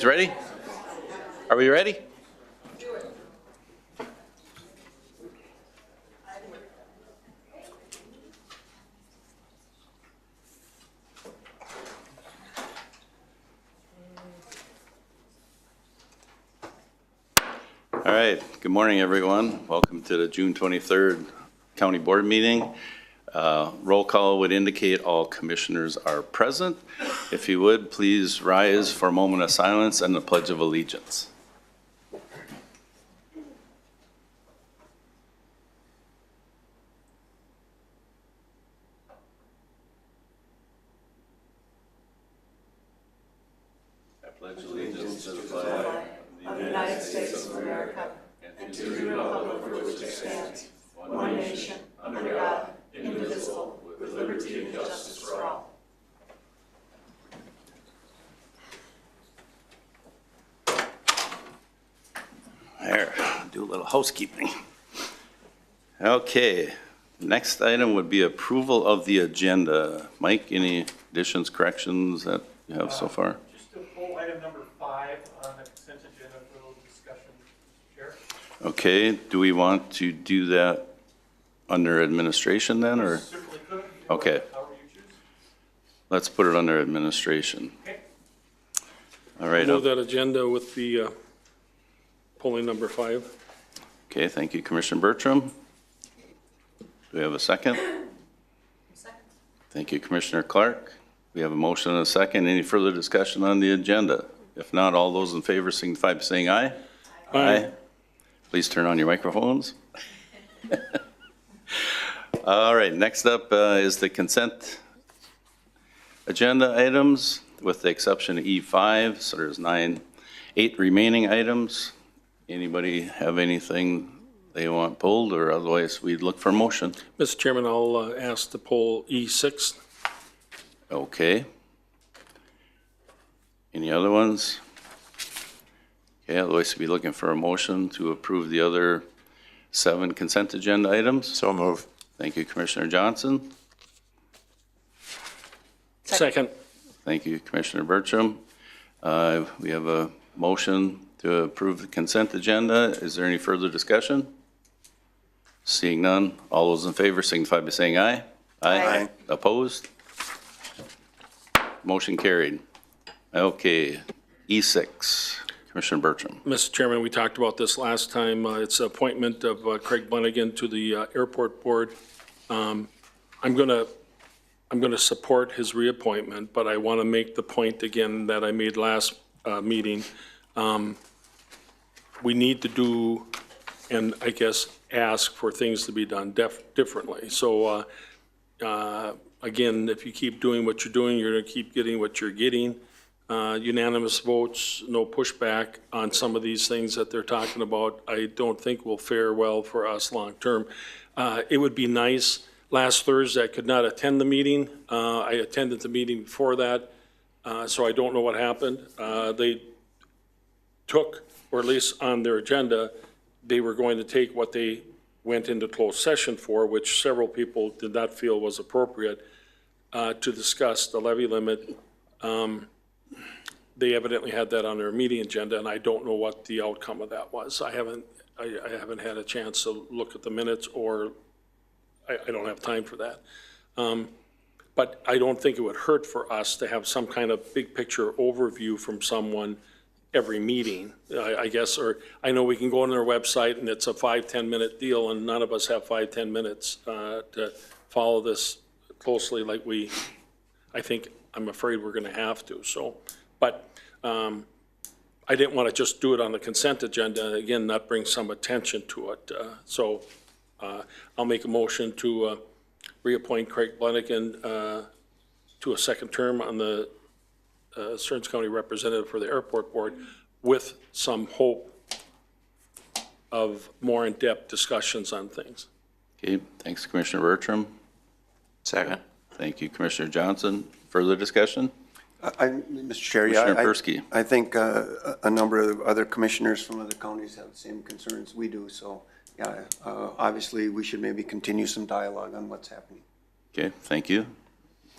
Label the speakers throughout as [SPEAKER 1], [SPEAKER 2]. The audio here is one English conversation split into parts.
[SPEAKER 1] Ready? Are we ready? All right. Good morning, everyone. Welcome to the June 23rd County Board meeting. Roll call would indicate all commissioners are present. If you would, please rise for a moment of silence and the Pledge of Allegiance. I pledge allegiance to the flag of the United States of America and to the republic for which it stands, one nation, under God, indivisible, with liberty and justice for all. There, do a little housekeeping. Okay, next item would be approval of the agenda. Mike, any additions, corrections that you have so far?
[SPEAKER 2] Just to pull item number 5 on the consent agenda for a little discussion, Mr. Chair.
[SPEAKER 1] Okay, do we want to do that under administration then, or?
[SPEAKER 2] Certainly could.
[SPEAKER 1] Okay.
[SPEAKER 2] However you choose.
[SPEAKER 1] Let's put it under administration.
[SPEAKER 2] Okay.
[SPEAKER 1] All right.
[SPEAKER 3] Move that agenda with the polling number 5.
[SPEAKER 1] Okay, thank you, Commissioner Bertram. Do we have a second?
[SPEAKER 4] Second.
[SPEAKER 1] Thank you, Commissioner Clark. We have a motion and a second. Any further discussion on the agenda? If not, all those in favor signify by saying aye. Aye. Please turn on your microphones. All right, next up is the consent agenda items with the exception of E5. So there's 8 remaining items. Anybody have anything they want pulled, or otherwise we'd look for a motion?
[SPEAKER 3] Mr. Chairman, I'll ask to poll E6.
[SPEAKER 1] Okay. Any other ones? Okay, otherwise we'd be looking for a motion to approve the other 7 consent agenda items.
[SPEAKER 5] So move.
[SPEAKER 1] Thank you, Commissioner Johnson.
[SPEAKER 3] Second.
[SPEAKER 1] Thank you, Commissioner Bertram. We have a motion to approve the consent agenda. Is there any further discussion? Seeing none, all those in favor signify by saying aye.
[SPEAKER 5] Aye.
[SPEAKER 1] Opposed? Motion carried. Okay, E6, Commissioner Bertram.
[SPEAKER 3] Mr. Chairman, we talked about this last time. It's the appointment of Craig Blonigan to the airport board. I'm going to support his reappointment, but I want to make the point again that I made last meeting. We need to do, and I guess ask for things to be done differently. So again, if you keep doing what you're doing, you're going to keep getting what you're getting. Unanimous votes, no pushback on some of these things that they're talking about, I don't think will fare well for us long term. It would be nice. Last Thursday, I could not attend the meeting. I attended the meeting before that, so I don't know what happened. They took, or at least on their agenda, they were going to take what they went into closed session for, which several people did not feel was appropriate, to discuss the levy limit. They evidently had that on their meeting agenda, and I don't know what the outcome of that was. I haven't had a chance to look at the minutes, or I don't have time for that. But I don't think it would hurt for us to have some kind of big picture overview from someone every meeting, I guess, or I know we can go on their website and it's a 5-10 minute deal, and none of us have 5-10 minutes to follow this closely like I'm afraid we're going to have to. So, but I didn't want to just do it on the consent agenda, and again, not bring some attention to it. So I'll make a motion to reappoint Craig Blonigan to a second term on the Stearns County representative for the airport board, with some hope of more in-depth discussions on things.
[SPEAKER 1] Okay, thanks, Commissioner Bertram.
[SPEAKER 5] Second.
[SPEAKER 1] Thank you, Commissioner Johnson. Further discussion?
[SPEAKER 6] Mr. Chair,
[SPEAKER 1] Commissioner Persky.
[SPEAKER 6] I think a number of other commissioners from other counties have the same concerns we do. So, yeah, obviously we should maybe continue some dialogue on what's happening.
[SPEAKER 1] Okay, thank you.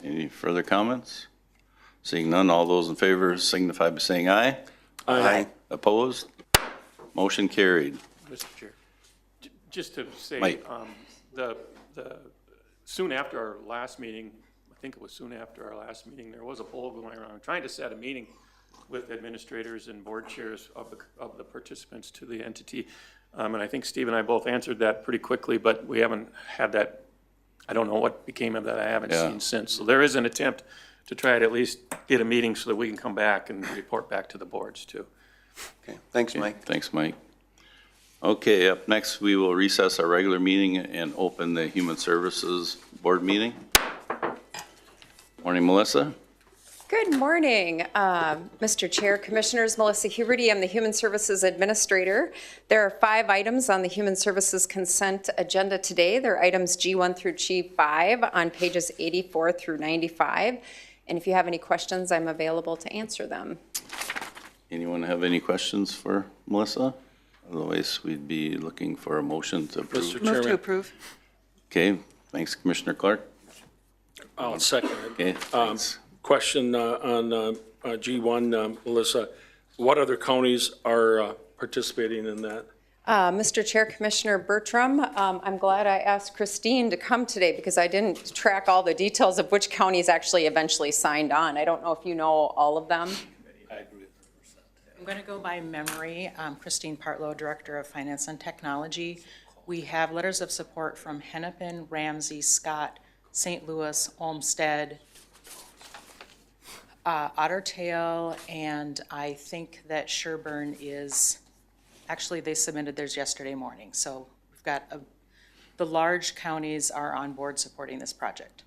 [SPEAKER 1] Any further comments? Seeing none, all those in favor signify by saying aye.
[SPEAKER 3] Aye.
[SPEAKER 1] Opposed? Motion carried.
[SPEAKER 2] Mr. Chair, just to say,
[SPEAKER 1] Mike.
[SPEAKER 2] soon after our last meeting, I think it was soon after our last meeting, there was a poll going around trying to set a meeting with administrators and board chairs of the participants to the entity. And I think Steve and I both answered that pretty quickly, but we haven't had that. I don't know what became of that. I haven't
[SPEAKER 1] Yeah.
[SPEAKER 2] seen since. So there is an attempt to try to at least get a meeting so that we can come back and report back to the boards too.
[SPEAKER 6] Okay, thanks, Mike.
[SPEAKER 1] Thanks, Mike. Okay, up next, we will recess our regular meeting and open the Human Services Board meeting. Morning, Melissa.
[SPEAKER 4] Good morning, Mr. Chair, Commissioners. Melissa Huberty, I'm the Human Services Administrator. There are 5 items on the Human Services consent agenda today. They're items G1 through G5 on pages 84 through 95. And if you have any questions, I'm available to answer them.
[SPEAKER 1] Anyone have any questions for Melissa? Otherwise, we'd be looking for a motion to approve.
[SPEAKER 3] Mr.
[SPEAKER 7] Move to
[SPEAKER 3] Chairman,
[SPEAKER 7] approve.
[SPEAKER 1] Okay, thanks, Commissioner Clark.
[SPEAKER 3] I'll second it.
[SPEAKER 1] Okay, thanks.
[SPEAKER 3] Question on G1, Melissa. What other counties are participating in that?
[SPEAKER 4] Mr. Chair, Commissioner Bertram, I'm glad I asked Christine to come today because I didn't track all the details of which counties actually eventually signed on. I don't know if you know all of them.
[SPEAKER 7] I'm going to go by memory. Christine Partlow, Director of Finance and Technology. We have letters of support from Hennepin, Ramsey, Scott, St. Louis, Olmsted, Otter Tail, and I think that Sherburne is, actually they submitted theirs yesterday morning. So we've got, the large counties are on board supporting this project.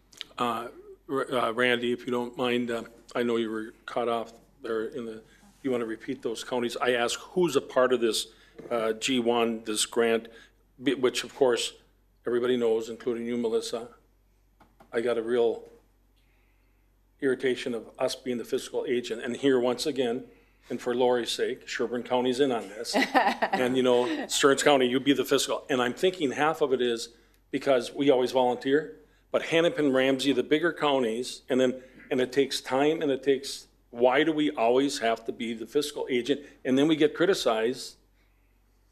[SPEAKER 3] Randy, if you don't mind, I know you were caught off there in the, you want to repeat those counties? I asked who's a part of this G1, this grant, which of course everybody knows, including you, Melissa. I got a real irritation of us being the fiscal agent. And here, once again, and for Lori's sake, Sherburne County's in on this. And, you know, Stearns County, you be the fiscal. And I'm thinking half of it is because we always volunteer, but Hennepin, Ramsey, the bigger counties, and it takes time and it takes, why do we always have to be the fiscal agent? And then we get criticized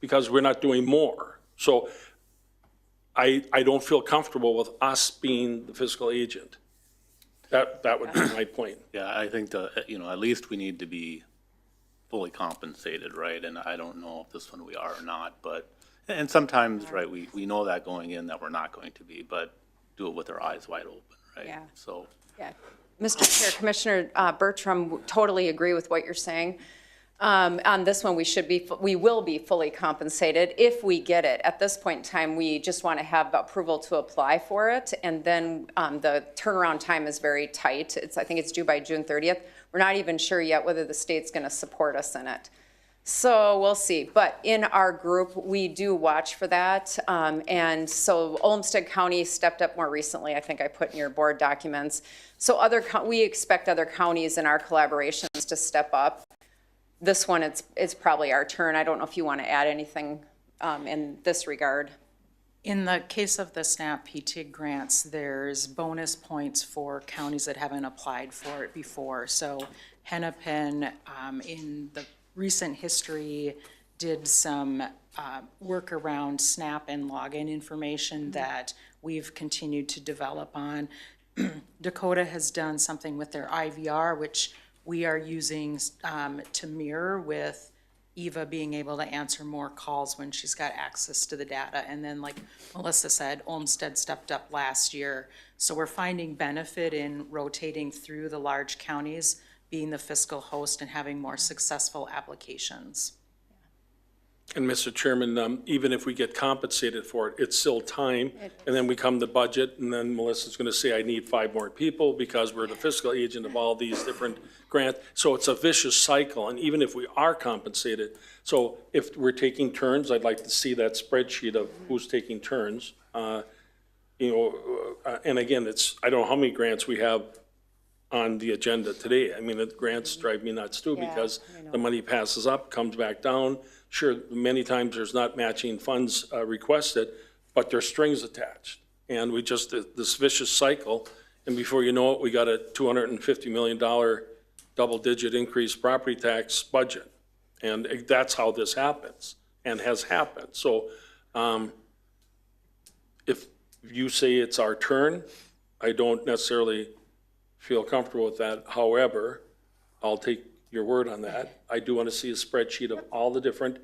[SPEAKER 3] because we're not doing more. So I don't feel comfortable with us being the fiscal agent. That would be my point.
[SPEAKER 8] Yeah, I think at least we need to be fully compensated, right? And I don't know if this one we are or not, but, and sometimes, right, we know that going in that we're not going to be, but do it with our eyes wide open, right?
[SPEAKER 4] Yeah.
[SPEAKER 8] So.
[SPEAKER 4] Yeah. Mr. Chair, Commissioner Bertram, totally agree with what you're saying. On this one, we will be fully compensated if we get it. At this point in time, we just want to have approval to apply for it, and then the turnaround time is very tight. I think it's due by June 30th. We're not even sure yet whether the state's going to support us in it. So we'll see. But in our group, we do watch for that. And so Olmsted County stepped up more recently, I think I put in your board documents. So we expect other counties in our collaborations to step up. This one, it's probably our turn. I don't know if you want to add anything in this regard.
[SPEAKER 7] In the case of the SNAP PTIG grants, there's bonus points for counties that haven't applied for it before. So Hennepin, in the recent history, did some work around SNAP and login information that we've continued to develop on. Dakota has done something with their IVR, which we are using to mirror with Eva being able to answer more calls when she's got access to the data. And then, like Melissa said, Olmsted stepped up last year. So we're finding benefit in rotating through the large counties, being the fiscal host and having more successful applications.
[SPEAKER 3] And Mr. Chairman, even if we get compensated for it, it's still time. And then we come to budget, and then Melissa's going to say, I need 5 more people because we're the fiscal agent of all these different grants. So it's a vicious cycle. And even if we are compensated, so if we're taking turns, I'd like to see that spreadsheet of who's taking turns. And again, I don't know how many grants we have on the agenda today. I mean, the grants drive me nuts too, because the money passes up, comes back down. Sure, many times there's not matching funds requested, but there's strings attached. And we just, this vicious cycle, and before you know it, we got a $250 million double-digit increase property tax budget. And that's how this happens and has happened. So if you say it's our turn, I don't necessarily feel comfortable with that. However, I'll take your word on that. I do want to see a spreadsheet of all the different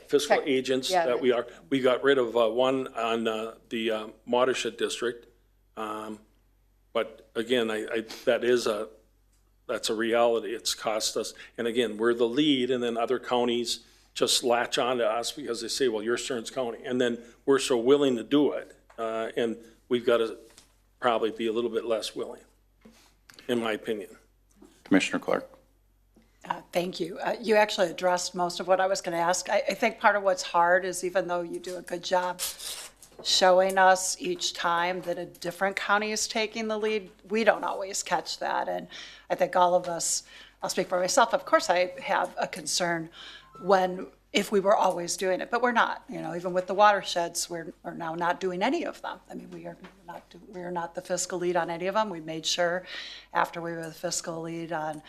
[SPEAKER 3] fiscal agents
[SPEAKER 4] Yeah.
[SPEAKER 3] that we are. We got rid of one on the watershed district. But again, that's a reality. It's cost us. And again, we're the lead, and then other counties just latch on to us because they say, well, you're Stearns County. And then we're so willing to do it. And we've got to probably be a little bit less willing, in my opinion.
[SPEAKER 1] Commissioner Clark.
[SPEAKER 9] Thank you. You actually addressed most of what I was going to ask. I think part of what's hard is even though you do a good job showing us each time that a different county is taking the lead, we don't always catch that. And I think all of us, I'll speak for myself, of course I have a concern if we were always doing it, but we're not. You know, even with the watersheds, we're now not doing any of them. I mean, we are not the fiscal lead on any of them. We made sure after we were the fiscal lead on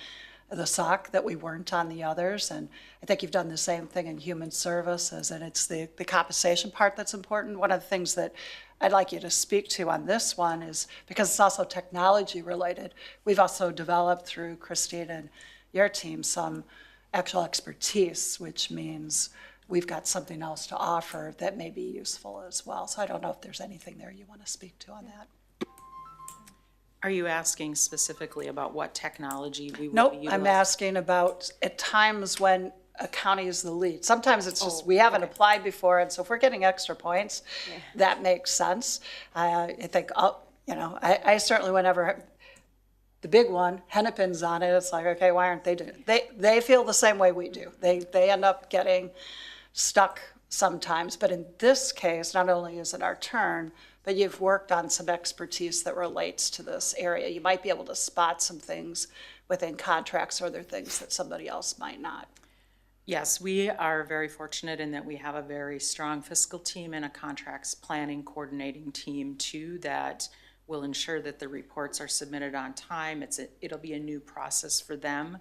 [SPEAKER 9] the SOC that we weren't on the others. And I think you've done the same thing in human services, and it's the compensation part that's important. One of the things that I'd like you to speak to on this one is, because it's also technology related, we've also developed through Christine and your team some actual expertise, which means we've got something else to offer that may be useful as well. So I don't know if there's anything there you want to speak to on that.
[SPEAKER 7] Are you asking specifically about what technology we will be
[SPEAKER 9] Nope,
[SPEAKER 7] utilizing?
[SPEAKER 9] I'm asking about at times when a county is the lead. Sometimes it's just, we haven't applied before, and so if we're getting extra points, that makes sense. I think, I certainly, whenever the big one, Hennepin's on it, it's like, okay, why aren't they doing it? They feel the same way we do. They end up getting stuck sometimes, but in this case, not only is it our turn, but you've worked on some expertise that relates to this area. You might be able to spot some things within contracts or other things that somebody else might not.
[SPEAKER 7] Yes, we are very fortunate in that we have a very strong fiscal team and a contracts planning coordinating team too that will ensure that the reports are submitted on time. It'll be a new process for them.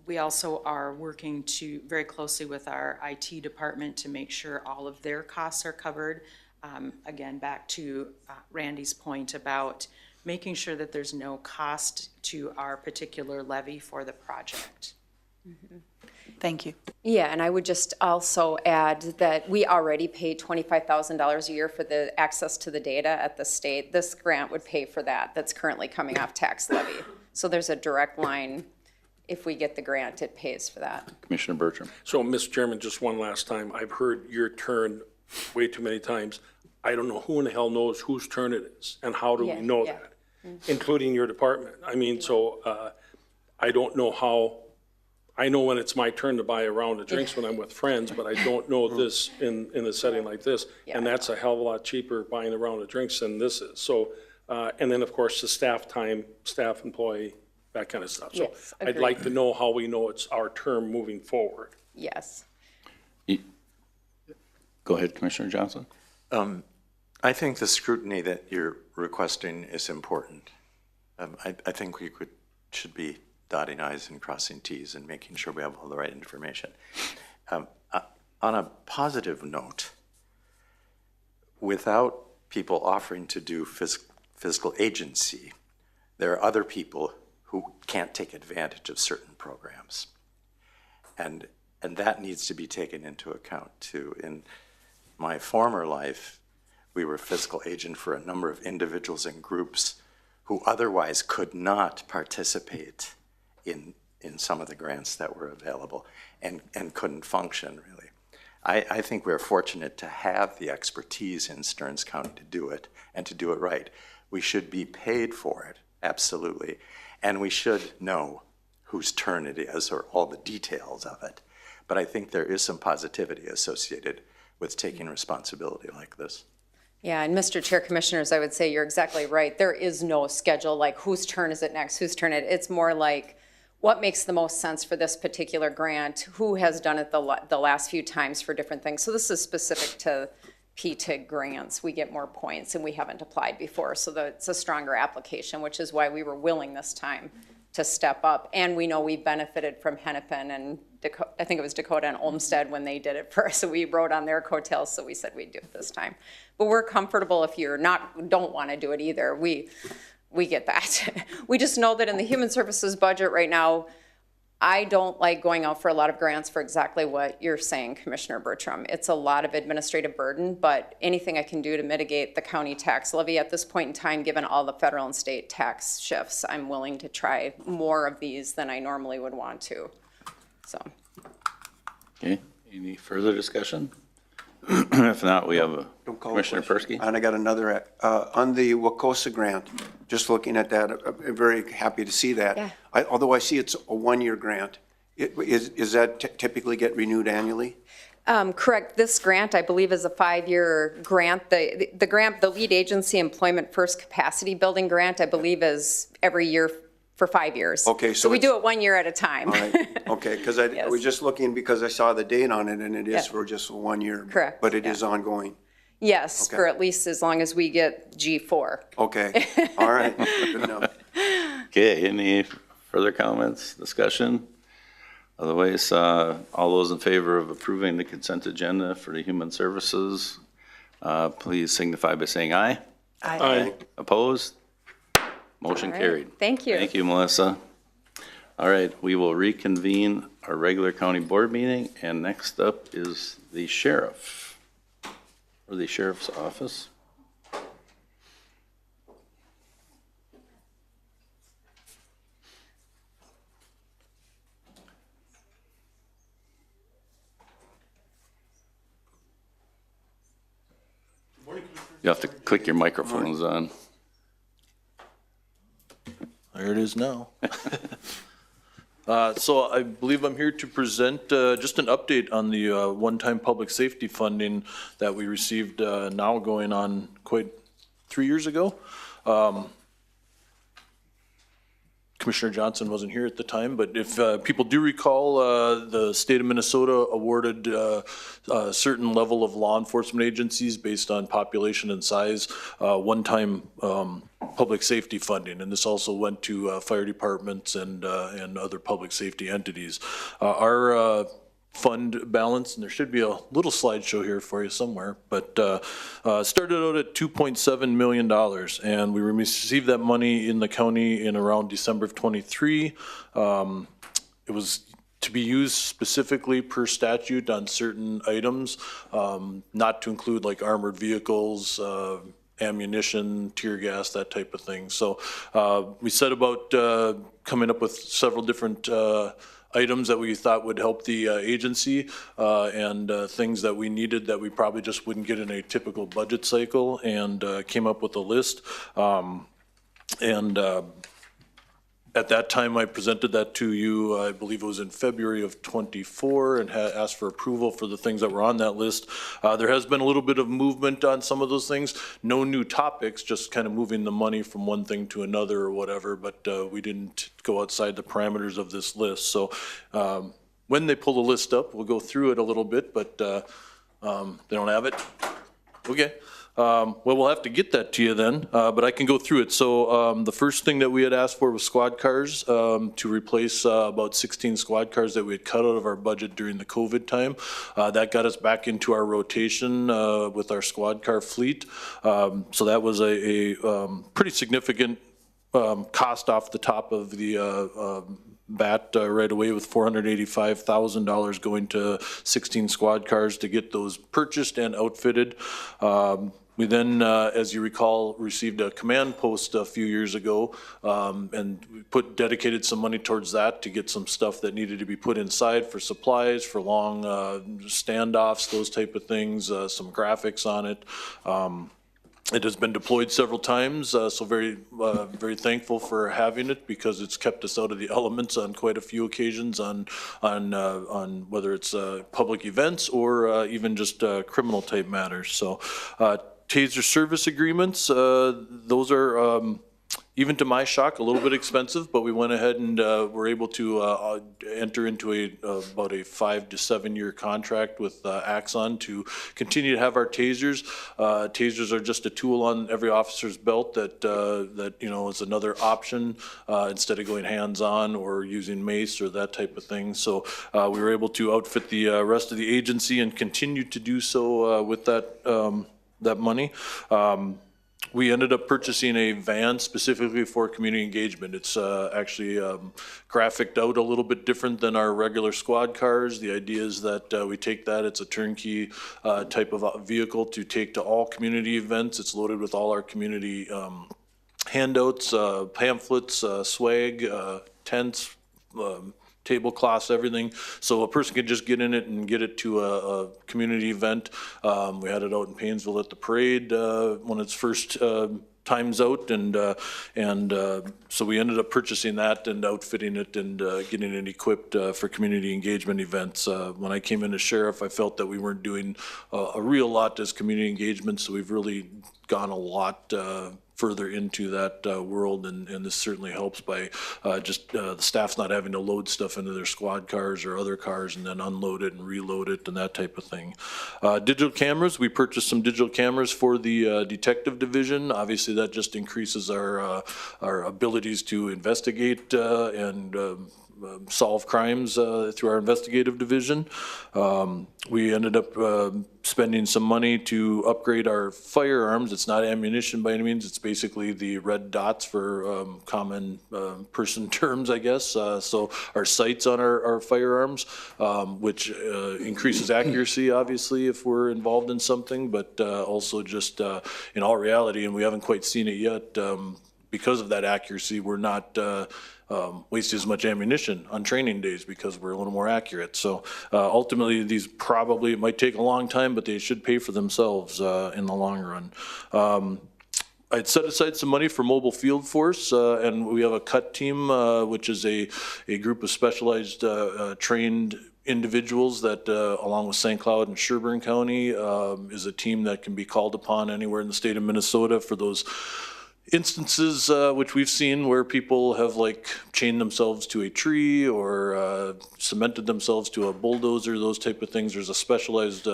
[SPEAKER 7] We also are working very closely with our IT department to make sure all of their costs are covered. Again, back to Randy's point about making sure that there's no cost to our particular levy for the project.
[SPEAKER 9] Thank you.
[SPEAKER 4] Yeah, and I would just also add that we already pay $25,000 a year for the access to the data at the state. This grant would pay for that. That's currently coming off tax levy. So there's a direct line. If we get the grant, it pays for that.
[SPEAKER 1] Commissioner Bertram.
[SPEAKER 3] So, Mr. Chairman, just one last time. I've heard your turn way too many times. I don't know who in the hell knows whose turn it is, and how do we know that, including your department? I mean, so I don't know how. I know when it's my turn to buy a round of drinks when I'm with friends, but I don't know this in a setting like this. And that's a hell of a lot cheaper buying a round of drinks than this is. So, and then of course the staff time, staff employee, that kind of stuff. So
[SPEAKER 4] Yes,
[SPEAKER 3] I'd
[SPEAKER 4] agreed.
[SPEAKER 3] like to know how we know it's our term moving forward.
[SPEAKER 4] Yes.
[SPEAKER 1] Go ahead, Commissioner Johnson.
[SPEAKER 5] I think the scrutiny that you're requesting is important. I think we should be dotting i's and crossing t's and making sure we have all the right information. On a positive note, without people offering to do fiscal agency, there are other people who can't take advantage of certain programs. And that needs to be taken into account too. In my former life, we were fiscal agent for a number of individuals and groups who otherwise could not participate in some of the grants that were available and couldn't function really. I think we're fortunate to have the expertise in Stearns County to do it and to do it right. We should be paid for it, absolutely. And we should know whose turn it is or all the details of it. But I think there is some positivity associated with taking responsibility like this.
[SPEAKER 4] Yeah, and Mr. Chair, Commissioners, I would say you're exactly right. There is no schedule like whose turn is it next, whose turn it. It's more like what makes the most sense for this particular grant, who has done it the last few times for different things. So this is specific to PTIG grants. We get more points and we haven't applied before, so it's a stronger application, which is why we were willing this time to step up. And we know we benefited from Hennepin and I think it was Dakota and Olmsted when they did it first. So we rode on their coattails, so we said we'd do it this time. But we're comfortable if you're don't want to do it either. We get that. We just know that in the human services budget right now, I don't like going out for a lot of grants for exactly what you're saying, Commissioner Bertram. It's a lot of administrative burden, but anything I can do to mitigate the county tax levy at this point in time, given all the federal and state tax shifts, I'm willing to try more of these than I normally would want to. So.
[SPEAKER 1] Okay, any further discussion? If not, we have Commissioner Persky.
[SPEAKER 6] And I got another, on the Wacosa grant, just looking at that, I'm very happy to see that.
[SPEAKER 4] Yeah.
[SPEAKER 6] Although I see it's a one-year grant, is that typically get renewed annually?
[SPEAKER 4] Correct. This grant, I believe, is a 5-year grant. The grant, the lead agency employment first capacity building grant, I believe, is every year for 5 years.
[SPEAKER 6] Okay,
[SPEAKER 4] so we do it 1 year at a time.
[SPEAKER 6] All right, okay, because I
[SPEAKER 4] Yes.
[SPEAKER 6] was just looking because I saw the date on it and it is for just 1 year.
[SPEAKER 4] Correct,
[SPEAKER 6] But it
[SPEAKER 4] yeah.
[SPEAKER 6] is ongoing.
[SPEAKER 4] Yes,
[SPEAKER 6] Okay.
[SPEAKER 4] for at least as long as we get G4.
[SPEAKER 6] Okay, all right, good enough.
[SPEAKER 1] Okay, any further comments, discussion? Otherwise, all those in favor of approving the consent agenda for the human services, please signify by saying aye.
[SPEAKER 3] Aye.
[SPEAKER 1] Opposed? Motion
[SPEAKER 4] All right.
[SPEAKER 1] carried.
[SPEAKER 4] Thank you.
[SPEAKER 1] Thank you, Melissa. All right, we will reconvene our regular county board meeting, and next up is the sheriff, or the sheriff's office. You have to click your microphones on.
[SPEAKER 10] There it is now. So I believe I'm here to present just an update on the one-time public safety funding that we received now going on quite 3 years ago. Commissioner Johnson wasn't here at the time, but if people do recall, the state of Minnesota awarded a certain level of law enforcement agencies based on population and size, one-time public safety funding, and this also went to fire departments and other public safety entities. Our fund balance, and there should be a little slideshow here for you somewhere, but started out at $2.7 million, and we received that money in the county in around December of '23. It was to be used specifically per statute on certain items, not to include like armored vehicles, ammunition, tear gas, that type of thing. So we set about coming up with several different items that we thought would help the agency and things that we needed that we probably just wouldn't get in a typical budget cycle, and came up with a list. At that time, I presented that to you, I believe it was in February of '24, and asked for approval for the things that were on that list. There has been a little bit of movement on some of those things. No new topics, just kind of moving the money from one thing to another or whatever, but we didn't go outside the parameters of this list. So when they pull the list up, we'll go through it a little bit, but they don't have it? Okay. Well, we'll have to get that to you then, but I can go through it. So the first thing that we had asked for was squad cars to replace about 16 squad cars that we had cut out of our budget during the COVID time. That got us back into our rotation with our squad car fleet. So that was a pretty significant cost off the top of the bat right away, with $485,000 going to 16 squad cars to get those purchased and outfitted. We then, as you recall, received a command post a few years ago, and we dedicated some money towards that to get some stuff that needed to be put inside for supplies, for long standoffs, those type of things, some graphics on it. It has been deployed several times, so very thankful for having it, because it's kept us out of the elements on quite a few occasions on whether it's public events or even just criminal type matters. So taser service agreements, those are even to my shock, a little bit expensive, but we went ahead and were able to enter into about a 5 to 7 year contract with Axon to continue to have our tasers. Tasers are just a tool on every officer's belt that is another option instead of going hands-on or using mace or that type of thing. So we were able to outfit the rest of the agency and continue to do so with that money. We ended up purchasing a van specifically for community engagement. It's actually graphicked out a little bit different than our regular squad cars. The idea is that we take that, it's a turnkey type of vehicle to take to all community events. It's loaded with all our community handouts, pamphlets, swag, tents, tablecloths, everything. So a person could just get in it and get it to a community event. We had it out in Paynesville at the parade when it's first times out, and so we ended up purchasing that and outfitting it and getting it equipped for community engagement events. When I came in as sheriff, I felt that we weren't doing a real lot as community engagement, so we've really gone a lot further into that world, and this certainly helps by just the staff's not having to load stuff into their squad cars or other cars and then unload it and reload it and that type of thing. Digital cameras, we purchased some digital cameras for the detective division. Obviously that just increases our abilities to investigate and solve crimes through our investigative division. We ended up spending some money to upgrade our firearms. It's not ammunition by any means. It's basically the red dots for common person terms, I guess. So our sights on our firearms, which increases accuracy, obviously, if we're involved in something, but also just in all reality, and we haven't quite seen it yet, because of that accuracy, we're not waste as much ammunition on training days because we're a little more accurate. So ultimately, these probably, it might take a long time, but they should pay for themselves in the long run. I'd set aside some money for mobile field force, and we have a CUT team, which is a group of specialized trained individuals that, along with St. Cloud and Sherburne County, is a team that can be called upon anywhere in the state of Minnesota for those instances which we've seen where people have chained themselves to a tree or cemented themselves to a bulldozer, those type of things. There's a specialized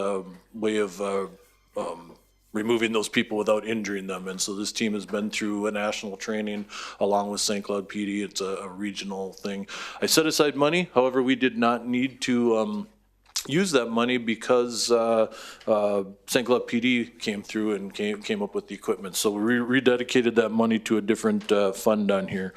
[SPEAKER 10] way of removing those people without injuring them. And so this team has been through a national training along with St. Cloud PD. It's a regional thing. I set aside money. However, we did not need to use that money because St. Cloud PD came through and came up with the equipment. So we rededicated that money to a different fund on here.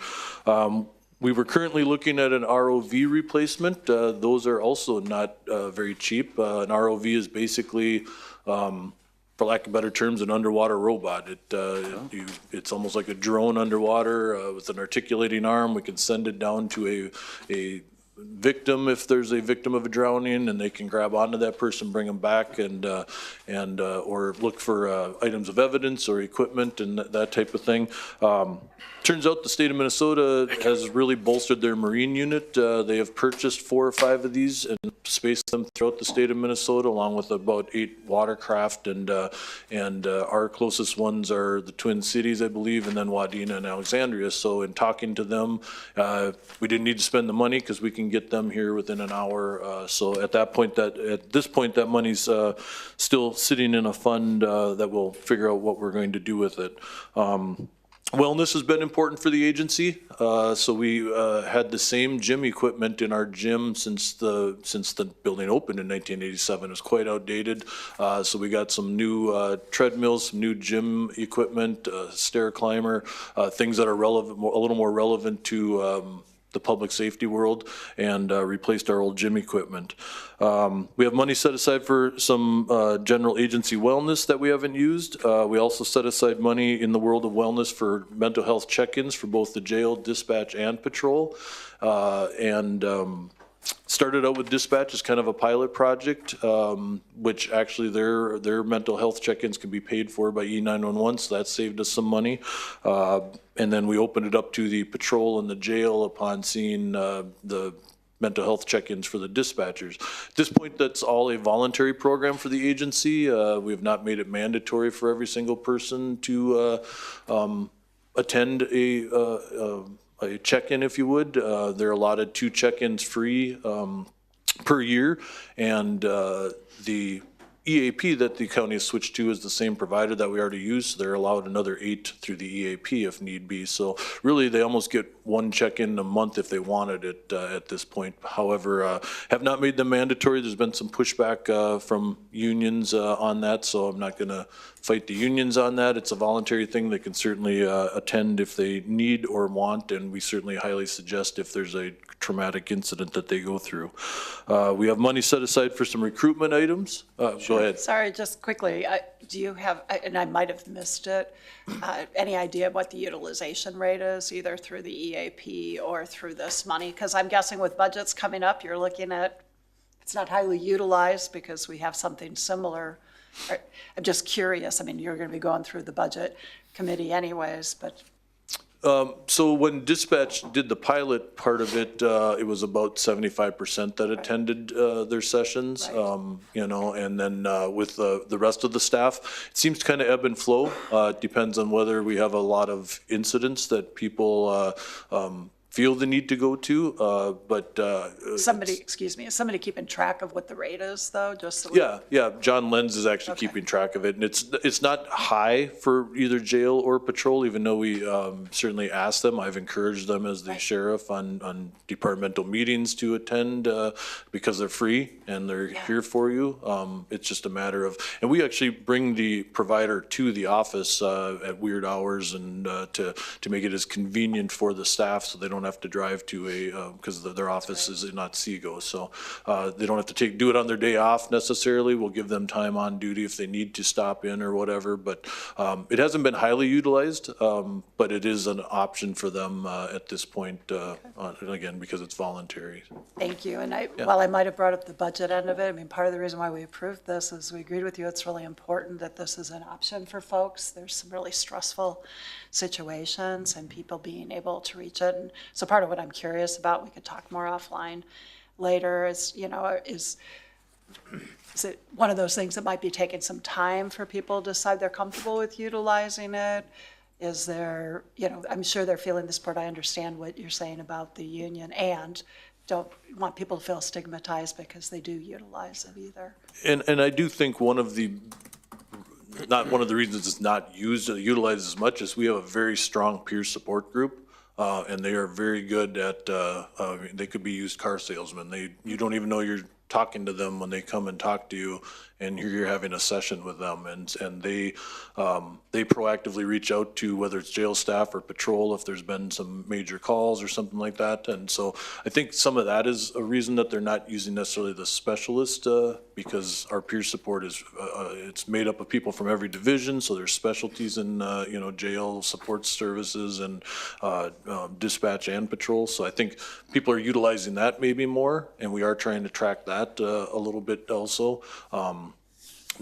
[SPEAKER 10] We were currently looking at an ROV replacement. Those are also not very cheap. An ROV is basically, for lack of better terms, an underwater robot. It's almost like a drone underwater with an articulating arm. We can send it down to a victim if there's a victim of a drowning, and they can grab onto that person, bring them back, and or look for items of evidence or equipment and that type of thing. Turns out the state of Minnesota has really bolstered their marine unit. They have purchased 4 or 5 of these and spaced them throughout the state of Minnesota, along with about 8 watercraft, and our closest ones are the Twin Cities, I believe, and then Wadena and Alexandria. So in talking to them, we didn't need to spend the money because we can get them here within an hour. So at this point, that money's still sitting in a fund that we'll figure out what we're going to do with it. Wellness has been important for the agency, so we had the same gym equipment in our gym since the building opened in 1987. It was quite outdated, so we got some new treadmills, some new gym equipment, stair climber, things that are relevant, a little more relevant to the public safety world, and replaced our old gym equipment. We have money set aside for some general agency wellness that we haven't used. We also set aside money in the world of wellness for mental health check-ins for both the jail, dispatch, and patrol. Started out with dispatch as kind of a pilot project, which actually their mental health check-ins can be paid for by E911, so that saved us some money. And then we opened it up to the patrol and the jail upon seeing the mental health check-ins for the dispatchers. At this point, that's all a voluntary program for the agency. We have not made it mandatory for every single person to attend a check-in, if you would. They're allotted 2 check-ins free per year, and the EAP that the county has switched to is the same provider that we already use. So they're allowed another 8 through the EAP if need be. So really, they almost get 1 check-in a month if they wanted it at this point. However, have not made them mandatory. There's been some pushback from unions on that, so I'm not going to fight the unions on that. It's a voluntary thing. They can certainly attend if they need or want, and we certainly highly suggest if there's a traumatic incident that they go through. We have money set aside for some recruitment items. Go ahead.
[SPEAKER 9] Sorry, just quickly, do you have, and I might have missed it, any idea what the utilization rate is, either through the EAP or through this money? Because I'm guessing with budgets coming up, you're looking at, it's not highly utilized because we have something similar. I'm just curious. I mean, you're going to be going through the budget committee anyways, but.
[SPEAKER 10] So when dispatch did the pilot part of it, it was about 75% that attended their sessions, you know, and then with the rest of the staff, it seems to kind of ebb and flow. It depends on whether we have a lot of incidents that people feel the need to go to, but.
[SPEAKER 9] Somebody, excuse me, is somebody keeping track of what the rate is though, just so we.
[SPEAKER 10] Yeah, John Lenz is actually keeping track of it, and it's not high for either jail or patrol, even though we certainly ask them. I've encouraged them as the sheriff on departmental meetings to attend because they're free and they're here for you. It's just a matter of, and we actually bring the provider to the office at weird hours and to make it as convenient for the staff so they don't have to drive to because their office is not Seago, so they don't have to do it on their day off necessarily. We'll give them time on duty if they need to stop in or whatever, but it hasn't been highly utilized, but it is an option for them at this point, again, because it's voluntary.
[SPEAKER 9] Thank you, and while I might have brought up the budget end of it, I mean, part of the reason why we approved this is we agreed with you, it's really important that this is an option for folks. There's some really stressful situations and people being able to reach it, and so part of what I'm curious about, we could talk more offline later, is, you know, is it one of those things that might be taking some time for people to decide they're comfortable with utilizing it? Is there, you know, I'm sure they're feeling the support. I understand what you're saying about the union and don't want people to feel stigmatized because they do utilize it either.
[SPEAKER 10] And I do think one of the reasons it's not utilized as much is we have a very strong peer support group. And they are very good at, they could be used car salesmen. You don't even know you're talking to them when they come and talk to you and you're having a session with them. And they proactively reach out to whether it's jail staff or patrol if there's been some major calls or something like that. And so I think some of that is a reason that they're not using necessarily the specialist because our peer support is, it's made up of people from every division. So there's specialties in, you know, jail support services and dispatch and patrol. So I think people are utilizing that maybe more, and we are trying to track that a little bit also.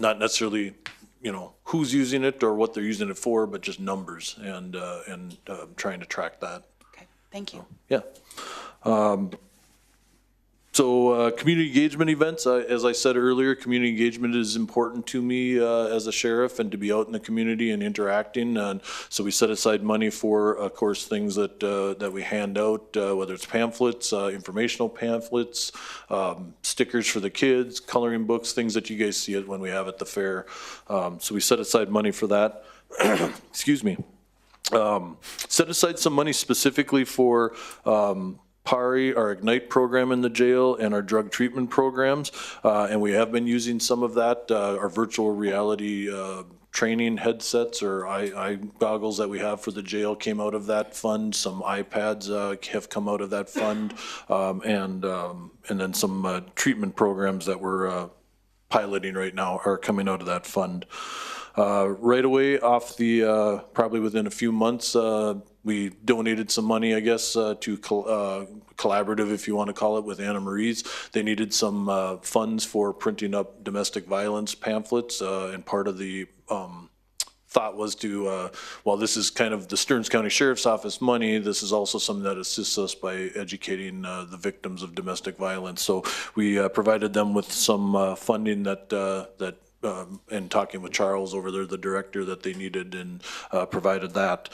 [SPEAKER 10] Not necessarily, you know, who's using it or what they're using it for, but just numbers and trying to track that.
[SPEAKER 9] Okay, thank you.
[SPEAKER 10] Yeah. So community engagement events, as I said earlier, community engagement is important to me as a sheriff and to be out in the community and interacting. And so we set aside money for, of course, things that we hand out, whether it's pamphlets, informational pamphlets, stickers for the kids, coloring books, things that you guys see it when we have at the fair. So we set aside money for that. Excuse me. Set aside some money specifically for PARI, our Ignite program in the jail, and our drug treatment programs. And we have been using some of that, our virtual reality training headsets or eye goggles that we have for the jail came out of that fund. Some iPads have come out of that fund. And then some treatment programs that we're piloting right now are coming out of that fund. Right away off the, probably within a few months, we donated some money, I guess, to collaborative, if you want to call it, with Anna Marie's. They needed some funds for printing up domestic violence pamphlets, and part of the thought was to, while this is kind of the Stearns County Sheriff's Office money, this is also something that assists us by educating the victims of domestic violence. So we provided them with some funding that and talking with Charles over there, the director, that they needed, and provided that.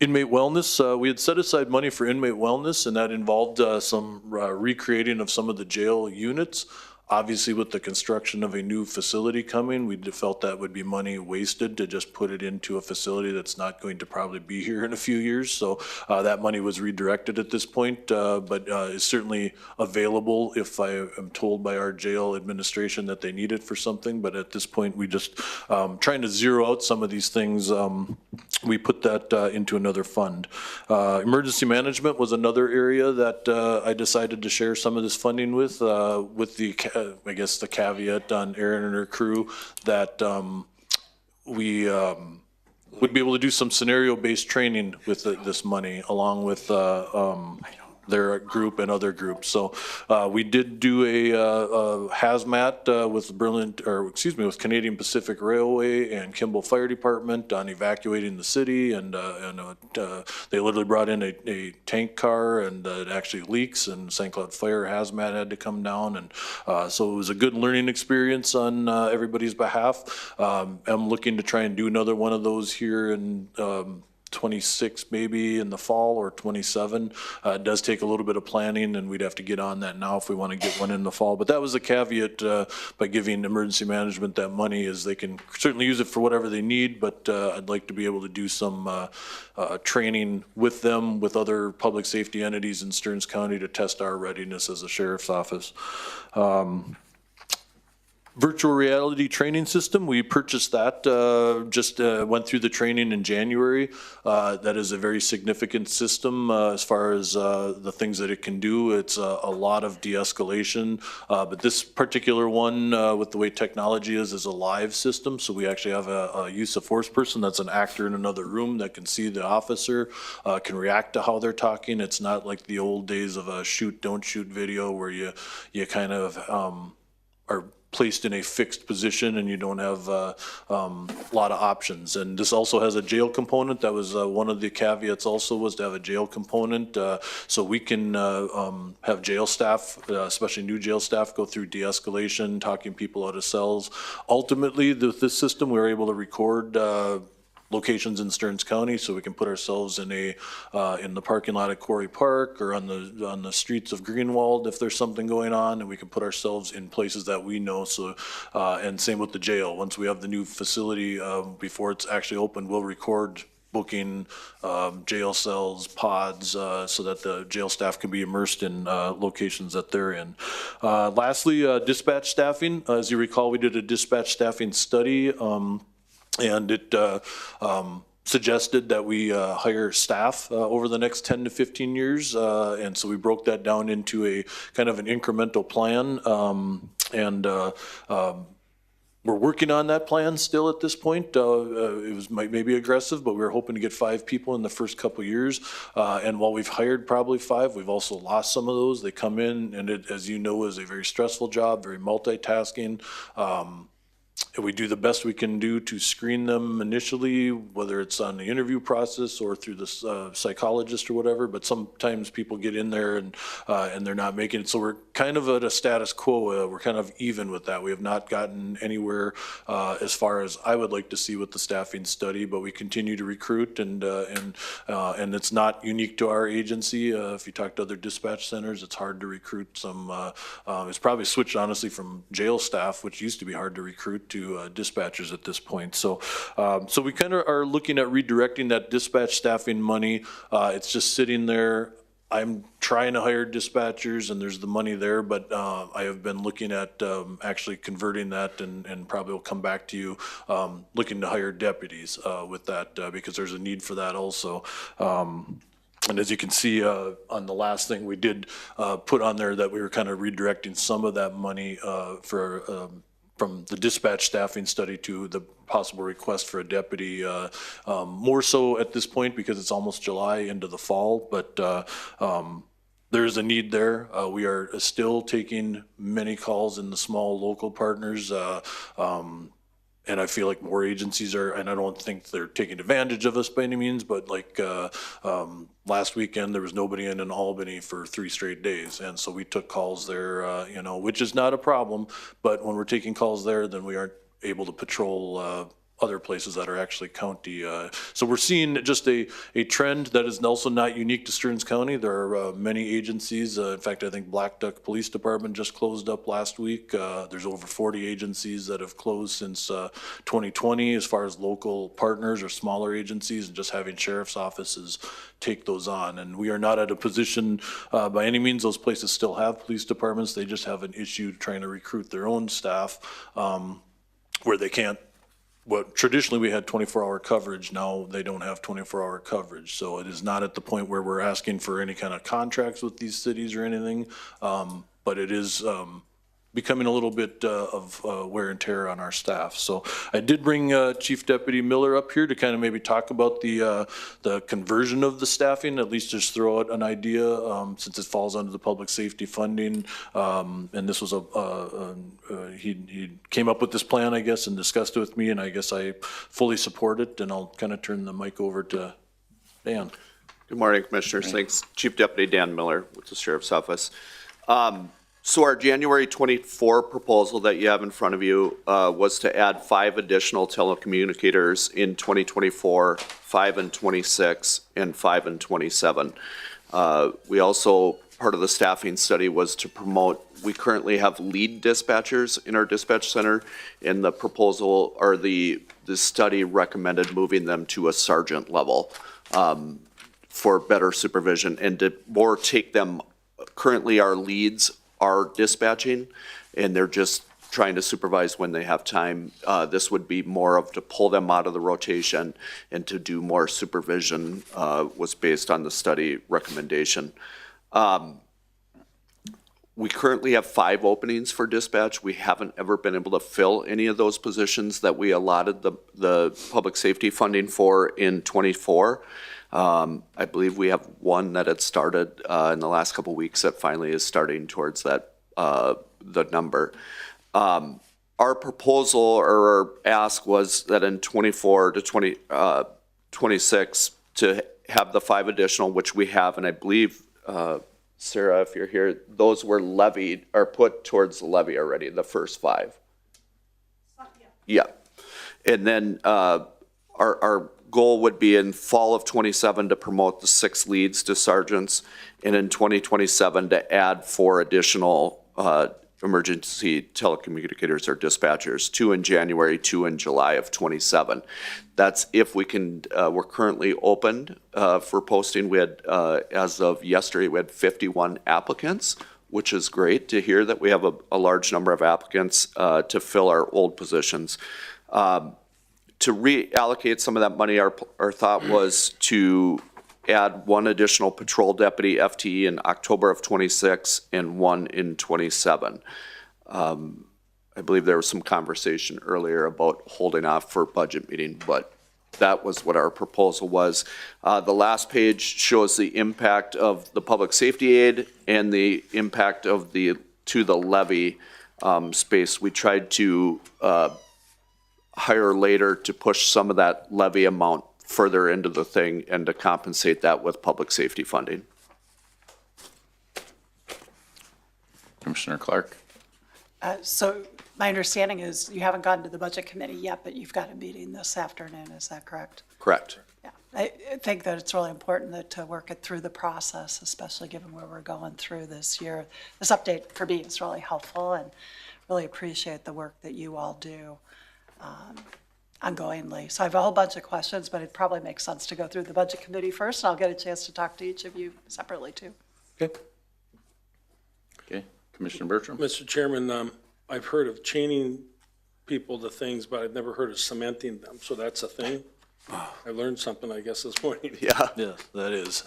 [SPEAKER 10] Inmate wellness, we had set aside money for inmate wellness, and that involved some recreating of some of the jail units. Obviously, with the construction of a new facility coming, we felt that would be money wasted to just put it into a facility that's not going to probably be here in a few years. So that money was redirected at this point, but is certainly available if I am told by our jail administration that they need it for something. But at this point, we just trying to zero out some of these things. We put that into another fund. Emergency management was another area that I decided to share some of this funding with the I guess the caveat on Erin and her crew that we would be able to do some scenario-based training with this money, along with their group and other groups. So we did do a hazmat with Canadian Pacific Railway and Kimball Fire Department on evacuating the city, and they literally brought in a tank car, and it actually leaks, and St. Cloud Fire hazmat had to come down, and so it was a good learning experience on everybody's behalf. I'm looking to try and do another one of those here in 26 maybe in the fall, or 27. It does take a little bit of planning, and we'd have to get on that now if we want to get one in the fall. But that was a caveat by giving emergency management that money, is they can certainly use it for whatever they need, but I'd like to be able to do some training with them, with other public safety entities in Stearns County, to test our readiness as a sheriff's office. Virtual reality training system, we purchased that, just went through the training in January. That is a very significant system as far as the things that it can do. It's a lot of de-escalation, but this particular one, with the way technology is a live system. So we actually have a use of force person that's an actor in another room that can see the officer, can react to how they're talking. It's not like the old days of a shoot, don't shoot video where you kind of are placed in a fixed position and you don't have a lot of options. And this also has a jail component. That was one of the caveats also, was to have a jail component. So we can have jail staff, especially new jail staff, go through de-escalation, talking people out of cells. Ultimately, with this system, we were able to record locations in Stearns County, so we can put ourselves in in the parking lot at Quarry Park, or on the streets of Greenwald if there's something going on, and we can put ourselves in places that we know. So and same with the jail. Once we have the new facility, before it's actually open, we'll record booking jail cells, pods, so that the jail staff can be immersed in locations that they're in. Lastly, dispatch staffing. As you recall, we did a dispatch staffing study, and it suggested that we hire staff over the next 10 to 15 years. And so we broke that down into a kind of an incremental plan. We're working on that plan still at this point. It was maybe aggressive, but we were hoping to get 5 people in the first couple of years. And while we've hired probably 5, we've also lost some of those. They come in, and it, as you know, is a very stressful job, very multitasking. We do the best we can do to screen them initially, whether it's on the interview process or through the psychologist or whatever, but sometimes people get in there and they're not making it. So we're kind of at a status quo. We're kind of even with that. We have not gotten anywhere as far as I would like to see with the staffing study, but we continue to recruit, and it's not unique to our agency. If you talk to other dispatch centers, it's hard to recruit some. It's probably switched, honestly, from jail staff, which used to be hard to recruit, to dispatchers at this point. So so we kind of are looking at redirecting that dispatch staffing money. It's just sitting there. I'm trying to hire dispatchers, and there's the money there, but I have been looking at actually converting that, and probably will come back to you, looking to hire deputies with that, because there's a need for that also. And as you can see on the last thing, we did put on there that we were kind of redirecting some of that money from the dispatch staffing study to the possible request for a deputy, more so at this point because it's almost July into the fall, but there is a need there. We are still taking many calls in the small local partners, and I feel like more agencies are, and I don't think they're taking advantage of us by any means, but like last weekend, there was nobody in Albany for 3 straight days. And so we took calls there, you know, which is not a problem. But when we're taking calls there, then we aren't able to patrol other places that are actually county. So we're seeing just a trend that is also not unique to Stearns County. There are many agencies. In fact, I think Black Duck Police Department just closed up last week. There's over 40 agencies that have closed since 2020 as far as local partners or smaller agencies, and just having sheriff's offices take those on. And we are not at a position by any means. Those places still have police departments. They just have an issue trying to recruit their own staff where they can't. Well, traditionally we had 24-hour coverage. Now they don't have 24-hour coverage. So it is not at the point where we're asking for any kind of contracts with these cities or anything. But it is becoming a little bit of wear and tear on our staff. So I did bring Chief Deputy Miller up here to kind of maybe talk about the conversion of the staffing, at least just throw out an idea since it falls under the public safety funding. And this was he came up with this plan, I guess, and discussed it with me, and I guess I fully support it, and I'll kind of turn the mic over to Dan.
[SPEAKER 11] Good morning, Commissioners. Thanks. Chief Deputy Dan Miller with the Sheriff's Office. So our January 24 proposal that you have in front of you was to add 5 additional telecommunicators in 2024, 5 in 26, and 5 in 27. We also, part of the staffing study was to promote, we currently have lead dispatchers in our dispatch center, and the proposal or the study recommended moving them to a sergeant level for better supervision and to more take them. Currently our leads are dispatching, and they're just trying to supervise when they have time. This would be more of to pull them out of the rotation and to do more supervision was based on the study recommendation. We currently have 5 openings for dispatch. We haven't ever been able to fill any of those positions that we allotted the public safety funding for in 24. I believe we have one that had started in the last couple of weeks that finally is starting towards that the number. Our proposal or our ask was that in 24 to 26 to have the 5 additional, which we have, and I believe, Sarah, if you're here, those were levied or put towards the levy already, the first 5. Yeah. And then our goal would be in fall of 27 to promote the 6 leads to sergeants, and in 2027 to add 4 additional emergency telecommunicators or dispatchers, 2 in January, 2 in July of 27. That's if we can, we're currently opened for posting. We had, as of yesterday, we had 51 applicants, which is great to hear that we have a large number of applicants to fill our old positions. To reallocate some of that money, our thought was to add 1 additional patrol deputy FTE in October of 26 and 1 in 27. I believe there was some conversation earlier about holding off for budget meeting, but that was what our proposal was. The last page shows the impact of the public safety aid and the impact of the levy space. We tried to hire later to push some of that levy amount further into the thing and to compensate that with public safety funding.
[SPEAKER 1] Commissioner Clark.
[SPEAKER 9] So my understanding is you haven't gotten to the budget committee yet, but you've got a meeting this afternoon. Is that correct?
[SPEAKER 11] Correct.
[SPEAKER 9] Yeah, I think that it's really important to work it through the process, especially given where we're going through this year. This update for me is really helpful, and really appreciate the work that you all do ongoingly. So I have a whole bunch of questions, but it probably makes sense to go through the budget committee first, and I'll get a chance to talk to each of you separately too.
[SPEAKER 10] Okay.
[SPEAKER 1] Okay, Commissioner Bertram.
[SPEAKER 3] Mr. Chairman, I've heard of chaining people to things, but I've never heard of cementing them. So that's a thing. I learned something, I guess, this morning.
[SPEAKER 11] Yeah.
[SPEAKER 10] Yeah, that is.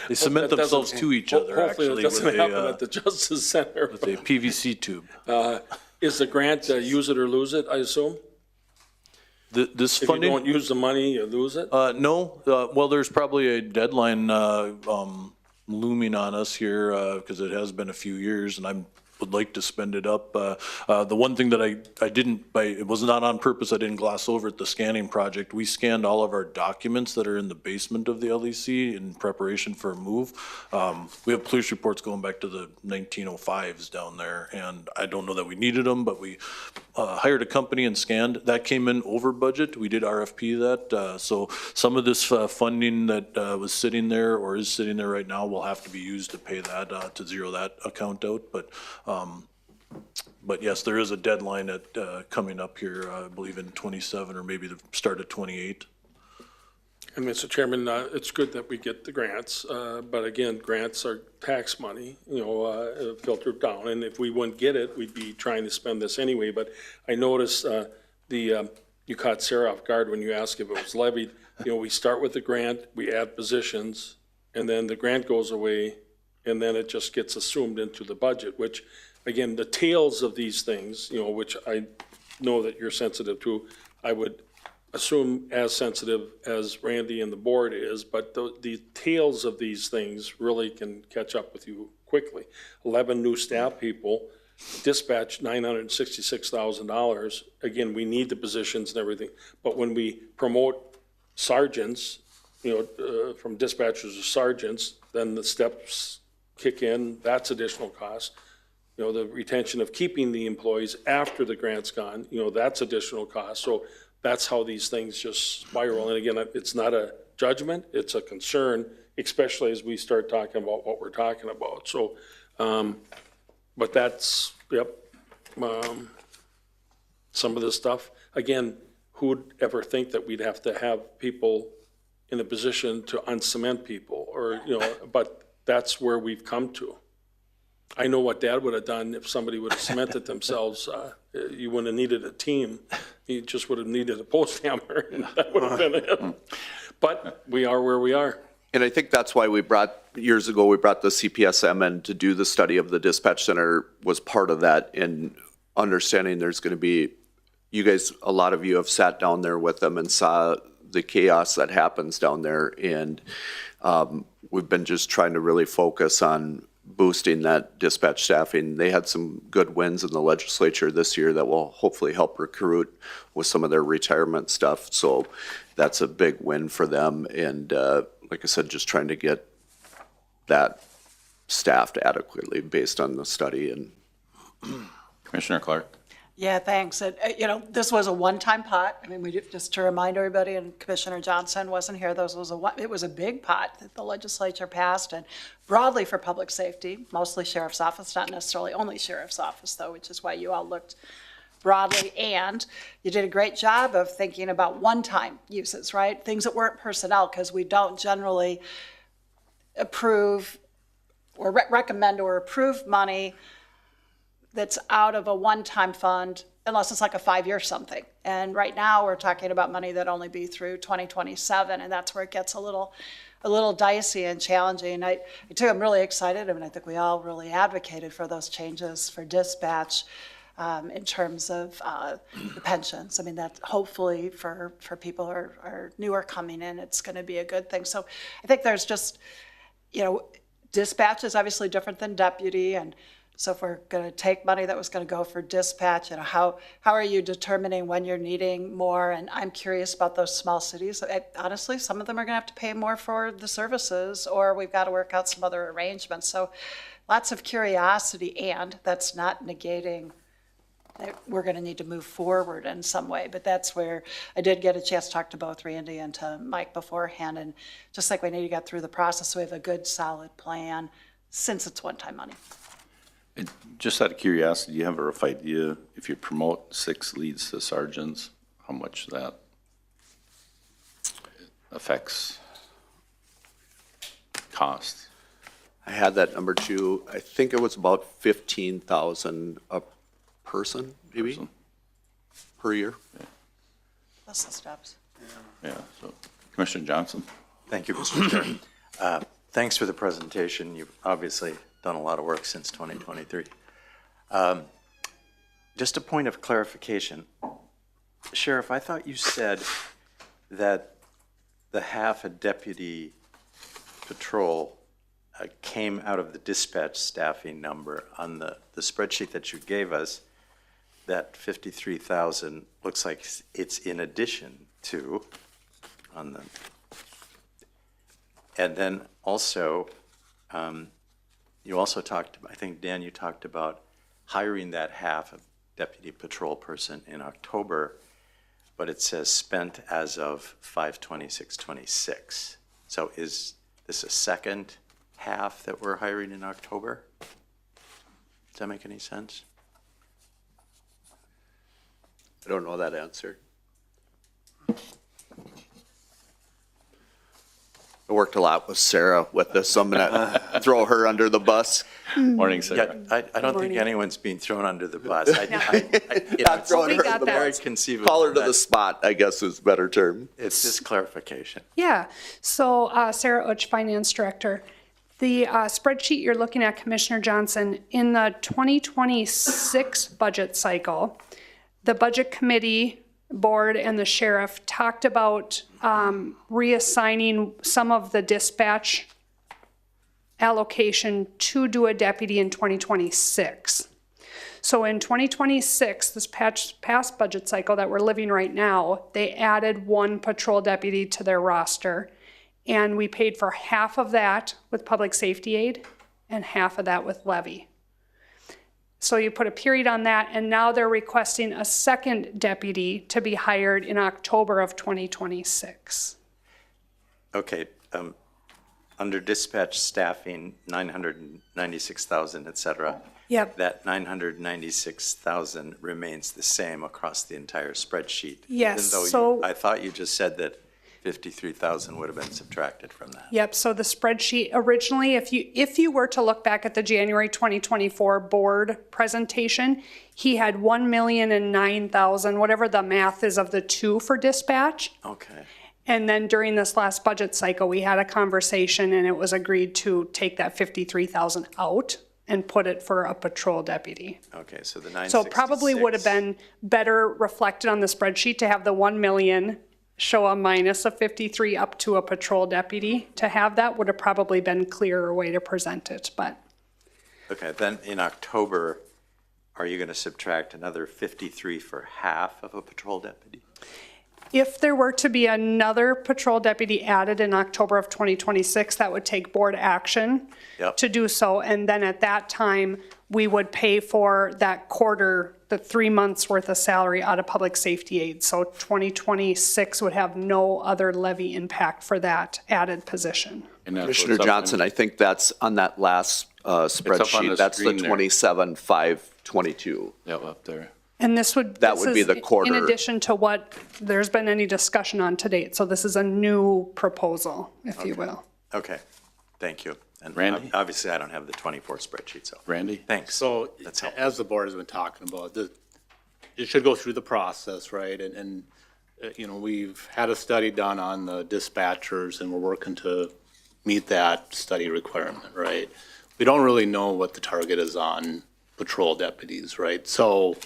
[SPEAKER 10] They cement themselves to each other, actually.
[SPEAKER 3] Hopefully it doesn't happen at the Justice Center.
[SPEAKER 10] With a PVC tube.
[SPEAKER 3] Is the grant use it or lose it, I assume?
[SPEAKER 10] This
[SPEAKER 3] If
[SPEAKER 10] funding?
[SPEAKER 3] you don't use the money, you lose it?
[SPEAKER 10] No, well, there's probably a deadline looming on us here because it has been a few years, and I'm would like to spend it up. The one thing that I didn't, it was not on purpose, I didn't gloss over it, the scanning project. We scanned all of our documents that are in the basement of the LEC in preparation for a move. We have police reports going back to the 1905s down there, and I don't know that we needed them, but we hired a company and scanned. That came in over budget. We did RFP that. So some of this funding that was sitting there or is sitting there right now will have to be used to pay that, to zero that account out. But yes, there is a deadline coming up here, I believe in 27 or maybe the start of 28.
[SPEAKER 3] And Mr. Chairman, it's good that we get the grants, but again, grants are tax money, filtered down. And if we wouldn't get it, we'd be trying to spend this anyway. But I noticed you caught Sarah off guard when you asked if it was levied. We start with the grant, we add positions, and then the grant goes away, and then it just gets assumed into the budget, which, again, the tails of these things, which I know that you're sensitive to, I would assume as sensitive as Randy and the board is, but the tails of these things really can catch up with you quickly. 11 new staff people, dispatch $966,000. Again, we need the positions and everything, but when we promote sergeants, from dispatchers to sergeants, then the steps kick in, that's additional cost. The retention of keeping the employees after the grant's gone, that's additional cost. So that's how these things just spiral. And again, it's not a judgment, it's a concern, especially as we start talking about what we're talking about. So, but that's, some of this stuff. Again, who would ever think that we'd have to have people in a position to uncement people or, but that's where we've come to. I know what Dad would have done if somebody would have cemented themselves. You wouldn't have needed a team. You just would have needed a post hammer, and that would have been it. But we are where we are.
[SPEAKER 11] And I think that's why years ago, we brought the CPSM in to do the study of the dispatch center was part of that in understanding there's going to be, you guys, a lot of you have sat down there with them and saw the chaos that happens down there. And we've been just trying to really focus on boosting that dispatch staffing. They had some good wins in the legislature this year that will hopefully help recruit with some of their retirement stuff. So that's a big win for them. And like I said, just trying to get that staffed adequately based on the study. And
[SPEAKER 1] Commissioner Clark?
[SPEAKER 9] Yeah, thanks. This was a one-time pot. I mean, just to remind everybody, and Commissioner Johnson wasn't here, it was a big pot that the legislature passed, and broadly for public safety, mostly sheriff's office, not necessarily only sheriff's office though, which is why you all looked broadly. And you did a great job of thinking about one-time uses, right? Things that weren't personnel, because we don't generally approve or recommend or approve money that's out of a one-time fund, unless it's like a 5-year something. And right now, we're talking about money that only be through 2027, and that's where it gets a little dicey and challenging. I too am really excited. I mean, I think we all really advocated for those changes for dispatch in terms of the pensions. I mean, that hopefully for people who are newer coming in, it's going to be a good thing. So I think there's just, dispatch is obviously different than deputy, and so if we're going to take money that was going to go for dispatch, how are you determining when you're needing more? And I'm curious about those small cities. Honestly, some of them are going to have to pay more for the services, or we've got to work out some other arrangements. So lots of curiosity, and that's not negating that we're going to need to move forward in some way. But that's where I did get a chance to talk to both Randy and to Mike beforehand. And just like we need to get through the process, so we have a good, solid plan since it's one-time money.
[SPEAKER 1] Just out of curiosity, do you have a rough idea if you promote 6 leads to sergeants, how much that affects cost?
[SPEAKER 11] I had that number too. I think it was about 15,000 a person, maybe, per year.
[SPEAKER 9] Plus the steps.
[SPEAKER 1] Yeah, so Commissioner Johnson?
[SPEAKER 5] Thank you, Mr. Chair. Thanks for the presentation. You've obviously done a lot of work since 2023. Just a point of clarification. Sheriff, I thought you said that the half a deputy patrol came out of the dispatch staffing number. On the spreadsheet that you gave us, that 53,000 looks like it's in addition to on the, and then also, you also talked, I think, Dan, you talked about hiring that half of deputy patrol person in October, but it says spent as of 5/26/26. So is this a second half that we're hiring in October? Does that make any sense?
[SPEAKER 11] I don't know that answer. I worked a lot with Sarah with this, so I'm gonna throw her under the bus.
[SPEAKER 1] Morning, Sarah.
[SPEAKER 5] Yeah, I don't think anyone's being thrown under the bus.
[SPEAKER 11] Not throwing her under the
[SPEAKER 5] Very
[SPEAKER 11] bus.
[SPEAKER 5] conceivable.
[SPEAKER 11] Call her to the spot, I guess is a better term.
[SPEAKER 5] It's just clarification.
[SPEAKER 12] Yeah, so Sarah Utsch, Finance Director. The spreadsheet you're looking at, Commissioner Johnson, in the 2026 budget cycle, the Budget Committee, Board, and the Sheriff talked about reassigning some of the dispatch allocation to do a deputy in 2026. So in 2026, this past budget cycle that we're living right now, they added 1 patrol deputy to their roster. And we paid for half of that with public safety aid and half of that with levy. So you put a period on that, and now they're requesting a second deputy to be hired in October of 2026.
[SPEAKER 5] Okay, under dispatch staffing, 996,000, et cetera.
[SPEAKER 12] Yep.
[SPEAKER 5] That 996,000 remains the same across the entire spreadsheet.
[SPEAKER 12] Yes,
[SPEAKER 5] Even though
[SPEAKER 12] so-
[SPEAKER 5] I thought you just said that 53,000 would have been subtracted from that.
[SPEAKER 12] Yep, so the spreadsheet originally, if you were to look back at the January 2024 board presentation, he had 1,009,000, whatever the math is of the 2 for dispatch.
[SPEAKER 5] Okay,
[SPEAKER 12] And then during this last budget cycle, we had a conversation and it was agreed to take that 53,000 out and put it for a patrol deputy.
[SPEAKER 5] okay, so the 966.
[SPEAKER 12] So it probably would have been better reflected on the spreadsheet to have the 1 million show a minus of 53 up to a patrol deputy. To have that would have probably been clearer way to present it, but.
[SPEAKER 5] Okay, then in October, are you going to subtract another 53 for half of a patrol deputy?
[SPEAKER 12] If there were to be another patrol deputy added in October of 2026, that would take board action
[SPEAKER 5] Yep.
[SPEAKER 12] to do so. And then at that time, we would pay for that quarter, the 3 months worth of salary out of public safety aid. So 2026 would have no other levy impact for that added position.
[SPEAKER 1] And that's
[SPEAKER 11] Commissioner
[SPEAKER 1] what's up
[SPEAKER 11] Johnson,
[SPEAKER 1] in-
[SPEAKER 11] I think that's on that last spreadsheet.
[SPEAKER 1] the
[SPEAKER 11] That's the
[SPEAKER 1] screen there.
[SPEAKER 11] 27,522.
[SPEAKER 1] Yep, up there.
[SPEAKER 12] And this would.
[SPEAKER 11] That
[SPEAKER 12] this
[SPEAKER 11] would be
[SPEAKER 12] is
[SPEAKER 11] the quarter.
[SPEAKER 12] In addition to what there's been any discussion on to date. So this is a new proposal, if you will.
[SPEAKER 5] Okay, thank you. And
[SPEAKER 1] Randy?
[SPEAKER 5] obviously, I don't have the 24 spreadsheet, so.
[SPEAKER 1] Randy?
[SPEAKER 5] Thanks.
[SPEAKER 8] So,
[SPEAKER 5] That's helpful.
[SPEAKER 8] as the board has been talking about, it should go through the process, right? And you know, we've had a study done on the dispatchers, and we're working to meet that study requirement, right? We don't really know what the target is on patrol deputies, right? So,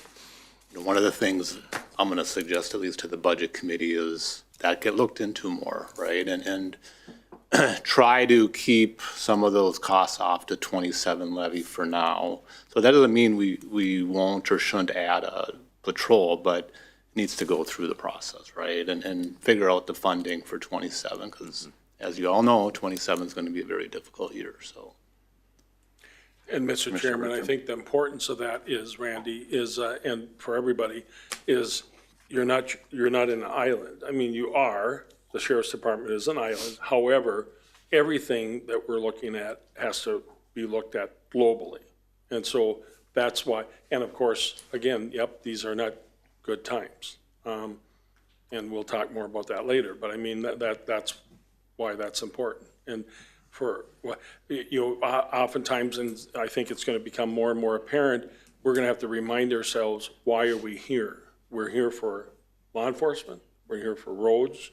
[SPEAKER 8] you know, one of the things I'm gonna suggest, at least to the budget committee, is that get looked into more, right? And try to keep some of those costs off to 27 levy for now. So that doesn't mean we won't or shouldn't add a patrol, but it needs to go through the process, right? And figure out the funding for 27, because as you all know, 27 is going to be a very difficult year, so.
[SPEAKER 3] And Mr. Chairman, I think the importance of that is, Randy, is, and for everybody, is you're not an island. I mean, you are, the Sheriff's Department is an island. However, everything that we're looking at has to be looked at globally. And so that's why, and of course, again, yep, these are not good times. And we'll talk more about that later, but I mean, that's why that's important. And for, you know, oftentimes, and I think it's going to become more and more apparent, we're going to have to remind ourselves, why are we here? We're here for law enforcement, we're here for roads,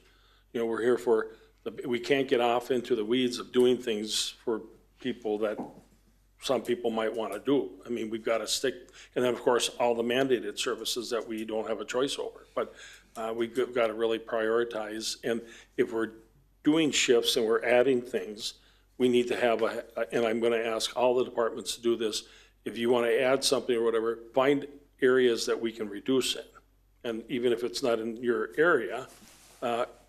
[SPEAKER 3] you know, we're here for, we can't get off into the weeds of doing things for people that some people might want to do. I mean, we've got to stick, and then, of course, all the mandated services that we don't have a choice over. But we've got to really prioritize, and if we're doing shifts and we're adding things, we need to have and I'm gonna ask all the departments to do this, if you wanna add something or whatever, find areas that we can reduce it. And even if it's not in your area,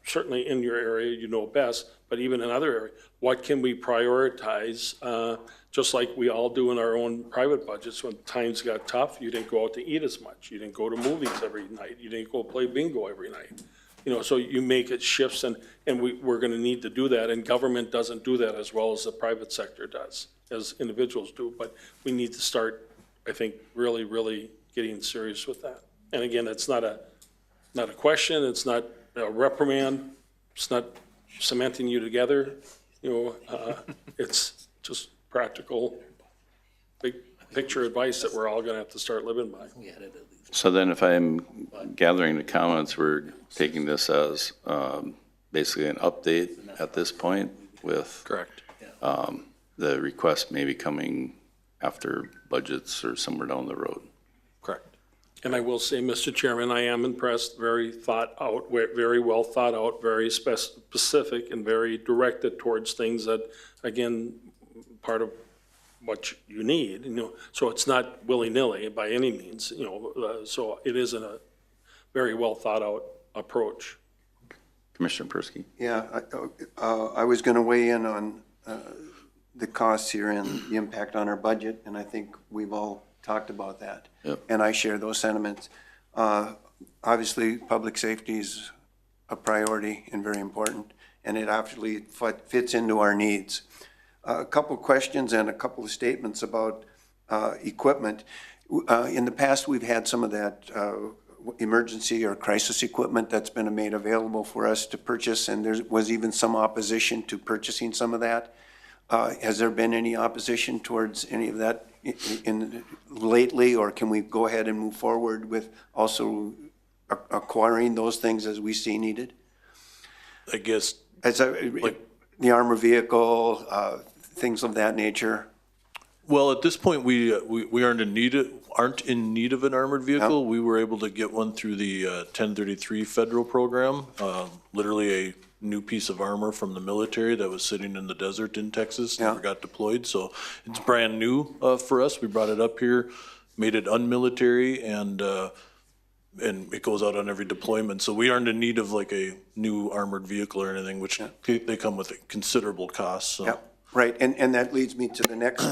[SPEAKER 3] certainly in your area, you know best, but even in other areas, what can we prioritize? Just like we all do in our own private budgets, when times got tough, you didn't go out to eat as much. You didn't go to movies every night. You didn't go play bingo every night. You know, so you make it shifts, and we're gonna need to do that, and government doesn't do that as well as the private sector does, as individuals do, but we need to start, I think, really, really getting serious with that. And again, it's not a question, it's not a reprimand, it's not cementing you together, you know, it's just practical, big picture advice that we're all gonna have to start living by.
[SPEAKER 1] So then if I'm gathering the comments, we're taking this as basically an update at this point with
[SPEAKER 3] Correct.
[SPEAKER 1] the request maybe coming after budgets or somewhere down the road.
[SPEAKER 3] Correct. And I will say, Mr. Chairman, I am impressed, very thought out, very well thought out, very specific and very directed towards things that, again, part of what you need, you know, so it's not willy-nilly by any means, you know, so it is a very well thought out approach.
[SPEAKER 1] Commissioner Persky?
[SPEAKER 6] Yeah, I was going to weigh in on the costs here and the impact on our budget, and I think we've all talked about that.
[SPEAKER 1] Yep.
[SPEAKER 6] And I share those sentiments. Obviously, public safety is a priority and very important, and it actually fits into our needs. A couple questions and a couple of statements about equipment. In the past, we've had some of that emergency or crisis equipment that's been made available for us to purchase, and there was even some opposition to purchasing some of that. Has there been any opposition towards any of that lately, or can we go ahead and move forward with also acquiring those things as we see needed?
[SPEAKER 10] I guess,
[SPEAKER 6] The armor vehicle, things of that nature.
[SPEAKER 10] well, at this point, we aren't in need of an armored vehicle.
[SPEAKER 6] No.
[SPEAKER 10] We were able to get one through the 1033 federal program, literally a new piece of armor from the military that was sitting in the desert in Texas, never got deployed. So it's brand new for us. We brought it up here, made it unmilitary, and it goes out on every deployment. So we aren't in need of like a new armored vehicle or anything, which they come with a considerable cost. So.
[SPEAKER 6] Yeah, right, and that leads me to the next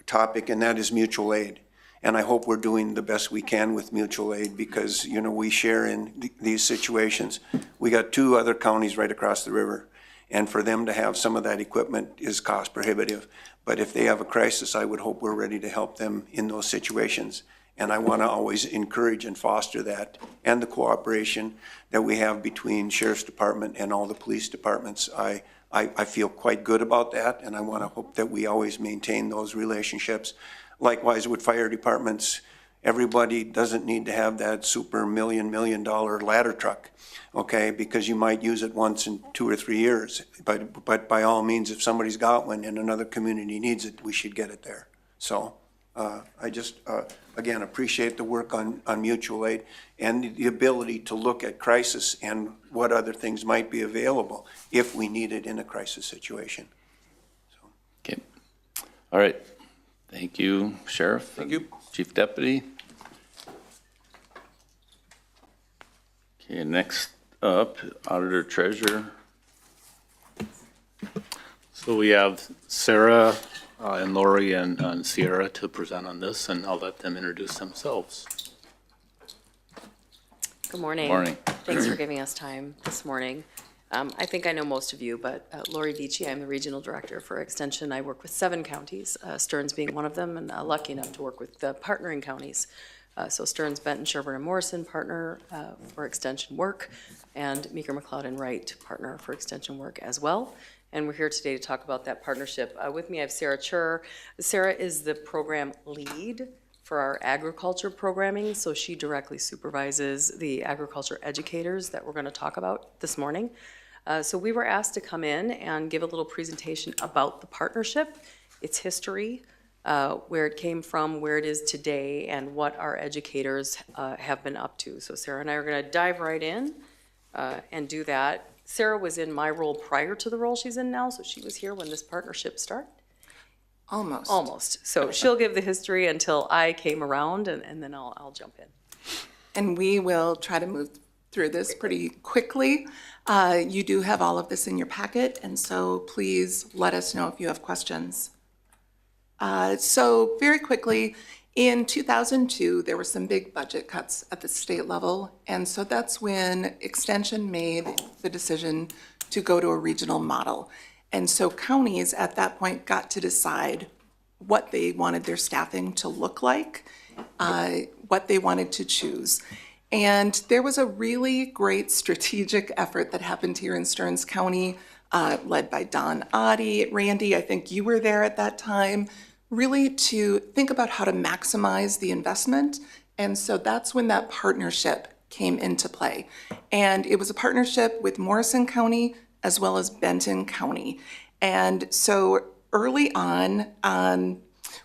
[SPEAKER 6] topic, and that is mutual aid. And I hope we're doing the best we can with mutual aid because, you know, we share in these situations. We got 2 other counties right across the river, and for them to have some of that equipment is cost prohibitive. But if they have a crisis, I would hope we're ready to help them in those situations. And I want to always encourage and foster that and the cooperation that we have between Sheriff's Department and all the police departments. I feel quite good about that, and I want to hope that we always maintain those relationships. Likewise with fire departments, everybody doesn't need to have that super $1 million ladder truck, okay? Because you might use it once in 2 or 3 years. But by all means, if somebody's got one and another community needs it, we should get it there. So I just, again, appreciate the work on mutual aid and the ability to look at crisis and what other things might be available if we need it in a crisis situation.
[SPEAKER 1] Okay. All right. Thank you, Sheriff.
[SPEAKER 10] Thank you.
[SPEAKER 1] Chief Deputy. Okay, next up, Auditor Treasurer.
[SPEAKER 8] So we have Sarah and Lori and Sierra to present on this, and I'll let them introduce themselves.
[SPEAKER 13] Good morning.
[SPEAKER 1] Morning.
[SPEAKER 13] Thanks for giving us time this morning. I think I know most of you, but Lori Vici, I'm the Regional Director for Extension. I work with 7 counties, Stearns being one of them, and lucky enough to work with the partnering counties. So Stearns, Benton, Sherburne, and Morrison partner for Extension work, and Meeker, McLeod, and Wright partner for Extension work as well. And we're here today to talk about that partnership. With me, I have Sarah Chur. Sarah is the program lead for our agriculture programming, so she directly supervises the agriculture educators that we're going to talk about this morning. So we were asked to come in and give a little presentation about the partnership, its history, where it came from, where it is today, and what our educators have been up to. So Sarah and I are going to dive right in and do that. Sarah was in my role prior to the role she's in now, so she was here when this partnership started.
[SPEAKER 14] Almost.
[SPEAKER 13] Almost. So she'll give the history until I came around, and then I'll jump in.
[SPEAKER 14] And we will try to move through this pretty quickly. You do have all of this in your packet, and so please let us know if you have questions. So very quickly, in 2002, there were some big budget cuts at the state level, and so that's when Extension made the decision to go to a regional model. And so counties at that point got to decide what they wanted their staffing to look like, what they wanted to choose. And there was a really great strategic effort that happened here in Stearns County, led by Don Oddie. Randy, I think you were there at that time, really to think about how to maximize the investment. And so that's when that partnership came into play. And it was a partnership with Morrison County as well as Benton County. And so early on,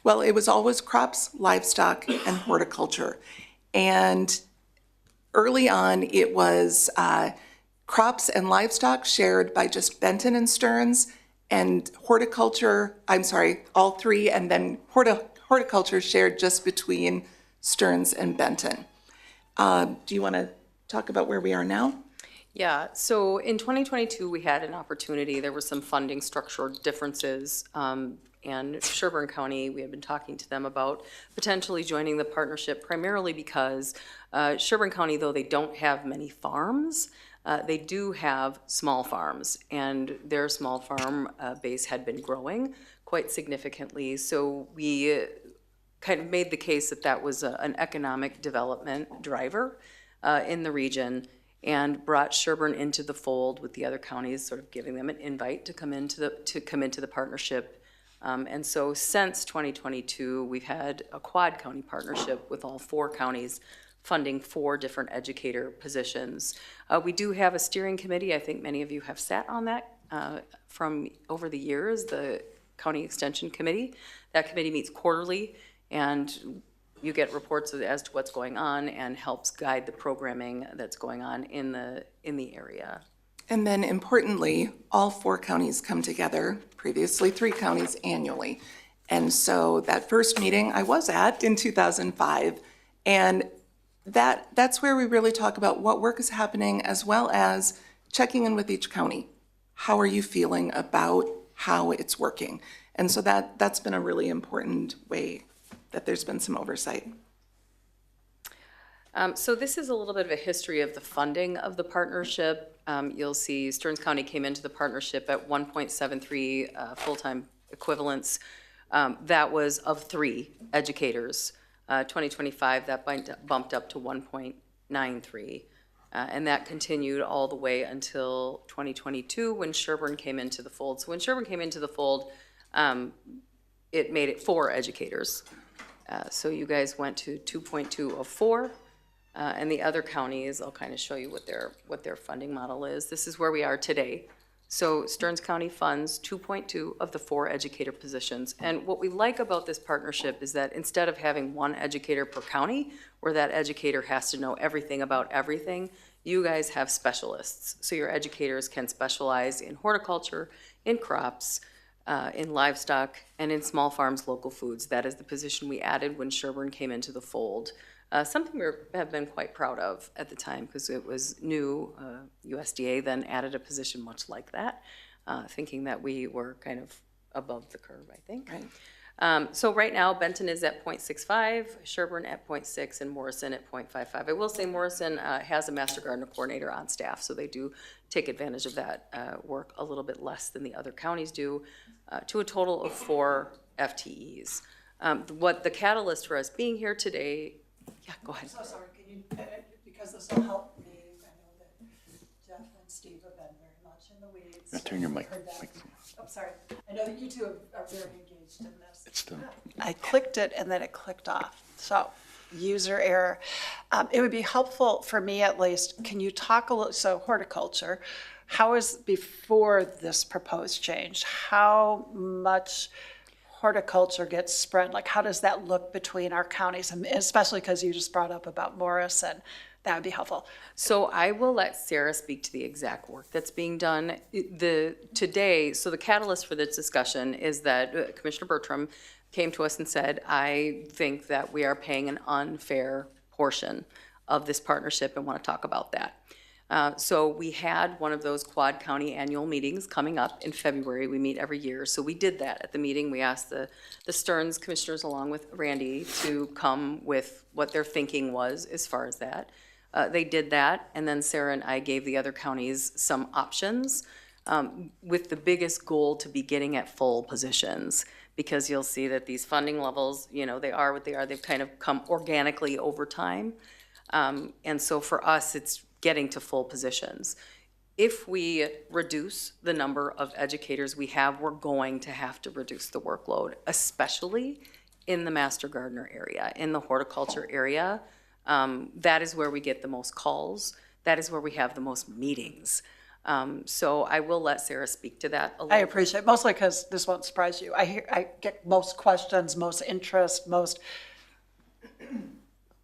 [SPEAKER 14] well, it was always crops, livestock, and horticulture. And early on, it was crops and livestock shared by just Benton and Stearns, and horticulture, I'm sorry, all three, and then horticulture shared just between Stearns and Benton. Do you want to talk about where we are now?
[SPEAKER 13] Yeah, so in 2022, we had an opportunity. There were some funding structural differences, and Sherburne County, we had been talking to them about potentially joining the partnership, primarily because Sherburne County, though they don't have many farms, they do have small farms, and their small farm base had been growing quite significantly. So we kind of made the case that that was an economic development driver in the region, and brought Sherburne into the fold with the other counties, sort of giving them an invite to come into the partnership. And so since 2022, we've had a quad county partnership with all 4 counties funding 4 different educator positions. We do have a steering committee. I think many of you have sat on that from over the years, the County Extension Committee. That committee meets quarterly, and you get reports as to what's going on and helps guide the programming that's going on in the area.
[SPEAKER 14] And then importantly, all 4 counties come together, previously 3 counties annually. And so that first meeting I was at in 2005, and that's where we really talk about what work is happening, as well as checking in with each county. How are you feeling about how it's working? And so that's been a really important way that there's been some oversight.
[SPEAKER 13] So this is a little bit of a history of the funding of the partnership. You'll see Stearns County came into the partnership at 1.73 full-time equivalents. That was of 3 educators. 2025, that bumped up to 1.93. And that continued all the way until 2022 when Sherburne came into the fold. So when Sherburne came into the fold, it made it 4 educators. So you guys went to 2.2 of 4. And the other counties, I'll kind of show you what their funding model is. This is where we are today. So Stearns County funds 2.2 of the 4 educator positions. And what we like about this partnership is that instead of having 1 educator per county, where that educator has to know everything about everything, you guys have specialists. So your educators can specialize in horticulture, in crops, in livestock, and in small farms, local foods. That is the position we added when Sherburne came into the fold. Something we have been quite proud of at the time because it was new. USDA then added a position much like that, thinking that we were kind of above the curve, I think. Right. So right now, Benton is at 0.65, Sherburne at 0.6, and Morrison at 0.55. I will say Morrison has a Master Gardener Coordinator on staff, so they do take advantage of that work a little bit less than the other counties do, to a total of 4 FTEs. What the catalyst for us being here today. Yeah, go ahead.
[SPEAKER 9] So sorry, can you, because this will help me, I know that Jeff and Steve have been very much in the weeds.
[SPEAKER 1] Turn your mic.
[SPEAKER 9] Oh, sorry. I know that you two are very engaged in this. It's done. I clicked it and then it clicked off. So, user error. It would be helpful for me at least, can you talk a little, so horticulture, how is before this proposed change, how much horticulture gets spread? Like, how does that look between our counties? And especially because you just brought up about Morrison. that would be helpful.
[SPEAKER 13] So I will let Sarah speak to the exact work that's being done. Today, so the catalyst for this discussion is that Commissioner Bertram came to us and said, I think that we are paying an unfair portion of this partnership and want to talk about that. So we had one of those Quad County annual meetings coming up in February. We meet every year. So we did that at the meeting. We asked the Stearns commissioners along with Randy to come with what their thinking was as far as that. They did that, and then Sarah and I gave the other counties some options with the biggest goal to be getting at full positions, because you'll see that these funding levels, you know, they are what they are. They've kind of come organically over time. And so for us, it's getting to full positions. If we reduce the number of educators we have, we're going to have to reduce the workload, especially in the master gardener area, in the horticulture area. That is where we get the most calls. That is where we have the most meetings. So I will let Sarah speak to that a little.
[SPEAKER 9] I appreciate it, mostly because this won't surprise you. I get most questions, most interest, most,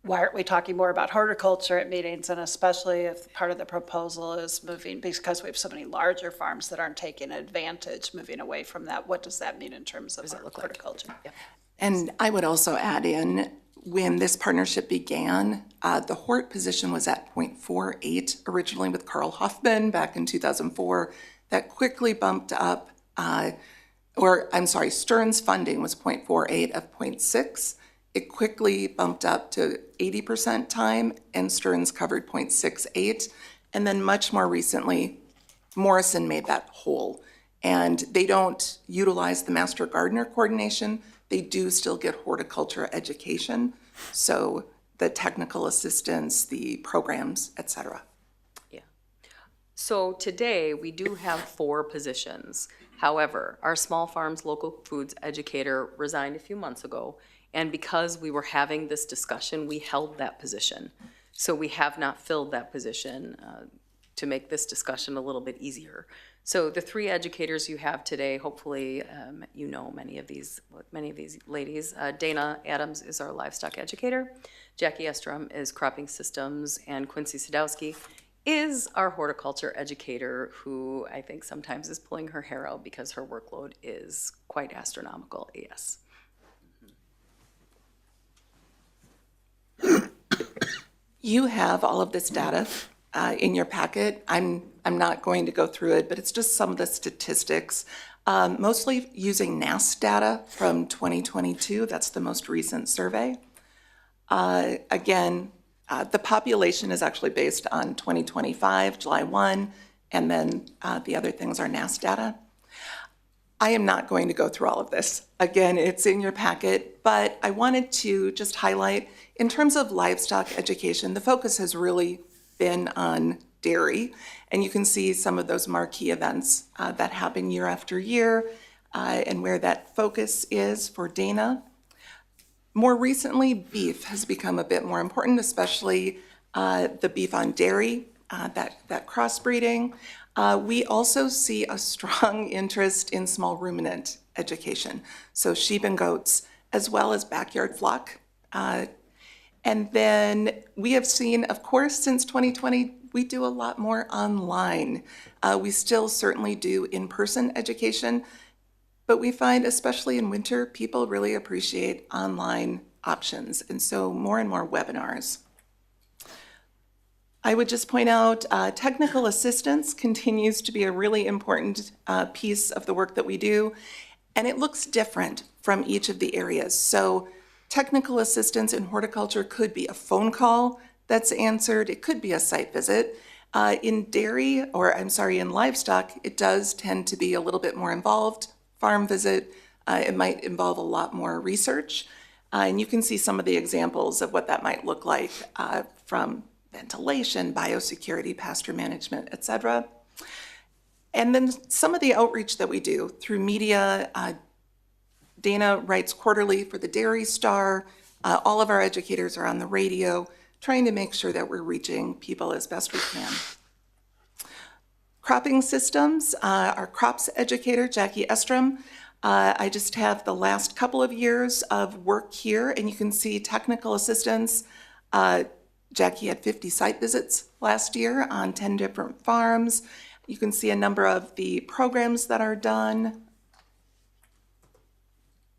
[SPEAKER 9] why aren't we talking more about horticulture at meetings? And especially if part of the proposal is moving, because we have so many larger farms that aren't taking advantage, moving away from that. What does that mean in terms of horticulture?
[SPEAKER 13] Like? Yeah.
[SPEAKER 14] And I would also add in, when this partnership began, the Hort position was at 0.48 originally with Carl Hoffman back in 2004. That quickly bumped up, Stearns funding was 0.48 of 0.6. It quickly bumped up to 80% time, and Stearns covered 0.68. And then much more recently, Morrison made that whole. And they don't utilize the master gardener coordination. They do still get horticulture education, so the technical assistance, the programs, et cetera.
[SPEAKER 13] Yeah. So today, we do have 4 positions. However, our small farms local foods educator resigned a few months ago, and because we were having this discussion, we held that position. So we have not filled that position to make this discussion a little bit easier. So the 3 educators you have today, hopefully you know many of these ladies. Dana Adams is our livestock educator. Jackie Estrom is cropping systems, and Quincy Sadowski is our horticulture educator, who I think sometimes is pulling her hair out because her workload is quite astronomical. Yes.
[SPEAKER 14] You have all of this data in your packet. I'm not going to go through it, but it's just some of the statistics, mostly using NASS data from 2022. That's the most recent survey. Again, the population is actually based on 2025, July 1, and then the other things are NASS data. I am not going to go through all of this. Again, it's in your packet, but I wanted to just highlight, in terms of livestock education, the focus has really been on dairy, and you can see some of those marquee events that happen year after year, and where that focus is for Dana. More recently, beef has become a bit more important, especially the beef on dairy, that crossbreeding. We also see a strong interest in small ruminant education, so sheep and goats, as well as backyard flock. And then we have seen, of course, since 2020, we do a lot more online. We still certainly do in-person education, but we find, especially in winter, people really appreciate online options, and so more and more webinars. I would just point out technical assistance continues to be a really important piece of the work that we do, and it looks different from each of the areas. So technical assistance in horticulture could be a phone call that's answered. It could be a site visit. In dairy, or I'm sorry, in livestock, it does tend to be a little bit more involved. Farm visit, it might involve a lot more research. And you can see some of the examples of what that might look like from ventilation, biosecurity, pasture management, et cetera. And then some of the outreach that we do through media. Dana writes quarterly for the Dairy Star. All of our educators are on the radio, trying to make sure that we're reaching people as best we can. Cropping systems, our crops educator, Jackie Estrom. I just have the last couple of years of work here, and you can see technical assistance, Jackie had 50 site visits last year on 10 different farms. You can see a number of the programs that are done.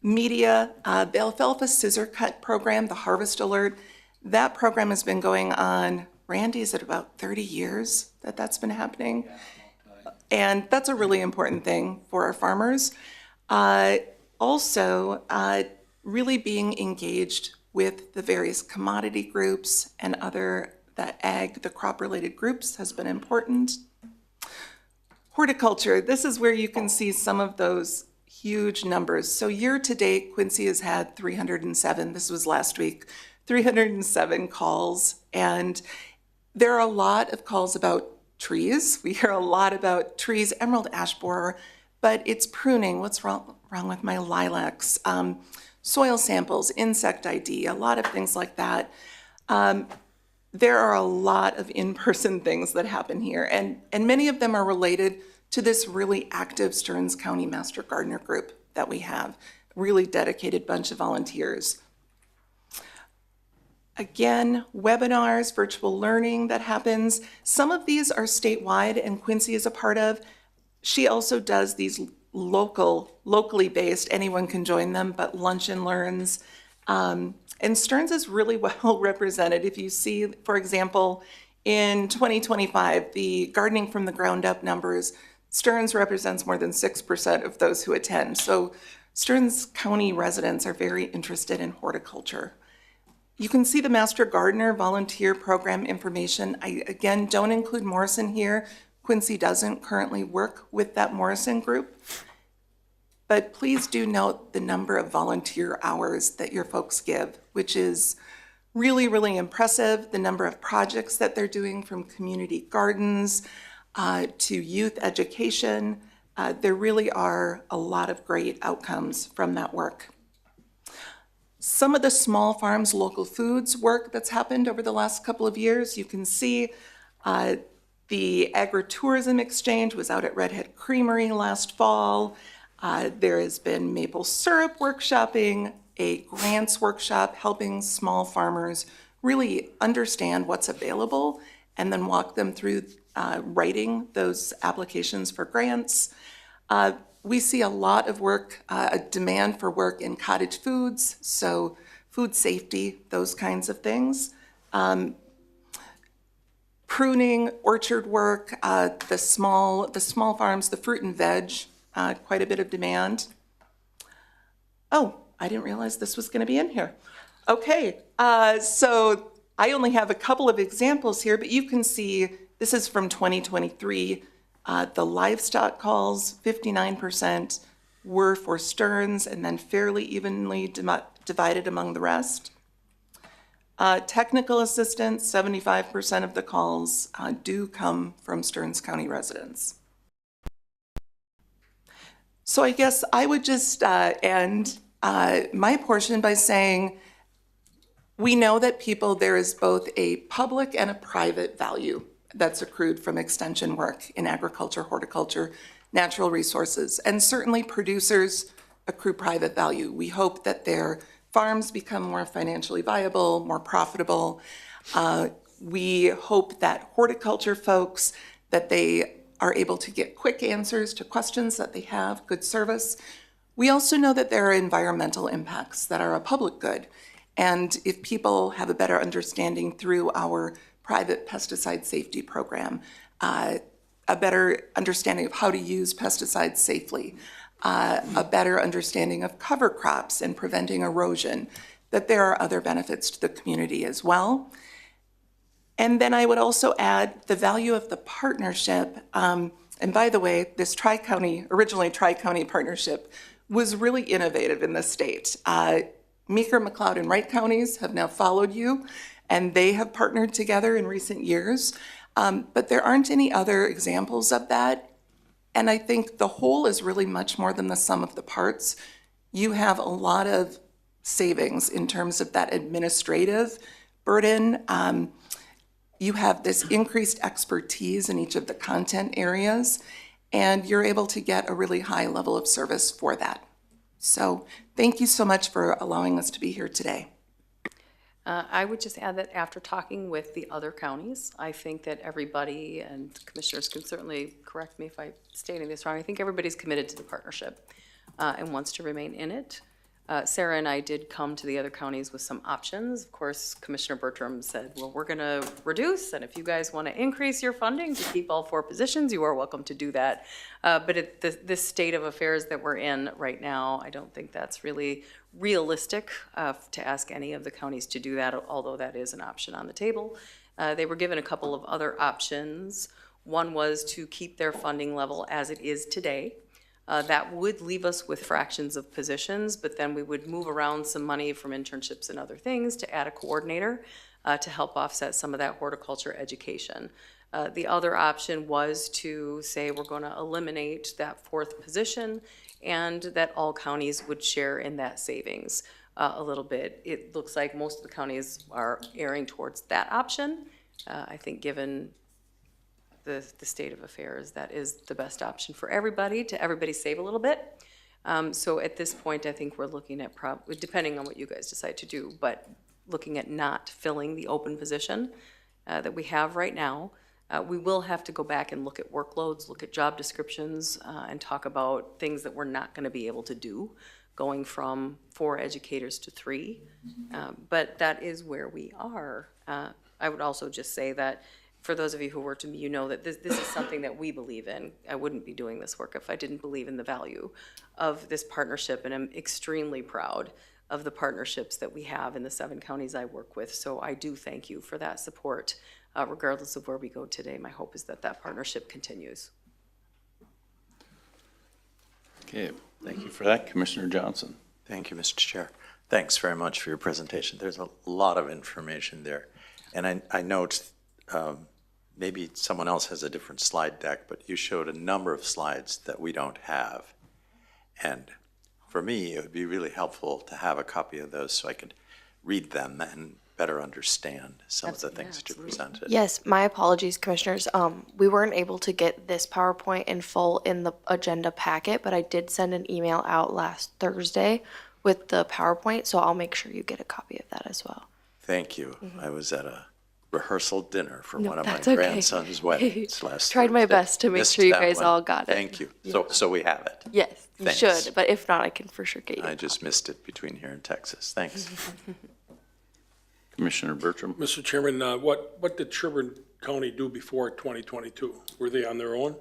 [SPEAKER 14] Media, the alfalfa scissor cut program, the Harvest Alert, that program has been going on, Randy, is it about 30 years that that's been happening? And that's a really important thing for our farmers. Also, really being engaged with the various commodity groups and the crop-related groups has been important. Horticulture, this is where you can see some of those huge numbers. So year to date, Quincy has had 307, this was last week, 307 calls. And there are a lot of calls about trees. We hear a lot about trees, emerald ash borer, but it's pruning. What's wrong with my lilacs? Soil samples, insect ID, a lot of things like that. There are a lot of in-person things that happen here, and many of them are related to this really active Stearns County Master Gardener group that we have, really dedicated bunch of volunteers. Again, webinars, virtual learning that happens. Some of these are statewide and Quincy is a part of. She also does these locally based, anyone can join them, but lunch and learns. And Stearns is really well represented. If you see, for example, in 2025, the gardening from the ground up numbers, Stearns represents more than 6% of those who attend. So Stearns County residents are very interested in horticulture. You can see the Master Gardener volunteer program information. I, again, don't include Morrison here. Quincy doesn't currently work with that Morrison group. But please do note the number of volunteer hours that your folks give, which is really, really impressive. The number of projects that they're doing, from community gardens to youth education. There really are a lot of great outcomes from that work. Some of the small farms, local foods work that's happened over the last couple of years. You can see the agritourism exchange was out at Redhead Creamery last fall. There has been maple syrup workshopping, a grants workshop helping small farmers really understand what's available and then walk them through writing those applications for grants. We see a lot of work, a demand for work in cottage foods, so food safety, those kinds of things. Pruning, orchard work, the small farms, the fruit and veg, quite a bit of demand. Oh, I didn't realize this was going to be in here. Okay, so I only have a couple of examples here, but you can see this is from 2023. The livestock calls, 59% were for Stearns and then fairly evenly divided among the rest. Technical assistance, 75% of the calls do come from Stearns County residents. So I guess I would just end my portion by saying we know that there is both a public and a private value that's accrued from extension work in agriculture, horticulture, natural resources, and certainly producers accrue private value. We hope that their farms become more financially viable, more profitable. We hope that horticulture folks, that they are able to get quick answers to questions that they have, good service. We also know that there are environmental impacts that are a public good. And if people have a better understanding through our private pesticide safety program, a better understanding of how to use pesticides safely, a better understanding of cover crops and preventing erosion, that there are other benefits to the community as well. And then I would also add the value of the partnership. And by the way, this originally Tri-County partnership was really innovative in the state. Meeker, McLeod, and Wright counties have now followed you, and they have partnered together in recent years. But there aren't any other examples of that. And I think the whole is really much more than the sum of the parts. You have a lot of savings in terms of that administrative burden. You have this increased expertise in each of the content areas, and you're able to get a really high level of service for that. So thank you so much for allowing us to be here today.
[SPEAKER 13] I would just add that after talking with the other counties, I think that everybody, and commissioners can certainly correct me if I'm stating this wrong, I think everybody's committed to the partnership and wants to remain in it. Sarah and I did come to the other counties with some options. Of course, Commissioner Bertram said, well, we're going to reduce, and if you guys want to increase your funding to keep all 4 positions, you are welcome to do that. But at this state of affairs that we're in right now, I don't think that's really realistic to ask any of the counties to do that, although that is an option on the table. They were given a couple of other options. One was to keep their funding level as it is today. That would leave us with fractions of positions, but then we would move around some money from internships and other things to add a coordinator to help offset some of that horticulture education. The other option was to say we're going to eliminate that 4th position and that all counties would share in that savings a little bit. It looks like most of the counties are erring towards that option. I think given the state of affairs, that is the best option for everybody, to everybody save a little bit. So at this point, I think we're looking at depending on what you guys decide to do, but looking at not filling the open position that we have right now. We will have to go back and look at workloads, look at job descriptions, and talk about things that we're not going to be able to do, going from 4 educators to 3. But that is where we are. I would also just say that for those of you who work with me, you know that this is something that we believe in. I wouldn't be doing this work if I didn't believe in the value of this partnership, and I'm extremely proud of the partnerships that we have in the 7 counties I work with. So I do thank you for that support. Regardless of where we go today, my hope is that that partnership continues.
[SPEAKER 1] Okay, thank you for that. Commissioner Johnson.
[SPEAKER 5] Thank you, Mr. Chair. Thanks very much for your presentation. There's a lot of information there. And I note maybe someone else has a different slide deck, but you showed a number of slides that we don't have. And for me, it would be really helpful to have a copy of those so I could read them and better understand some of the things that you presented.
[SPEAKER 15] Yes, my apologies, commissioners. We weren't able to get this PowerPoint in full in the agenda packet, but I did send an email out last Thursday with the PowerPoint, so I'll make sure you get a copy of that as well.
[SPEAKER 5] Thank you. I was at a rehearsal dinner for
[SPEAKER 15] No,
[SPEAKER 5] one of my
[SPEAKER 15] that's okay.
[SPEAKER 5] grandson's weddings last
[SPEAKER 15] Tried my
[SPEAKER 5] Thursday.
[SPEAKER 15] best to make
[SPEAKER 5] Missed
[SPEAKER 15] sure you
[SPEAKER 5] that
[SPEAKER 15] guys
[SPEAKER 5] one.
[SPEAKER 15] all got it.
[SPEAKER 5] Thank you.
[SPEAKER 15] Yeah.
[SPEAKER 5] So we have it.
[SPEAKER 15] Yes, you
[SPEAKER 5] Thanks.
[SPEAKER 15] should, but if not, I can for sure get you.
[SPEAKER 5] I just missed it between here and Texas. Thanks.
[SPEAKER 1] Commissioner Bertram.
[SPEAKER 3] Mr. Chairman, what did Sherburne County do before 2022? Were they on their own?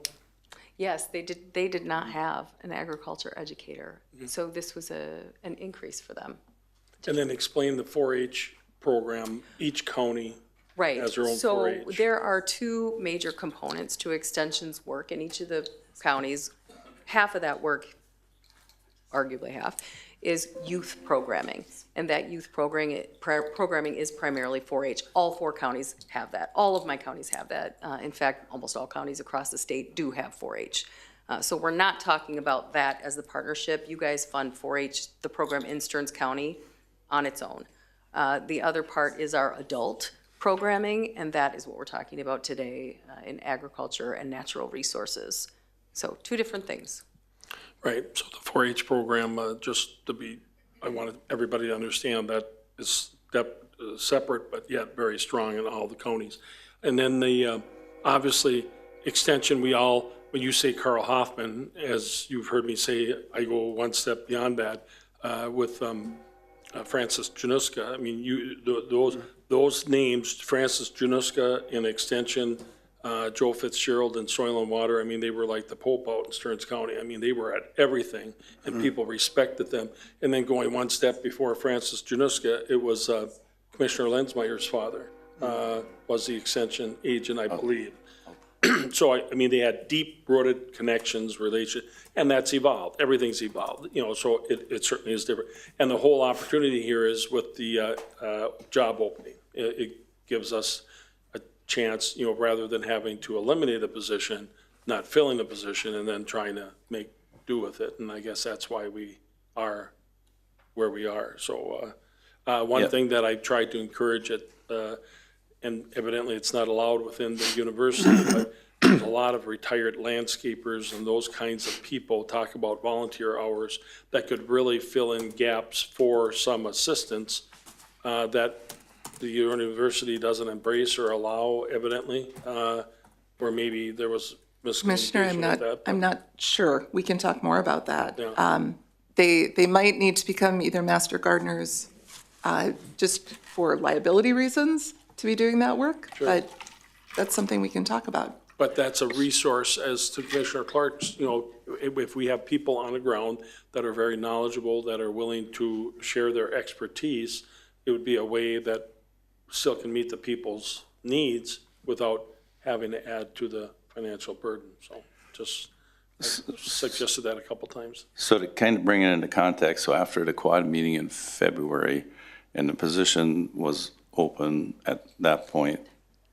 [SPEAKER 13] Yes, they did not have an agriculture educator. So this was an increase for them.
[SPEAKER 3] And then explain the 4-H program, each county
[SPEAKER 13] Right.
[SPEAKER 3] has their own
[SPEAKER 13] So
[SPEAKER 3] 4-H.
[SPEAKER 13] there are 2 major components to extensions work in each of the counties. Half of that work, arguably half, is youth programming. And that youth programming is primarily 4-H. All 4 counties have that. All of my counties have that. In fact, almost all counties across the state do have 4-H. So we're not talking about that as the partnership. You guys fund 4-H, the program in Stearns County, on its own. The other part is our adult programming, and that is what we're talking about today in agriculture and natural resources. So 2 different things.
[SPEAKER 3] Right, so the 4-H program, I wanted everybody to understand that is separate, but yet very strong in all the counties. And then the, obviously, extension, when you say Carl Hoffman, as you've heard me say, I go one step beyond that with Francis Januska. I mean, those names, Francis Januska in extension, Joe Fitzgerald in Soil and Water, I mean, they were like the Pope out in Stearns County. I mean, they were at everything, and people respected them. And then going one step before Francis Januska, it was Commissioner Lensmeyer's father was the extension agent, I believe. So, I mean, they had deep-rooted connections, and that's evolved. Everything's evolved, so it certainly is different. And the whole opportunity here is with the job opening. It gives us a chance, rather than having to eliminate a position, not filling the position, and then trying to make do with it. And I guess that's why we are where we are. So one thing that I tried to encourage and evidently it's not allowed within the university, but there's a lot of retired landscapers and those kinds of people talk about volunteer hours that could really fill in gaps for some assistance that the university doesn't embrace or allow evidently, or maybe there was
[SPEAKER 14] Commissioner,
[SPEAKER 3] miscommunication with that.
[SPEAKER 14] I'm not sure. We can talk more about that.
[SPEAKER 3] Yeah.
[SPEAKER 14] They might need to become either master gardeners just for liability reasons to be doing that work, but that's something we can talk about.
[SPEAKER 3] But that's a resource, as to Commissioner Clark's, if we have people on the ground that are very knowledgeable, that are willing to share their expertise, it would be a way that still can meet the people's needs without having to add to the financial burden. So just I suggested that a couple times.
[SPEAKER 1] So to kind of bring it into context, so after the quad meeting in February, and the position was open at that point,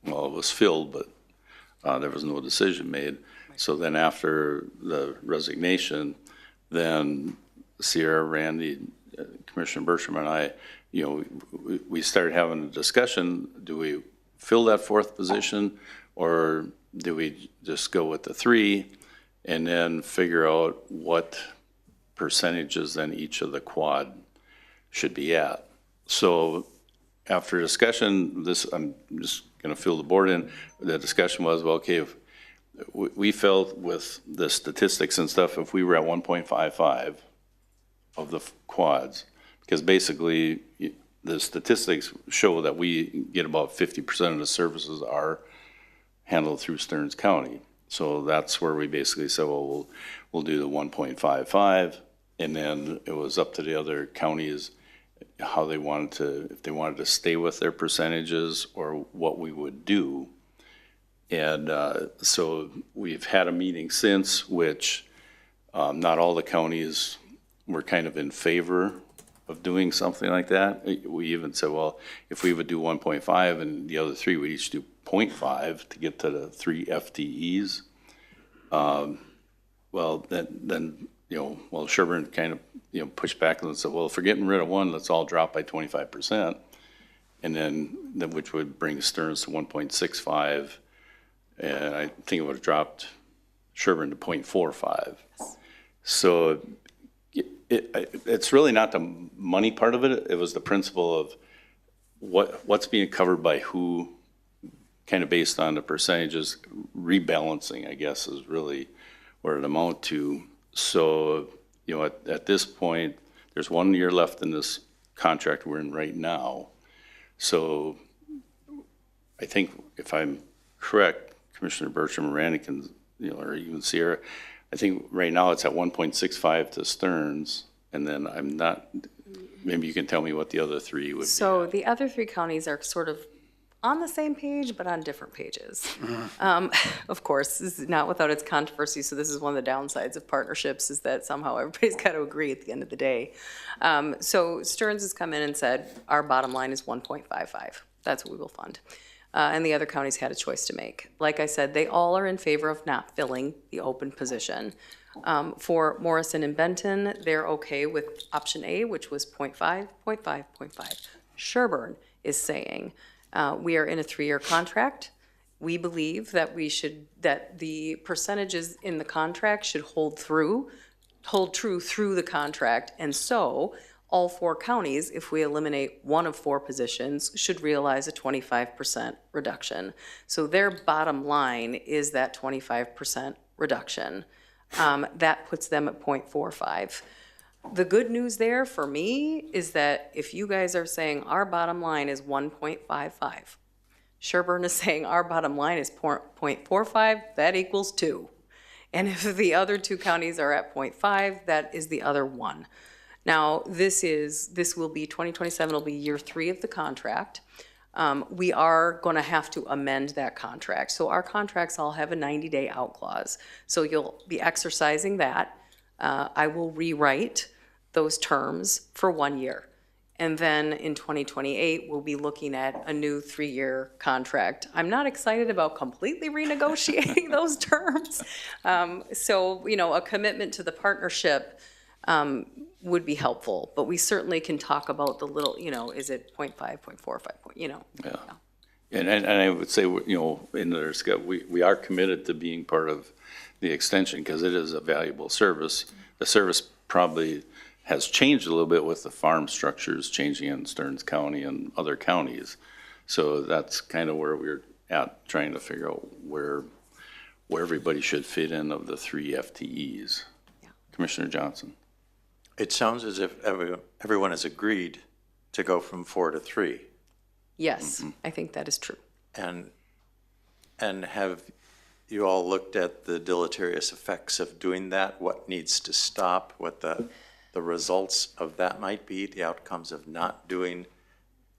[SPEAKER 1] well, it was filled, but there was no decision made. So then after the resignation, then Sierra, Randy, Commissioner Bertram and I, we started having a discussion. Do we fill that fourth position, or do we just go with the three and then figure out what percentages then each of the quad should be at? So after discussion, I'm just going to fill the board in. The discussion was, well, okay, if we felt with the statistics and stuff, if we were at 1.55 of the quads, because basically the statistics show that we get about 50% of the services are handled through Stearns County. So that's where we basically said, well, we'll do the 1.55, and then it was up to the other counties how they wanted to, if they wanted to stay with their percentages or what we would do. And so we've had a meeting since, which not all the counties were kind of in favor of doing something like that. We even said, well, if we would do 1.5 and the other three would each do 0.5 to get to the 3 FTEs, well, then Sherburne kind of pushed back and said, well, if we're getting rid of one, let's all drop by 25%, and then which would bring Stearns to 1.65, and I think it would have dropped Sherburne to 0.45. So it's really not the money part of it. It was the principle of what's being covered by who, kind of based on the percentages. Rebalancing, I guess, is really where it amounts to. So, at this point, there's 1 year left in this contract we're in right now. So I think if I'm correct, Commissioner Bertram and Randy can, or even Sierra, I think right now it's at 1.65 to Stearns, and then I'm not, maybe you can tell me what the other three would be.
[SPEAKER 13] So the other three counties are sort of on the same page, but on different pages. Of course, this is not without its controversy, so this is one of the downsides of partnerships, is that somehow everybody's got to agree at the end of the day. So Stearns has come in and said, our bottom line is 1.55. That's what we will fund. And the other counties had a choice to make. Like I said, they all are in favor of not filling the open position. For Morrison and Benton, they're okay with option A, which was 0.5, 0.5, 0.5. Sherburne is saying, we are in a 3-year contract. We believe that that the percentages in the contract should hold true through the contract. And so all 4 counties, if we eliminate one of 4 positions, should realize a 25% reduction. So their bottom line is that 25% reduction. That puts them at 0.45. The good news there for me is that if you guys are saying our bottom line is 1.55, Sherburne is saying our bottom line is 0.45, that equals 2. And if the other 2 counties are at 0.5, that is the other 1. Now, this will be 2027 will be year 3 of the contract. We are going to have to amend that contract. So our contracts all have a 90-day out clause. So you'll be exercising that. I will rewrite those terms for 1 year. And then in 2028, we'll be looking at a new 3-year contract. I'm not excited about completely renegotiating those terms. So, a commitment to the partnership would be helpful, but we certainly can talk about the little, is it 0.5, 0.45, Yeah.
[SPEAKER 1] And I would say, in the, we are committed to being part of the extension because it is a valuable service. The service probably has changed a little bit with the farm structures changing in Stearns County and other counties. So that's kind of where we're at, trying to figure out where everybody should fit in of the 3 FTEs. Commissioner Johnson.
[SPEAKER 5] It sounds as if everyone has agreed to go from 4 to 3.
[SPEAKER 13] Yes, I think that is true.
[SPEAKER 5] And have you all looked at the deleterious effects of doing that? What needs to stop? What the results of that might be? The outcomes of not doing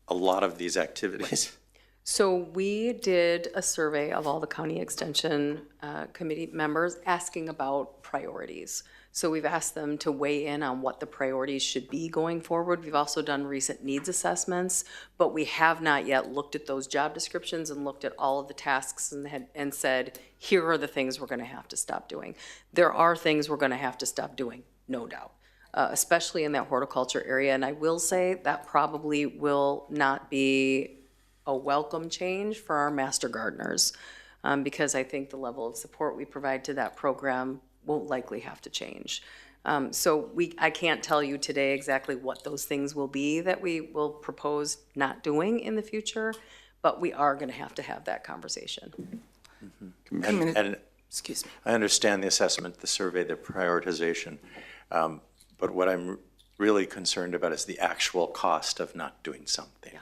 [SPEAKER 5] a lot of these activities?
[SPEAKER 13] So we did a survey of all the county extension committee members asking about priorities. So we've asked them to weigh in on what the priorities should be going forward. We've also done recent needs assessments, but we have not yet looked at those job descriptions and looked at all of the tasks and said, here are the things we're gonna have to stop doing. There are things we're gonna have to stop doing, no doubt, especially in that horticulture area. And I will say that probably will not be a welcome change for our master gardeners, because I think the level of support we provide to that program won't likely have to change. So I can't tell you today exactly what those things will be that we will propose not doing in the future, but we are going to have that conversation.
[SPEAKER 5] Excuse me. I understand the assessment, the survey, the prioritization, but what I'm really concerned about is the actual cost of not doing something.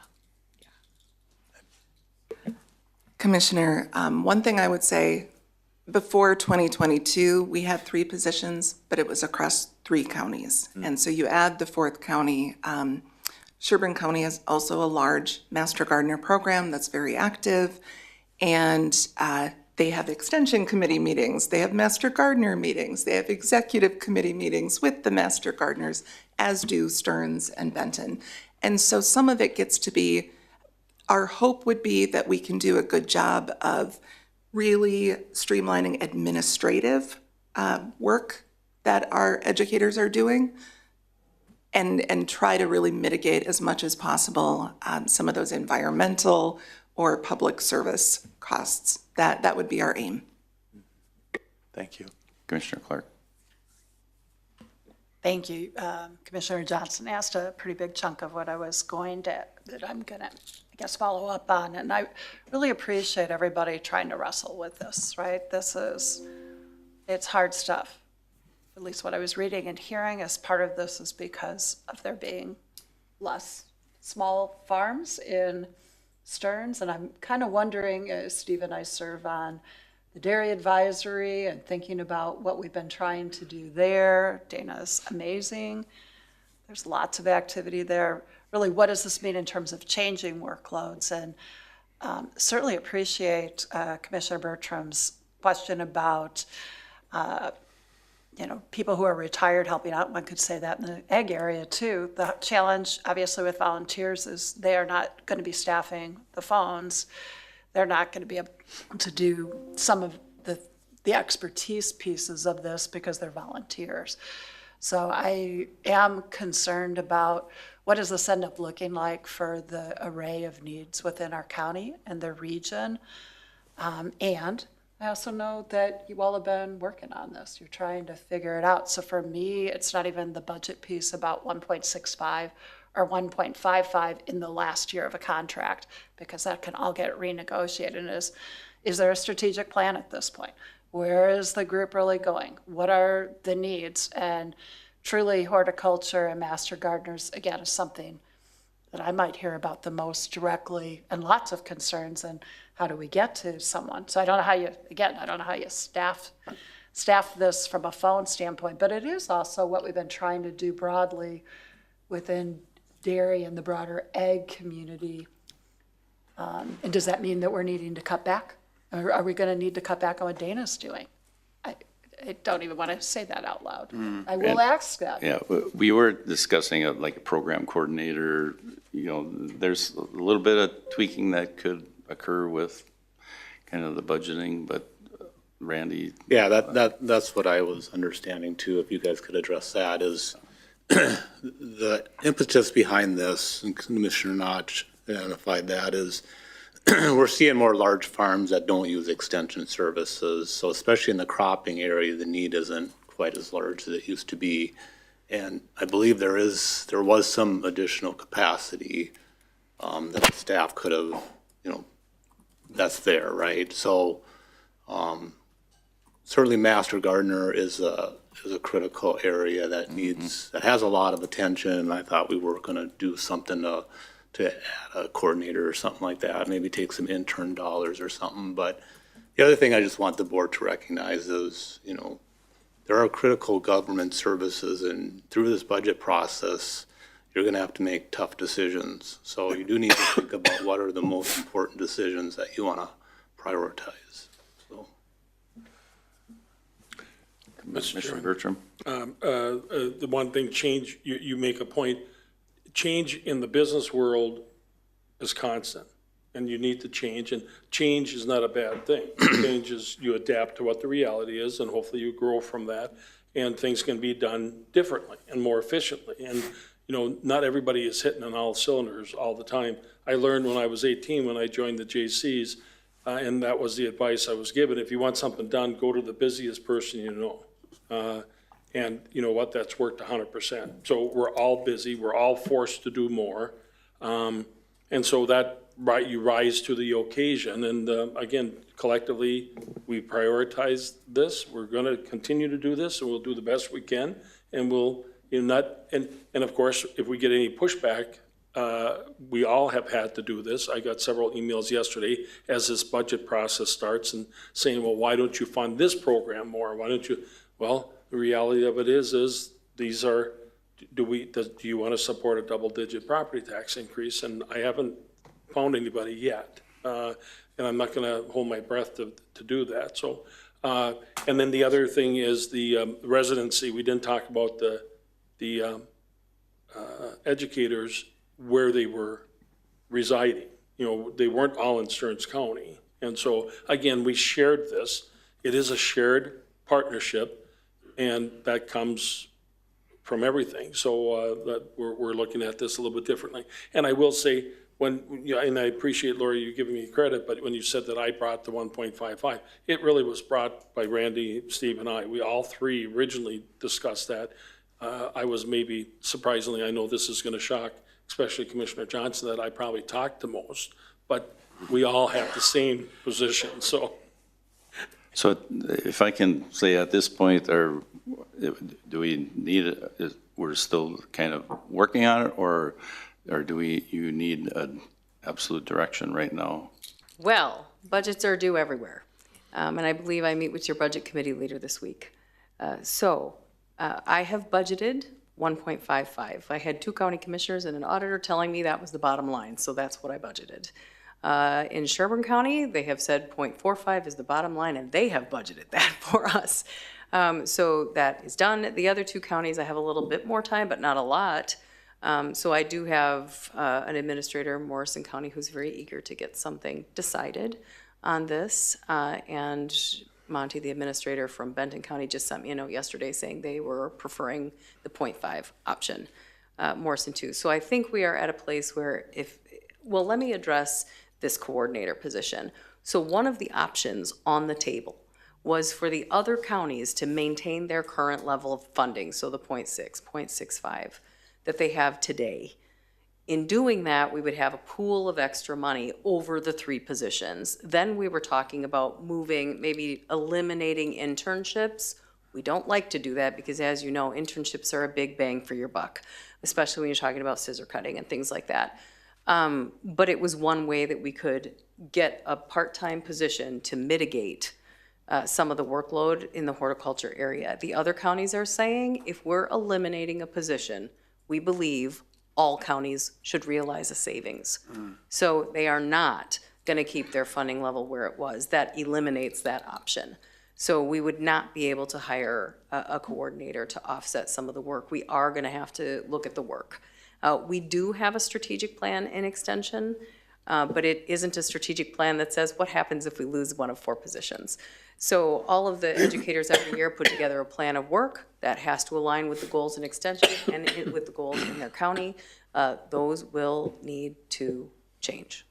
[SPEAKER 14] Commissioner, one thing I would say, before 2022, we had 3 positions, but it was across 3 counties. And so you add the 4th county. Sherburne County is also a large master gardener program that's very active. And they have extension committee meetings. They have master gardener meetings. They have executive committee meetings with the master gardeners, as do Stearns and Benton. And so some of it gets to be, our hope would be that we can do a good job of really streamlining administrative work that our educators are doing, and try to really mitigate as much as possible some of those environmental or public service costs. That would be our aim.
[SPEAKER 5] Thank you.
[SPEAKER 1] Commissioner Clark.
[SPEAKER 9] Thank you. Commissioner Johnson asked a pretty big chunk of what I was that I'm going to, I guess, follow up on. And I really appreciate everybody trying to wrestle with this, right? It's hard stuff. At least what I was reading and hearing as part of this is because of there being less small farms in Stearns. And I'm kind of wondering, as Steve and I serve on the dairy advisory and thinking about what we've been trying to do there. Dana's amazing. There's lots of activity there. Really, what does this mean in terms of changing workloads? And certainly appreciate Commissioner Bertram's question about people who are retired helping out. One could say that in the ag area too. The challenge, obviously, with volunteers is they are not going to be staffing the phones. They're not going to be able to do some of the expertise pieces of this because they're volunteers. So I am concerned about what does this end up looking like for the array of needs within our county and the region. And I also know that you all have been working on this. You're trying to figure it out. So for me, it's not even the budget piece about 1.65 or 1.55 in the last year of a contract, because that can all get renegotiated. Is there a strategic plan at this point? Where is the group really going? What are the needs? And truly horticulture and master gardeners, again, is something that I might hear about the most directly, and lots of concerns. And how do we get to someone? So I don't know how you staff this from a phone standpoint, but it is also what we've been trying to do broadly within dairy and the broader ag community. And does that mean that we're needing to cut back? Or are we going to need to cut back on what Dana's doing? I don't even want to say that out loud. I will ask that.
[SPEAKER 1] Yeah, we were discussing a program coordinator. There's a little bit of tweaking that could occur with kind of the budgeting, but Randy.
[SPEAKER 8] Yeah, that's what I was understanding too. If you guys could address that, is the impetus behind this, and Commissioner Notch identified that, is we're seeing more large farms that don't use extension services. So especially in the cropping area, the need isn't quite as large as it used to be. And I believe there was some additional capacity that the staff could have that's there, right? So, certainly Master Gardener is a critical area that needs, that has a lot of attention. I thought we were gonna do something to add a coordinator or something like that, maybe take some intern dollars or something. But the other thing I just want the board to recognize is, there are critical government services, and through this budget process, you're gonna have to make tough decisions. So you do need to think about what are the most important decisions that you wanna prioritize, so.
[SPEAKER 1] Commissioner Bertram?
[SPEAKER 3] The one thing, change, you make a point, change in the business world is constant, and you need to change, and change is not a bad thing. Change is, you adapt to what the reality is, and hopefully you grow from that, and things can be done differently and more efficiently. And, not everybody is hitting on all cylinders all the time. I learned when I was 18, when I joined the J.C.'s, and that was the advice I was given. If you want something done, go to the busiest person you know. And you know what, that's worked 100%. So we're all busy, we're all forced to do more. And so that, right, you rise to the occasion. And again, collectively, we prioritize this. We're gonna continue to do this, and we'll do the best we can. And we'll, and of course, if we get any pushback, we all have had to do this. I got several emails yesterday as this budget process starts and saying, well, why don't you fund this program more? Why don't you? Well, the reality of it is these are, do you want to support a double-digit property tax increase? And I haven't found anybody yet. And I'm not going to hold my breath to do that. So, and then the other thing is the residency. We didn't talk about the educators where they were residing. They weren't all in Stearns County. And so, again, we shared this. It is a shared partnership, and that comes from everything. So that we're looking at this a little bit differently. And I will say, and I appreciate, Lori, you giving me credit, but when you said that I brought the 1.55, it really was brought by Randy, Steve, and I. We all three originally discussed that. I was maybe, surprisingly, I know this is going to shock, especially Commissioner Johnson, that I probably talked the most, but we all have the same position, so.
[SPEAKER 1] So if I can say at this point, do we need, we're still kind of working on it, or you need an absolute direction right now?
[SPEAKER 13] Well, budgets are due everywhere. And I believe I meet with your budget committee later this week. I have budgeted 1.55. I had 2 county commissioners and an auditor telling me that was the bottom line, so that's what I budgeted. In Sherburne County, they have said 0.45 is the bottom line, and they have budgeted that for us. So that is done. The other 2 counties, I have a little bit more time, but not a lot. So I do have an administrator, Morrison County, who's very eager to get something decided on this. And Monty, the administrator from Benton County, just sent me a note yesterday saying they were preferring the 0.5 option, Morrison too. So I think we are at a place where well, let me address this coordinator position. So one of the options on the table was for the other counties to maintain their current level of funding, so the 0.6, 0.65 that they have today. In doing that, we would have a pool of extra money over the 3 positions. Then we were talking about moving, maybe eliminating internships. We don't like to do that because, as you know, internships are a big bang for your buck, especially when you're talking about scissor cutting and things like that. But it was one way that we could get a part-time position to mitigate some of the workload in the horticulture area. The other counties are saying if we're eliminating a position, we believe all counties should realize a savings. So they are not going to keep their funding level where it was. That eliminates that option. So we would not be able to hire a coordinator to offset some of the work. We are going to have to look at the work. We do have a strategic plan in extension, but it isn't a strategic plan that says what happens if we lose one of 4 positions. So all of the educators every year put together a plan of work that has to align with the goals in extension and with the goals in their county. Those will need to change.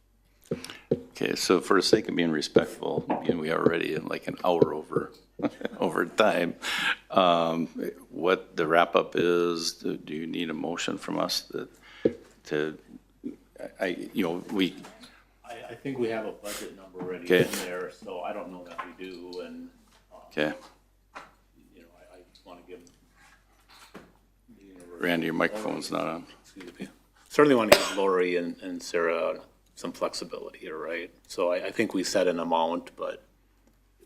[SPEAKER 1] Okay, so for the sake of being respectful, we are already in like an hour over time. What the wrap up is, do you need a motion from us
[SPEAKER 8] I think we have a budget number already
[SPEAKER 1] Okay.
[SPEAKER 8] in there, so I don't know that we do, and,
[SPEAKER 1] Okay.
[SPEAKER 8] you know, I just want to give.
[SPEAKER 1] Randy, your microphone's not on.
[SPEAKER 8] Excuse me. Certainly want to give Lori and Sarah some flexibility here, right? So I think we set an amount, but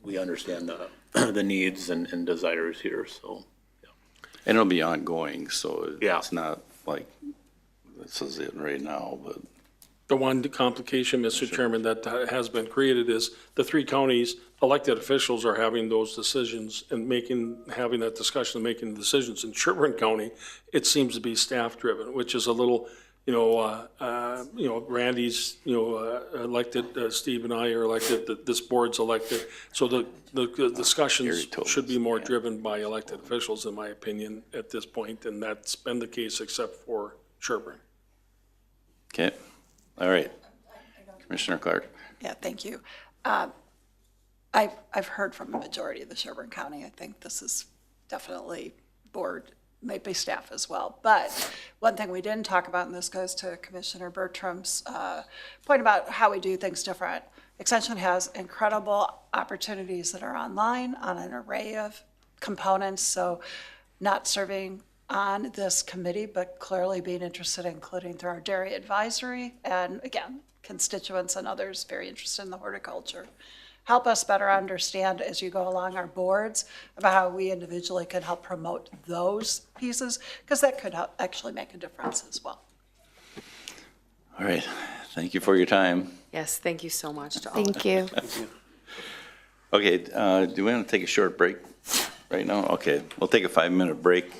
[SPEAKER 8] we understand the needs and desires here, so.
[SPEAKER 1] And it'll be ongoing, so
[SPEAKER 8] Yeah.
[SPEAKER 1] it's not like this is it right now, but
[SPEAKER 3] The one complication, Mr. Chairman, that has been created is the three counties, elected officials are having those decisions and having that discussion and making the decisions. In Sherburne County, it seems to be staff-driven, which is a little, Randy's, elected, Steve and I are elected, this board's elected. So the discussions should be more driven by elected officials, in my opinion, at this point, and that's been the case except for Sherburne.
[SPEAKER 1] okay. All right. Commissioner Clark.
[SPEAKER 9] Yeah, thank you. I've heard from a majority of the Sherburne County. I think this is definitely board, maybe staff as well. But one thing we didn't talk about, and this goes to Commissioner Bertram's point about how we do things different. Extension has incredible opportunities that are online on an array of components. So not serving on this committee, but clearly being interested, including through our dairy advisory, and again, constituents and others very interested in the horticulture. Help us better understand as you go along our boards about how we individually can help promote those pieces, because that could help actually make a difference as well.
[SPEAKER 1] All right. Thank you for your time.
[SPEAKER 13] Yes, thank you so much to all. of
[SPEAKER 15] Thank you.
[SPEAKER 1] Okay, do we want to take a short break right now? Okay, we'll take a 5-minute break.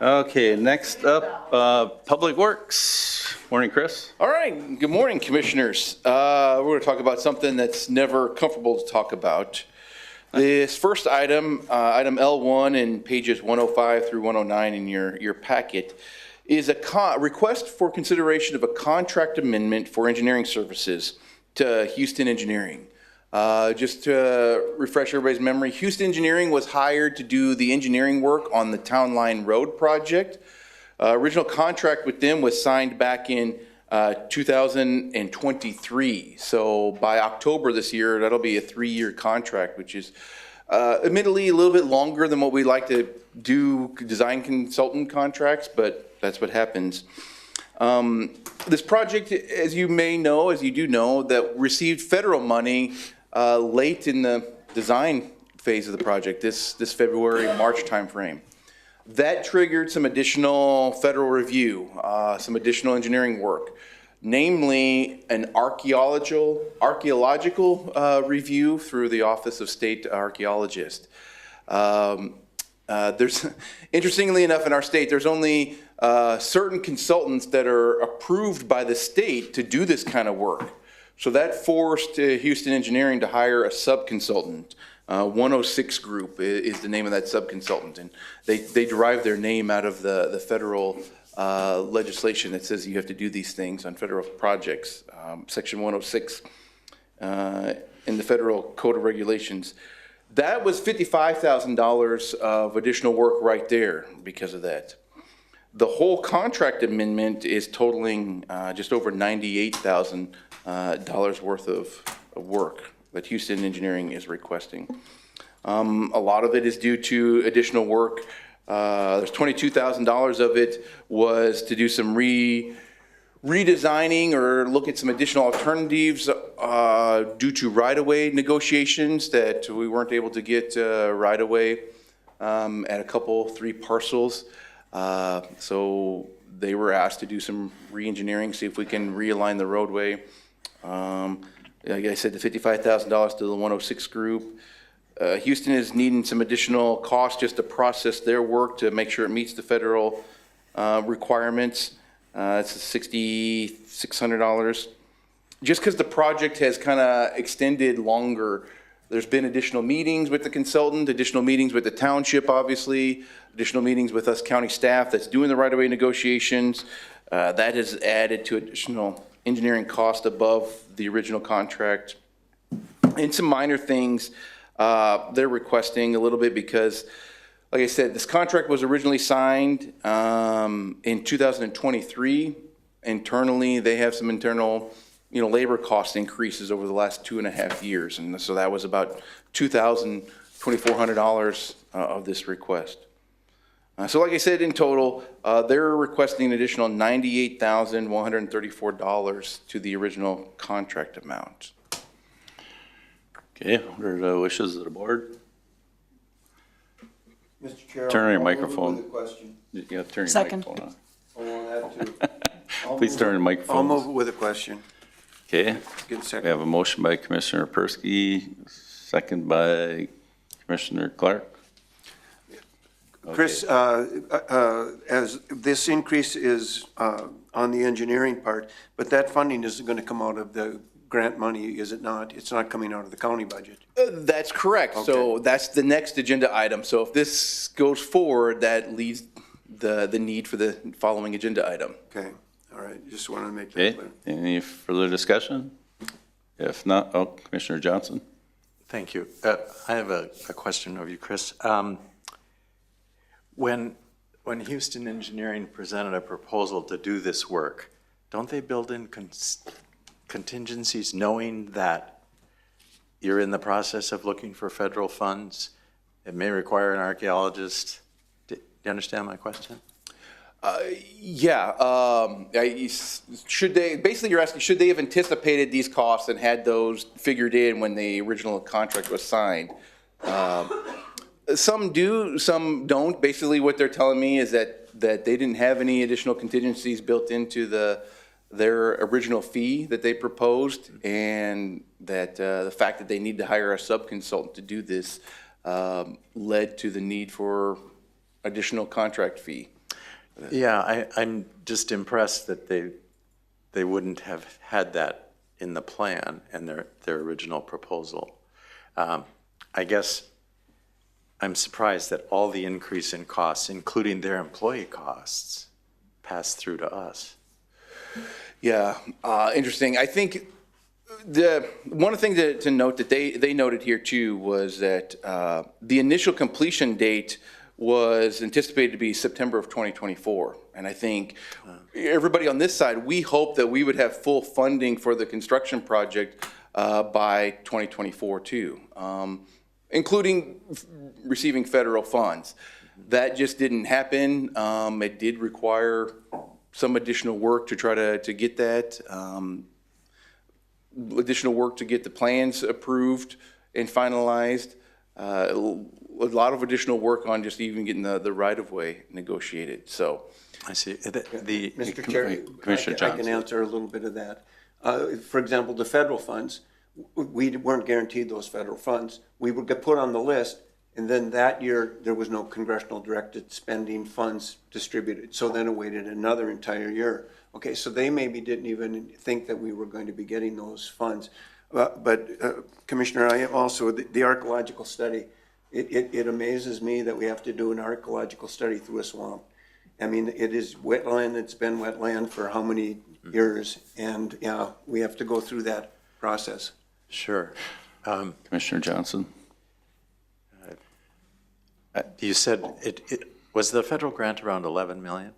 [SPEAKER 1] Okay, next up, Public Works. Morning, Chris.
[SPEAKER 16] All right, good morning, Commissioners. We're going to talk about something that's never comfortable to talk about. This first item, item L1 in pages 105 through 109 in your packet, is a request for consideration of a contract amendment for engineering services to Houston Engineering. Just to refresh everybody's memory, Houston Engineering was hired to do the engineering work on the Town Line Road project. Original contract with them was signed back in 2023. So by October this year, that'll be a 3-year contract, which is admittedly a little bit longer than what we like to do design consultant contracts, but that's what happens. This project, as you may know, as you do know, that received federal money late in the design phase of the project, this February, March timeframe. That triggered some additional federal review, some additional engineering work, namely an archaeological review through the Office of State Archaeologist. There's, interestingly enough, in our state, there's only certain consultants that are approved by the state to do this kind of work. So that forced Houston Engineering to hire a sub-consultant. 106 Group is the name of that sub-consultant, and they derive their name out of the federal legislation that says you have to do these things on federal projects, Section 106 in the Federal Code of Regulations. That was $55,000 of additional work right there because of that. The whole contract amendment is totaling just over $98,000 worth of work that Houston Engineering is requesting. A lot of it is due to additional work. There's $22,000 of it was to do some redesigning or look at some additional alternatives due to right-of-way negotiations that we weren't able to get right-of-way at a couple, 3 parcels. So they were asked to do some re-engineering, see if we can realign the roadway. Like I said, the $55,000 to the 106 Group. Houston is needing some additional cost just to process their work to make sure it meets the federal requirements. It's $6,600. Just because the project has kind of extended longer, there's been additional meetings with the consultant, additional meetings with the township, obviously, additional meetings with us county staff that's doing the right-of-way negotiations. That has added to additional engineering cost above the original contract. And some minor things they're requesting a little bit because, like I said, this contract was originally signed in 2023. Internally, they have some internal, labor cost increases over the last 2.5 years. And so that was about $2,400 of this request. So like I said, in total, they're requesting an additional $98,134 to the original contract amount.
[SPEAKER 1] Okay, what are the wishes of the board?
[SPEAKER 6] Mr. Chair.
[SPEAKER 1] Turn on your
[SPEAKER 6] I'll move
[SPEAKER 1] microphone.
[SPEAKER 6] with a question.
[SPEAKER 1] You have to turn your
[SPEAKER 9] Second.
[SPEAKER 1] microphone on.
[SPEAKER 6] Oh, that too.
[SPEAKER 1] Please turn your microphone.
[SPEAKER 6] I'll move it with a question.
[SPEAKER 1] Okay,
[SPEAKER 6] Get a
[SPEAKER 1] we
[SPEAKER 6] second.
[SPEAKER 1] have a motion by Commissioner Persky, second by Commissioner Clark.
[SPEAKER 6] Chris, as this increase is on the engineering part, but that funding isn't going to come out of the grant money, is it not? It's not coming out of the county budget.
[SPEAKER 16] That's correct. So that's the next agenda item. So if this goes forward, that leaves the need for the following agenda item.
[SPEAKER 6] Okay, all right, just want to make that
[SPEAKER 1] Okay,
[SPEAKER 6] clear.
[SPEAKER 1] any further discussion? If not, Commissioner Johnson.
[SPEAKER 5] Thank you. I have a question of you, Chris. When Houston Engineering presented a proposal to do this work, don't they build in contingencies knowing that you're in the process of looking for federal funds? It may require an archaeologist. Do you understand my question?
[SPEAKER 16] Should they, basically you're asking, should they have anticipated these costs and had those figured in when the original contract was signed? Some do, some don't. Basically what they're telling me is that they didn't have any additional contingencies built into their original fee that they proposed, and that the fact that they need to hire a sub-consultant to do this led to the need for additional contract fee.
[SPEAKER 5] Yeah, I'm just impressed that they wouldn't have had that in the plan and their original proposal. I guess I'm surprised that all the increase in costs, including their employee costs, passed through to us.
[SPEAKER 16] Yeah, interesting. I think one thing to note that they noted here too was that the initial completion date was anticipated to be September of 2024. And I think everybody on this side, we hope that we would have full funding for the construction project by 2024 too, including receiving federal funds. That just didn't happen. It did require some additional work to try to get that, additional work to get the plans approved and finalized. A lot of additional work on just even getting the right-of-way negotiated, so.
[SPEAKER 5] I see.
[SPEAKER 6] Mr. Chair,
[SPEAKER 1] Commissioner
[SPEAKER 6] I can
[SPEAKER 1] Johnson.
[SPEAKER 6] answer a little bit of that. For example, the federal funds, we weren't guaranteed those federal funds. We would get put on the list, and then that year, there was no congressional directed spending funds distributed. So then it waited another entire year. Okay, so they maybe didn't even think that we were going to be getting those funds. But Commissioner, I also, the archaeological study, it amazes me that we have to do an archaeological study through a swamp. I mean, it is wetland, it's been wetland for how many years? And yeah, we have to go through that process.
[SPEAKER 5] Sure.
[SPEAKER 1] Commissioner Johnson?
[SPEAKER 5] You said was the federal grant around 11 million?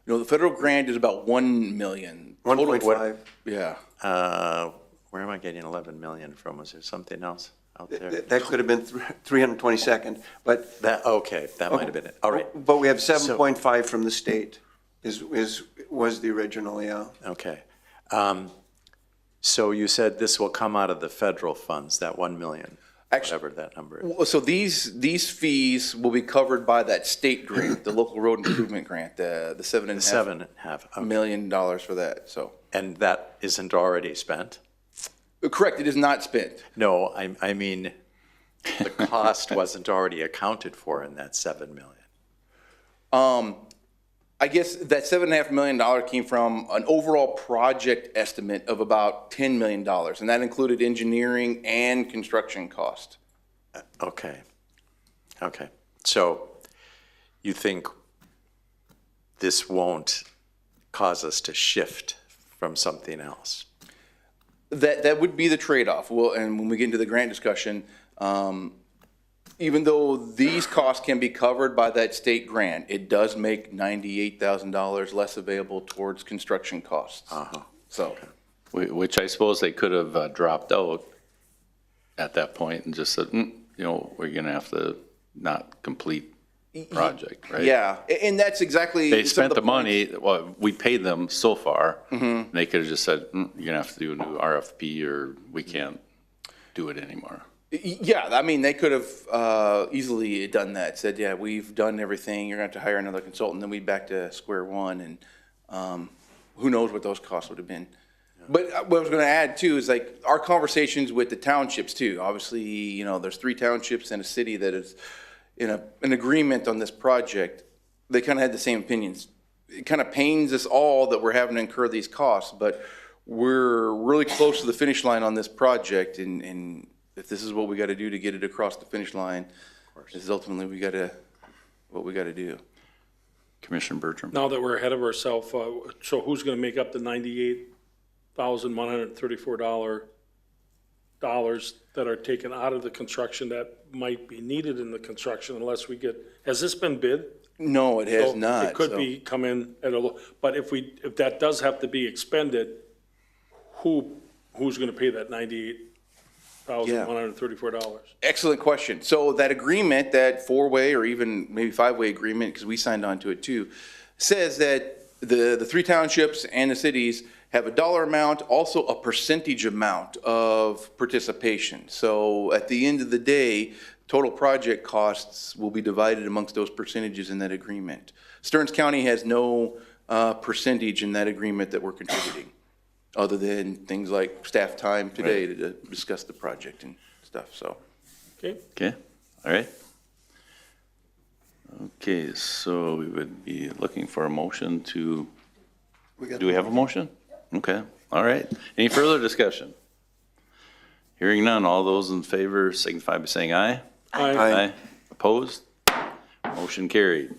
[SPEAKER 16] No, the federal grant is about 1 million.
[SPEAKER 6] 1.5.
[SPEAKER 16] Yeah.
[SPEAKER 5] Where am I getting 11 million from? Was there something else out there?
[SPEAKER 6] That could have been 322nd, but.
[SPEAKER 5] Okay, that might have been it. All right.
[SPEAKER 6] But we have 7.5 from the state was the original, yeah.
[SPEAKER 5] Okay. So you said this will come out of the federal funds, that 1 million, whatever that number is.
[SPEAKER 16] So these fees will be covered by that state grant, the local road improvement grant, the $7.5 million for that, so.
[SPEAKER 5] And that isn't already spent?
[SPEAKER 16] Correct, it is not spent.
[SPEAKER 5] No, I mean, the cost wasn't already accounted for in that 7 million.
[SPEAKER 16] I guess that $7.5 million came from an overall project estimate of about $10 million, and that included engineering and construction cost.
[SPEAKER 5] Okay. Okay. So you think this won't cause us to shift from something else?
[SPEAKER 16] That would be the trade-off. Well, and when we get into the grant discussion, even though these costs can be covered by that state grant, it does make $98,000 less available towards construction costs. So,
[SPEAKER 1] Which I suppose they could have dropped out at that point and just said, you know, we're going to have to not complete project, right?
[SPEAKER 16] Yeah, and that's exactly.
[SPEAKER 1] They spent the money, well, we paid them so far. They could have just said, you're going to have to do a new RFP or we can't do it anymore.
[SPEAKER 16] Yeah, I mean, they could have easily done that, said, yeah, we've done everything, you're going to have to hire another consultant, then we'd back to square one, and who knows what those costs would have been. But what I was going to add, too, is like our conversations with the townships, too. Obviously, you know, there's 3 townships and a city that is in an agreement on this project. They kind of had the same opinions. It kind of pains us all that we're having to incur these costs, but we're really close to the finish line on this project, and if this is what we got to do to get it across the finish line, this is ultimately what we got to do.
[SPEAKER 1] Commissioner Bertram.
[SPEAKER 3] Now that we're ahead of ourselves, so who's going to make up the $98,134 that are taken out of the construction that might be needed in the construction unless we get, has this been bid?
[SPEAKER 16] No, it has
[SPEAKER 3] So
[SPEAKER 16] not.
[SPEAKER 3] It could be come in at a low, but if that does have to be expended, who's going to pay that $98,134?
[SPEAKER 16] Excellent question. So that agreement, that 4-way or even maybe 5-way agreement, because we signed on to it too, says that the 3 townships and the cities have a dollar amount, also a percentage amount of participation. So at the end of the day, total project costs will be divided amongst those percentages in that agreement. Stearns County has no percentage in that agreement that we're contributing, other than things like staff time today to discuss the project and stuff, so.
[SPEAKER 3] Okay.
[SPEAKER 1] Okay, all right. Okay, so we would be looking for a motion to, do we have a motion? Okay, all right. Any further discussion? Hearing none, all those in favor signify by saying aye.
[SPEAKER 3] Aye.
[SPEAKER 1] Opposed? Motion carried.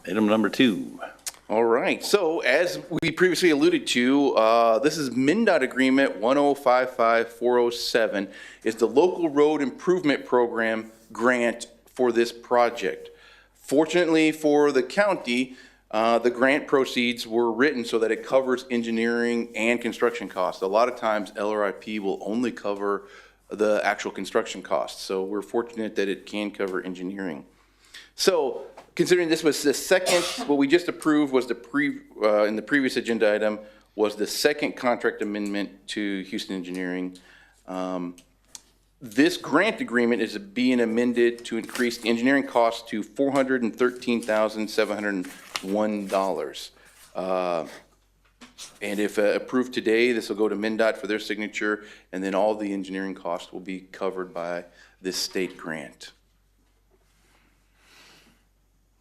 [SPEAKER 1] Item number 2.
[SPEAKER 16] All right, so as we previously alluded to, this is MnDOT Agreement 1055407 is the Local Road Improvement Program grant for this project. Fortunately for the county, the grant proceeds were written so that it covers engineering and construction costs. A lot of times LRIP will only cover the actual construction costs, so we're fortunate that it can cover engineering. So considering this was the second, what we just approved was in the previous agenda item was the second contract amendment to Houston Engineering. This grant agreement is being amended to increase the engineering cost to $413,701. And if approved today, this will go to MnDOT for their signature, and then all the engineering costs will be covered by this state grant.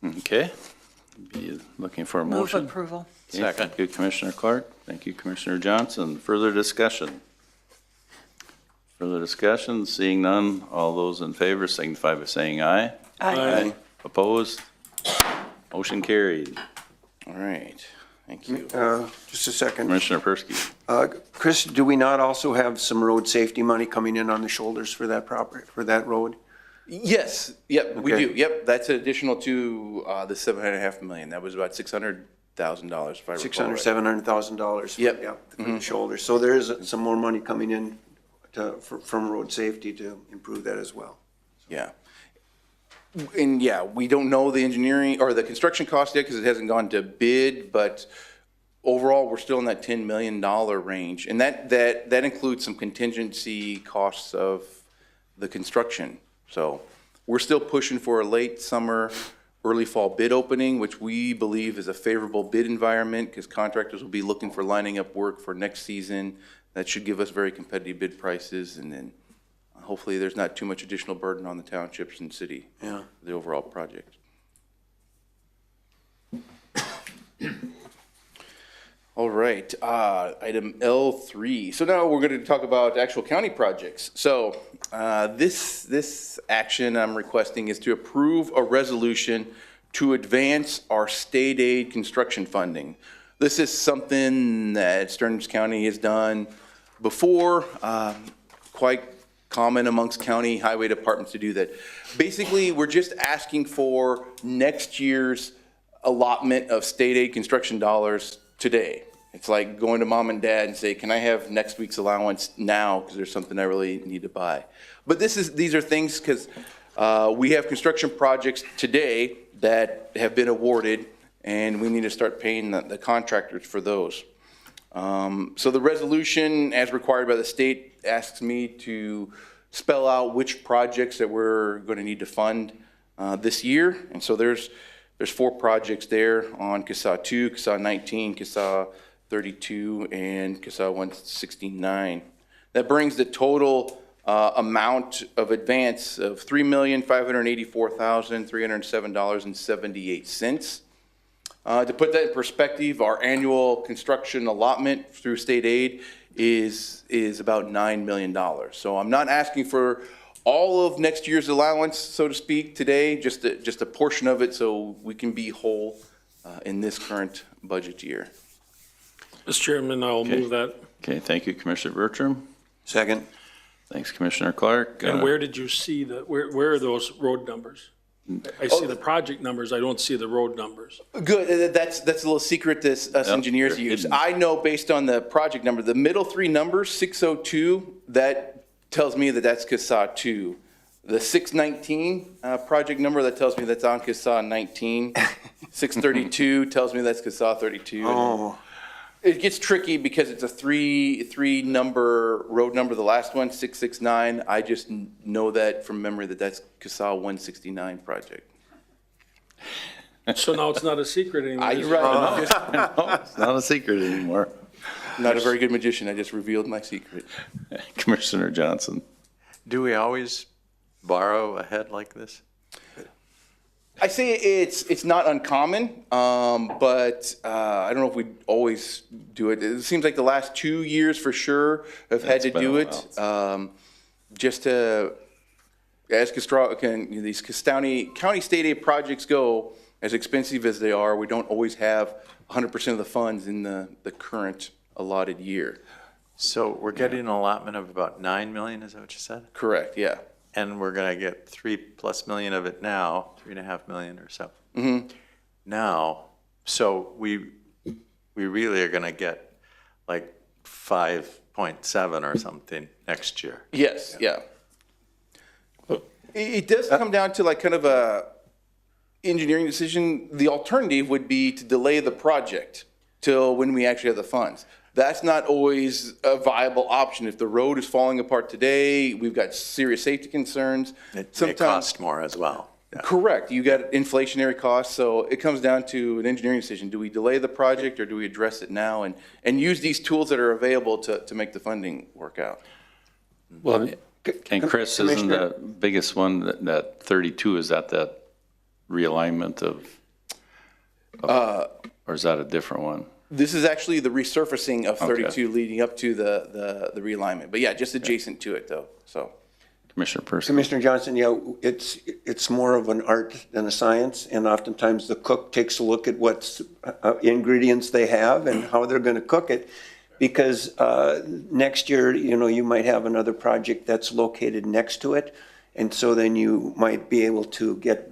[SPEAKER 1] Okay, be looking for a
[SPEAKER 9] Move
[SPEAKER 1] motion.
[SPEAKER 9] approval.
[SPEAKER 1] Okay, thank you, Commissioner Clark. Thank you, Commissioner Johnson. Further discussion? Further discussion? Seeing none, all those in favor signify by saying aye.
[SPEAKER 3] Aye.
[SPEAKER 1] Opposed? Motion carried.
[SPEAKER 16] All right, thank you.
[SPEAKER 6] Just a second.
[SPEAKER 1] Commissioner Persky.
[SPEAKER 6] Chris, do we not also have some road safety money coming in on the shoulders for that property, for that road?
[SPEAKER 16] Yes, yep, we
[SPEAKER 6] Okay.
[SPEAKER 16] do, yep, that's additional to the $7.5 million. That was about $600,000 if I recall right.
[SPEAKER 6] $700,000.
[SPEAKER 16] Yep.
[SPEAKER 6] Yeah, for the shoulders. So there is some more money coming in from road safety to improve that as well.
[SPEAKER 16] Yeah. And yeah, we don't know the engineering or the construction cost yet because it hasn't gone to bid, but overall, we're still in that $10 million range. And that includes some contingency costs of the construction. So we're still pushing for a late summer, early fall bid opening, which we believe is a favorable bid environment because contractors will be looking for lining up work for next season. That should give us very competitive bid prices, and then hopefully there's not too much additional burden on the townships and city.
[SPEAKER 6] Yeah.
[SPEAKER 16] For the overall project. All right, item L3. So now we're going to talk about actual county projects. So this action I'm requesting is to approve a resolution to advance our state aid construction funding. This is something that Stearns County has done before, quite common amongst county highway departments to do that. Basically, we're just asking for next year's allotment of state aid construction dollars today. It's like going to mom and dad and say, can I have next week's allowance now because there's something I really need to buy. But these are things because we have construction projects today that have been awarded and we need to start paying the contractors for those. So the resolution, as required by the state, asks me to spell out which projects that we're going to need to fund this year. And so there's 4 projects there on CSAH 2, CSAH 19, CSAH 32, and CSAH 169. That brings the total amount of advance of $3,584,307.78. To put that in perspective, our annual construction allotment through state aid is about $9 million. So I'm not asking for all of next year's allowance, so to speak, today, just a portion of it so we can be whole in this current budget year.
[SPEAKER 3] Mr. Chairman, I'll move that.
[SPEAKER 1] Okay, thank you, Commissioner Bertram.
[SPEAKER 6] Second.
[SPEAKER 1] Thanks, Commissioner Clark.
[SPEAKER 3] And where did you see where are those road numbers? I see the project numbers, I don't see the road numbers.
[SPEAKER 16] Good, that's a little secret that us engineers use. I know based on the project number, the middle 3 numbers, 602, that tells me that that's CSAH 2. The 619 project number, that tells me that's on CSAH 19. 632 tells me that's CSAH 32.
[SPEAKER 6] Oh.
[SPEAKER 16] It gets tricky because it's a three number road number. The last one, 669. I just know that from memory that's CSAH 169 project.
[SPEAKER 3] So now it's not a secret anymore.
[SPEAKER 16] You're right.
[SPEAKER 1] No, it's not a secret anymore.
[SPEAKER 16] Not a very good magician. I just revealed my secret.
[SPEAKER 1] Commissioner Johnson.
[SPEAKER 5] Do we always borrow ahead like this?
[SPEAKER 16] I say it's not uncommon, but I don't know if we always do it. It seems like the last 2 years for sure have had to do it. Just to, as these county state aid projects go, as expensive as they are, we don't always have 100% of the funds in the current allotted year.
[SPEAKER 5] So we're getting an allotment of about 9 million, is that what you said?
[SPEAKER 16] Correct, yeah.
[SPEAKER 5] And we're gonna get 3+ million of it now, 3.5 million or so.
[SPEAKER 16] Mm-hmm.
[SPEAKER 5] Now, so we really are gonna get like 5.7 or something next year.
[SPEAKER 16] Yes, yeah. It does come down to like kind of a engineering decision. The alternative would be to delay the project till when we actually have the funds. That's not always a viable option. If the road is falling apart today, we've got serious safety concerns.
[SPEAKER 5] It may cost more as well. Yeah.
[SPEAKER 16] Correct. You got inflationary costs, so it comes down to an engineering decision. Do we delay the project or do we address it now and use these tools that are available to make the funding work out?
[SPEAKER 2] Well,
[SPEAKER 1] And Chris, isn't the biggest one, that 32, is that realignment of, or is that a different one?
[SPEAKER 16] This is actually the resurfacing of 32 leading up to the realignment. But yeah, just adjacent to it though, so.
[SPEAKER 1] Commissioner Persky.
[SPEAKER 6] Commissioner Johnson, yeah, it's more of an art than a science, and oftentimes the cook takes a look at what ingredients they have and how they're going to cook it, because next year, you might have another project that's located next to it, and so then you might be able to get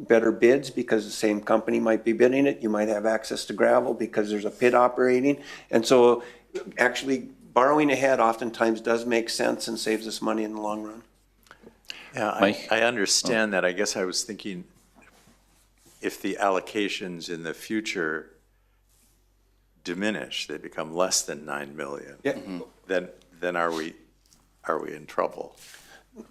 [SPEAKER 6] better bids because the same company might be bidding it. You might have access to gravel because there's a pit operating, and so actually borrowing ahead oftentimes does make sense and saves us money in the long run.
[SPEAKER 5] Yeah, I understand that. I guess I was thinking if the allocations in the future diminish, they become less than 9 million, then are we in trouble?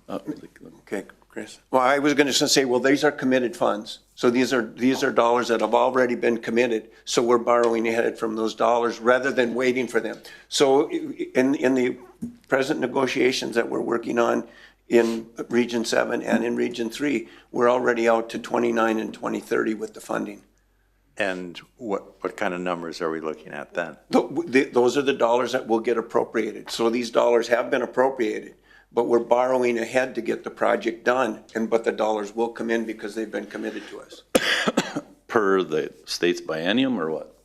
[SPEAKER 6] Okay, Chris. Well, I was going to say, well, these are committed funds. So these are dollars that have already been committed. So we're borrowing ahead from those dollars rather than waiting for them. So in the present negotiations that we're working on in Region 7 and in Region 3, we're already out to 29 and 2030 with the funding.
[SPEAKER 5] And what kind of numbers are we looking at then?
[SPEAKER 6] Those are the dollars that will get appropriated. So these dollars have been appropriated, but we're borrowing ahead to get the project done, but the dollars will come in because they've been committed to us.
[SPEAKER 1] Per the state's biennium or what?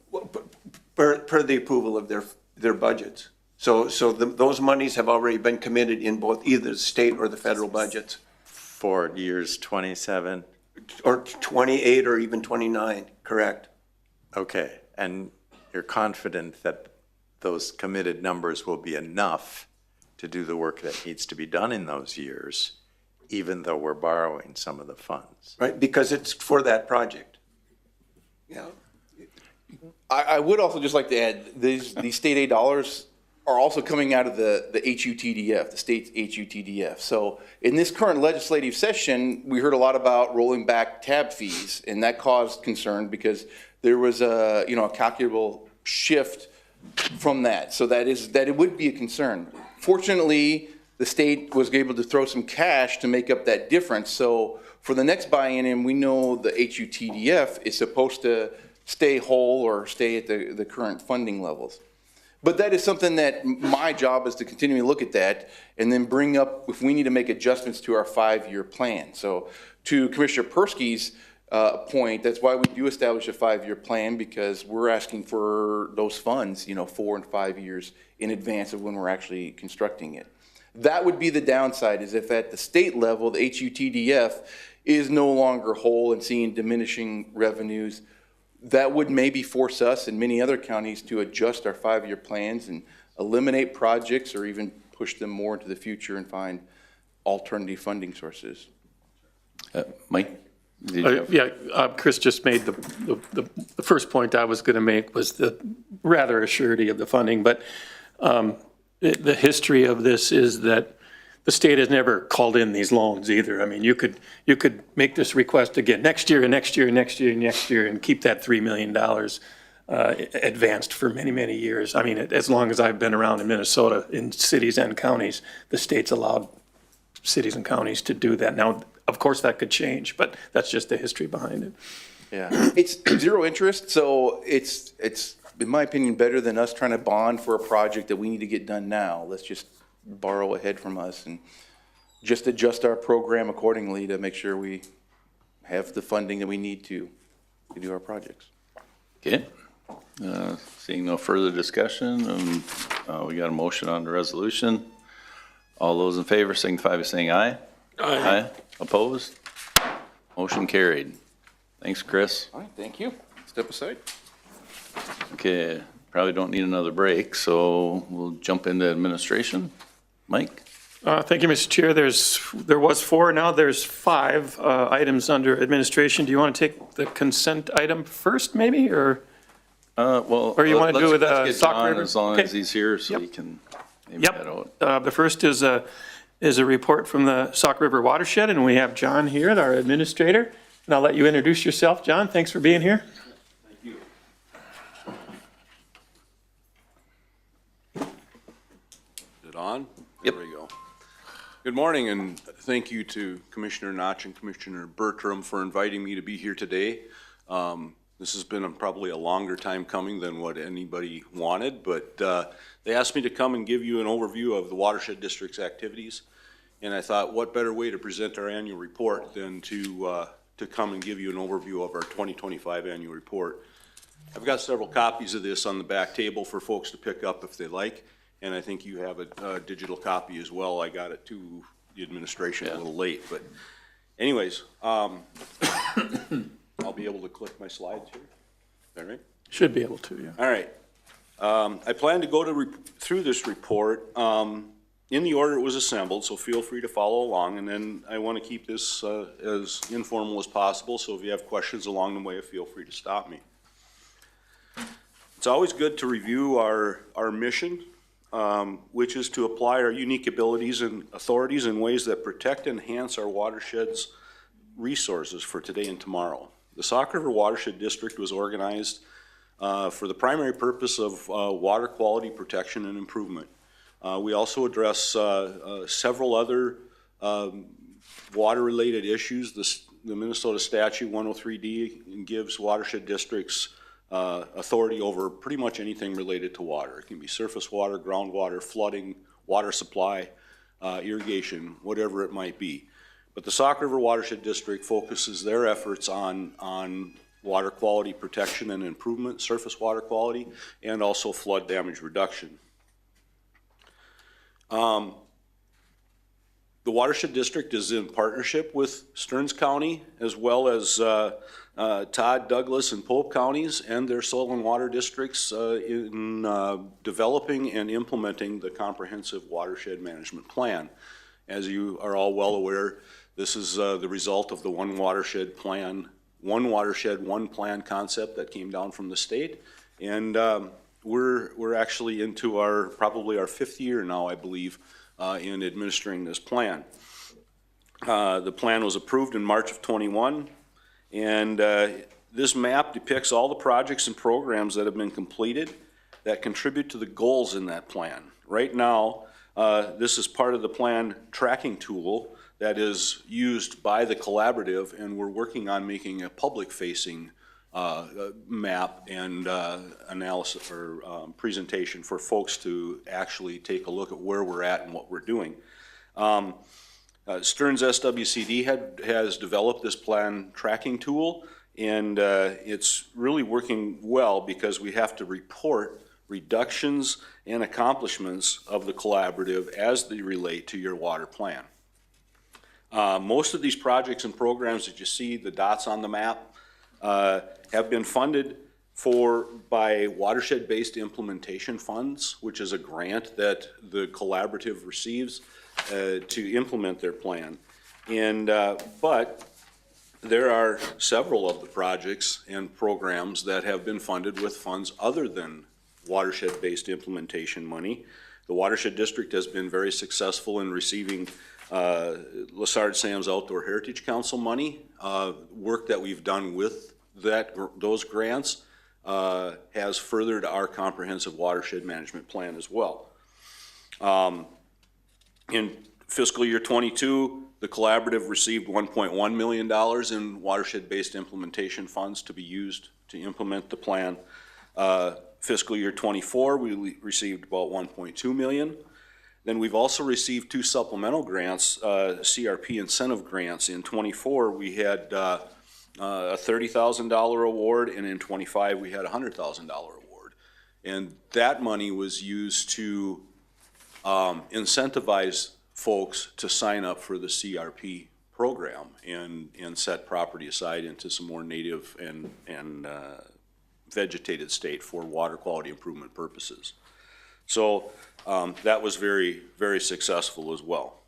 [SPEAKER 6] Per the approval of their budgets. So those monies have already been committed in both either the state or the federal budgets.
[SPEAKER 5] For years 27?
[SPEAKER 6] Or 28 or even 29, correct.
[SPEAKER 5] Okay, and you're confident that those committed numbers will be enough to do the work that needs to be done in those years, even though we're borrowing some of the funds?
[SPEAKER 6] Right, because it's for that project. Yeah.
[SPEAKER 16] I would also just like to add, these state aid dollars are also coming out of the HUTDF, the state's HUTDF. So in this current legislative session, we heard a lot about rolling back tab fees, and that caused concern because there was a calculable shift from that. So that it would be a concern. Fortunately, the state was able to throw some cash to make up that difference. So for the next biennium, we know the HUTDF is supposed to stay whole or stay at the current funding levels. But that is something that my job is to continually look at that and then bring up if we need to make adjustments to our 5-year plan. So to Commissioner Persky's point, that's why we do establish a 5-year plan, because we're asking for those funds, 4 and 5 years in advance of when we're actually constructing it. That would be the downside, is if at the state level, the HUTDF is no longer whole and seeing diminishing revenues, that would maybe force us and many other counties to adjust our 5-year plans and eliminate projects or even push them more into the future and find alternative funding sources.
[SPEAKER 1] Mike?
[SPEAKER 2] Chris just made the first point I was going to make was the rather assurity of the funding, but the history of this is that the state has never called in these loans either. I mean, you could make this request again next year and next year and next year and next year and keep that $3 million advanced for many, many years. I mean, as long as I've been around in Minnesota, in cities and counties, the state's allowed cities and counties to do that. Now, of course, that could change, but that's just the history behind it.
[SPEAKER 16] Yeah, it's zero interest, so it's, in my opinion, better than us trying to bond for a project that we need to get done now. Let's just borrow ahead from us and just adjust our program accordingly to make sure we have the funding that we need to do our projects.
[SPEAKER 1] Okay. Seeing no further discussion, we got a motion on the resolution. All those in favor signify by saying aye. Aye. Opposed? Motion carried. Thanks, Chris.
[SPEAKER 16] All right, thank you. Step aside.
[SPEAKER 1] Okay, probably don't need another break, so we'll jump into administration. Mike?
[SPEAKER 2] Thank you, Mr. Chair. There was 4, now there's 5 items under administration. Do you want to take the consent item first, maybe, or?
[SPEAKER 1] Well,
[SPEAKER 2] Or you want to do with
[SPEAKER 1] let's get
[SPEAKER 2] Sauk
[SPEAKER 1] John
[SPEAKER 2] River?
[SPEAKER 1] as long
[SPEAKER 2] Okay.
[SPEAKER 1] as he's here, so he can maybe that out.
[SPEAKER 2] The first is a report from the Sauk River watershed, and we have John here, our administrator. And I'll let you introduce yourself, John. Thanks for being here.
[SPEAKER 17] Thank you. Is it on?
[SPEAKER 1] Yep.
[SPEAKER 17] There we go. Good morning, and thank you to Commissioner Notch and Commissioner Bertram for inviting me to be here today. This has been probably a longer time coming than what anybody wanted, but they asked me to come and give you an overview of the Watershed District's activities. And I thought, what better way to present our annual report than to come and give you an overview of our 2025 annual report. I've got several copies of this on the back table for folks to pick up if they like, and I think you have a digital copy as well. I got it to the administration a little late, but anyways, I'll be able to click my slides here. Is that right?
[SPEAKER 2] Should be able to, yeah.
[SPEAKER 17] All right. I plan to go through this report in the order it was assembled, so feel free to follow along. And then I want to keep this as informal as possible, so if you have questions along the way, feel free to stop me. It's always good to review our mission, which is to apply our unique abilities and authorities in ways that protect and enhance our watershed's resources for today and tomorrow. The Sauk River Watershed District was organized for the primary purpose of water quality protection and improvement. We also address several other water-related issues. The Minnesota Statute 103D gives watershed districts authority over pretty much anything related to water. It can be surface water, groundwater, flooding, water supply, irrigation, whatever it might be. But the Sauk River Watershed District focuses their efforts on water quality protection and improvement, surface water quality, and also flood damage reduction. The Watershed District is in partnership with Stearns County, as well as Todd, Douglas, and Pope counties and their soil and water districts in developing and implementing the comprehensive watershed management plan. As you are all well aware, this is the result of the one watershed, one plan concept that came down from the state. And we're actually into probably our 5th year now, I believe, in administering this plan. The plan was approved in March of 21, and this map depicts all the projects and programs that have been completed that contribute to the goals in that plan. Right now, this is part of the plan tracking tool that is used by the collaborative, and we're working on making a public-facing map and analysis or presentation for folks to actually take a look at where we're at and what we're doing. Stearns SWCD has developed this plan tracking tool, and it's really working well because we have to report reductions and accomplishments of the collaborative as they relate to your water plan. Most of these projects and programs that you see, the dots on the map, have been funded by watershed-based implementation funds, which is a grant that the collaborative receives to implement their plan. And but there are several of the projects and programs that have been funded with funds other than watershed-based implementation money. The Watershed District has been very successful in receiving Lessard Sam's Outdoor Heritage Council money. Work that we've done with those grants has furthered our comprehensive watershed management plan as well. Fiscal year '22, the collaborative received $1.1 million in watershed-based implementation funds to be used to implement the plan. Fiscal year '24, we received about $1.2 million. Then we've also received 2 supplemental grants, CRP incentive grants. In '24, we had a $30,000 award, and in '25, we had a $100,000 award. And that money was used to incentivize folks to sign up for the CRP program and set property aside into some more native and vegetated state for water quality improvement purposes. So that was very, very successful as well.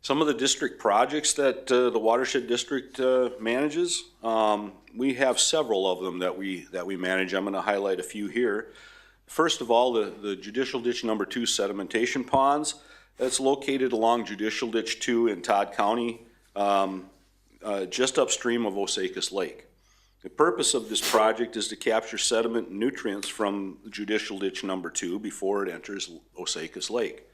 [SPEAKER 17] Some of the district projects that the watershed district manages, we have several of them that we manage. I'm going to highlight a few here. First of all, the Judicial Ditch Number 2 sedimentation ponds. That's located along Judicial Ditch 2 in Todd County, just upstream of Osakis Lake. The purpose of this project is to capture sediment and nutrients from Judicial Ditch Number 2 before it enters Osakis Lake.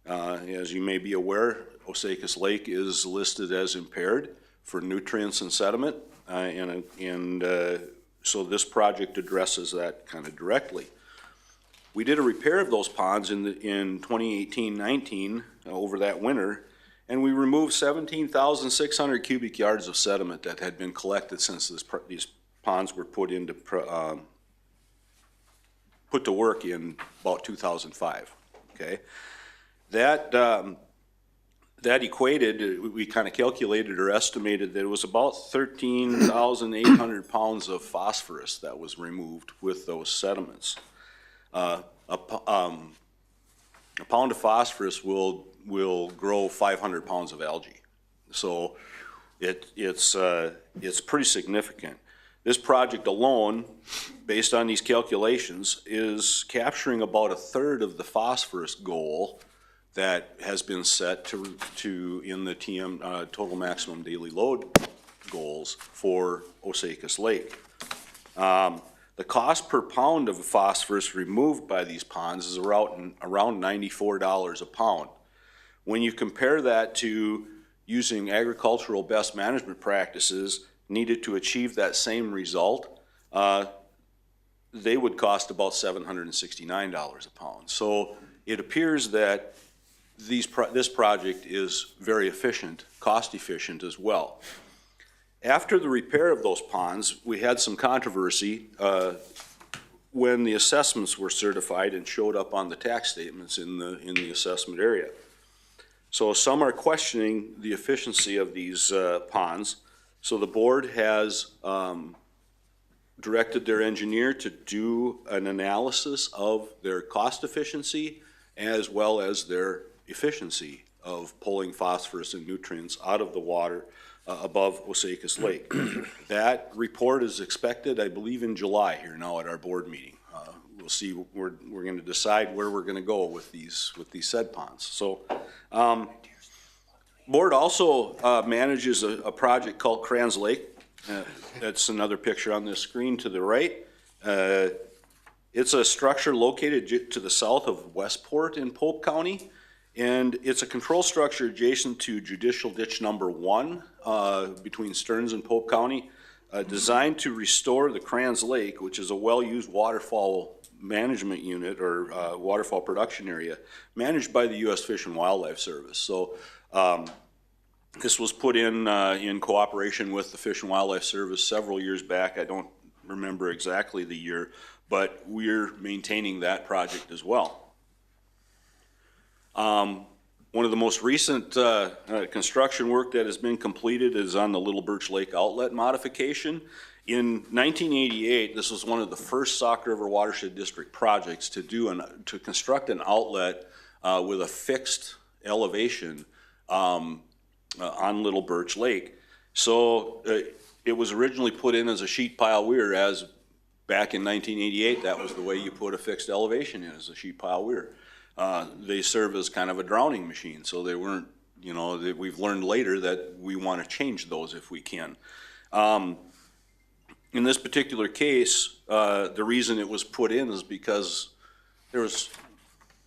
[SPEAKER 17] As you may be aware, Osakis Lake is listed as impaired for nutrients and sediment, so this project addresses that kind of directly. We did a repair of those ponds in 2018-19 over that winter, and we removed 17,600 cubic yards of sediment that had been collected since these ponds were put to work in about 2005. Okay, that equated. We kind of calculated or estimated that it was about 13,800 pounds of phosphorus that was removed with those sediments. A pound of phosphorus will grow 500 pounds of algae, so it's pretty significant. This project alone, based on these calculations, is capturing about a third of the phosphorus goal that has been set to in the TM total maximum daily load goals for Osakis Lake. The cost per pound of phosphorus removed by these ponds is around $94 a pound. When you compare that to using agricultural best management practices needed to achieve that same result, they would cost about $769 a pound. So it appears that this project is very efficient, cost efficient as well. After the repair of those ponds, we had some controversy when the assessments were certified and showed up on the tax statements in the assessment area. So some are questioning the efficiency of these ponds. So the board has directed their engineer to do an analysis of their cost efficiency as well as their efficiency of pulling phosphorus and nutrients out of the water above Osakis Lake. That report is expected, I believe, in July here now at our board meeting. We'll see. We're going to decide where we're going to go with these said ponds. So, board also manages a project called Crans Lake. That's another picture on this screen to the right. It's a structure located to the south of Westport in Pope County. And it's a control structure adjacent to Judicial Ditch Number 1 between Stearns and Pope County, designed to restore the Crans Lake, which is a well-used waterfowl management unit or waterfowl production area managed by the U.S. Fish and Wildlife Service. So this was put in cooperation with the Fish and Wildlife Service several years back. I don't remember exactly the year, but we're maintaining that project as well. One of the most recent construction work that has been completed is on the Little Birch Lake outlet modification. In 1988, this was one of the first Sauk River Watershed District projects to construct an outlet with a fixed elevation on Little Birch Lake. So it was originally put in as a sheet pile weir, as back in 1988, that was the way you put a fixed elevation in, as a sheet pile weir. They serve as kind of a drowning machine, so they weren't, we've learned later that we want to change those if we can. In this particular case, the reason it was put in is because there was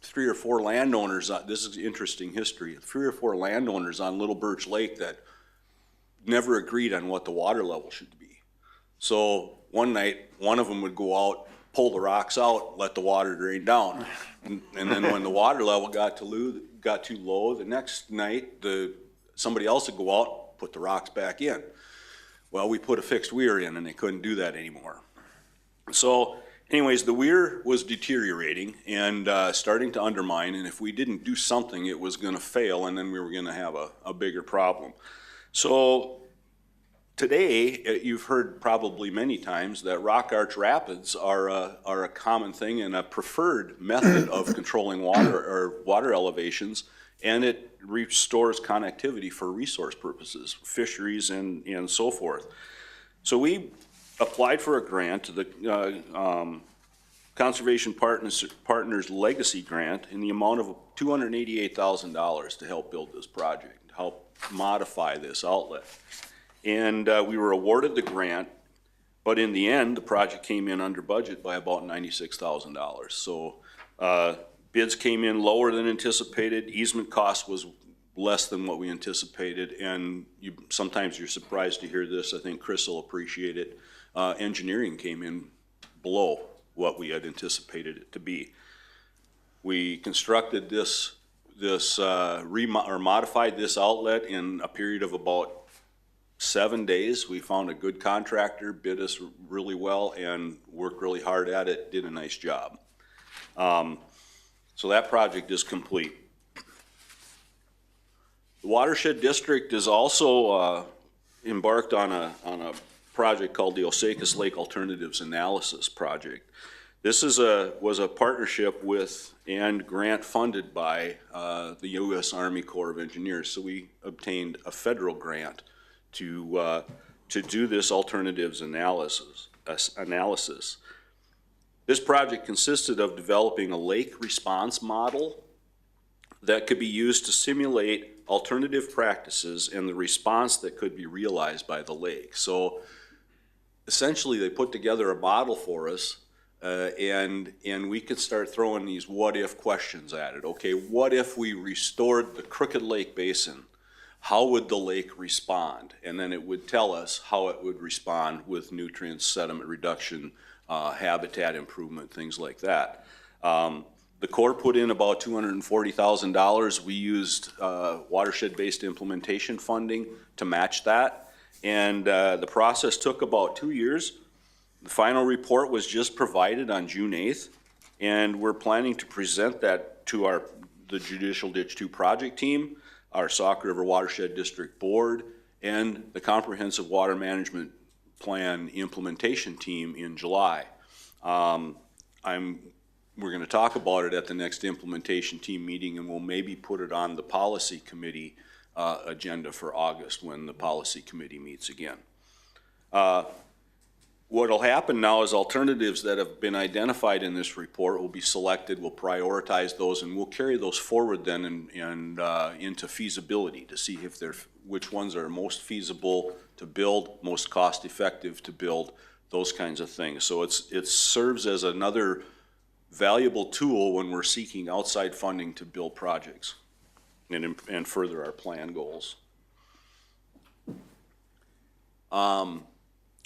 [SPEAKER 17] 3 or 4 landowners, this is interesting history, 3 or 4 landowners on Little Birch Lake that never agreed on what the water level should be. So one night, one of them would go out, pull the rocks out, let the water drain down. And then when the water level got too low, the next night, somebody else would go out, put the rocks back in. Well, we put a fixed weir in and they couldn't do that anymore. So anyways, the weir was deteriorating and starting to undermine, and if we didn't do something, it was gonna fail and then we were gonna have a bigger problem. So today, you've heard probably many times that rock arch rapids are a common thing and a preferred method of controlling water elevations, and it restores connectivity for resource purposes, fisheries and so forth. So we applied for a grant, the Conservation Partners Legacy Grant, in the amount of $288,000 to help build this project, help modify this outlet. And we were awarded the grant, but in the end, the project came in under budget by about $96,000. So bids came in lower than anticipated. Easement cost was less than what we anticipated, and sometimes you're surprised to hear this. I think Chris will appreciate it. Engineering came in below what we had anticipated it to be. We constructed modified this outlet in a period of about 7 days. We found a good contractor, bid us really well, and worked really hard at it, did a nice job. So that project is complete. The Watershed District is also embarked on a project called the Osakis Lake Alternatives Analysis Project. This was a partnership with and grant funded by the U.S. Army Corps of Engineers. So we obtained a federal grant to do this alternatives analysis. This project consisted of developing a lake response model that could be used to simulate alternative practices and the response that could be realized by the lake. So essentially they put together a model for us, and we could start throwing these what if questions at it. Okay, what if we restored the Crooked Lake Basin? How would the lake respond? And then it would tell us how it would respond with nutrients, sediment reduction, habitat improvement, things like that. The Corps put in about $240,000. We used watershed-based implementation funding to match that. And the process took about 2 years. The final report was just provided on June 8th. And we're planning to present that to the Judicial Ditch 2 project team, our Sauk River Watershed District Board, and the Comprehensive Water Management Plan implementation team in July. We're going to talk about it at the next implementation team meeting, and we'll maybe put it on the policy committee agenda for August when the policy committee meets again. What will happen now is alternatives that have been identified in this report will be selected. We'll prioritize those, and we'll carry those forward then and into feasibility to see if which ones are most feasible to build, most cost effective to build, those kinds of things. So it serves as another valuable tool when we're seeking outside funding to build projects and further our plan goals.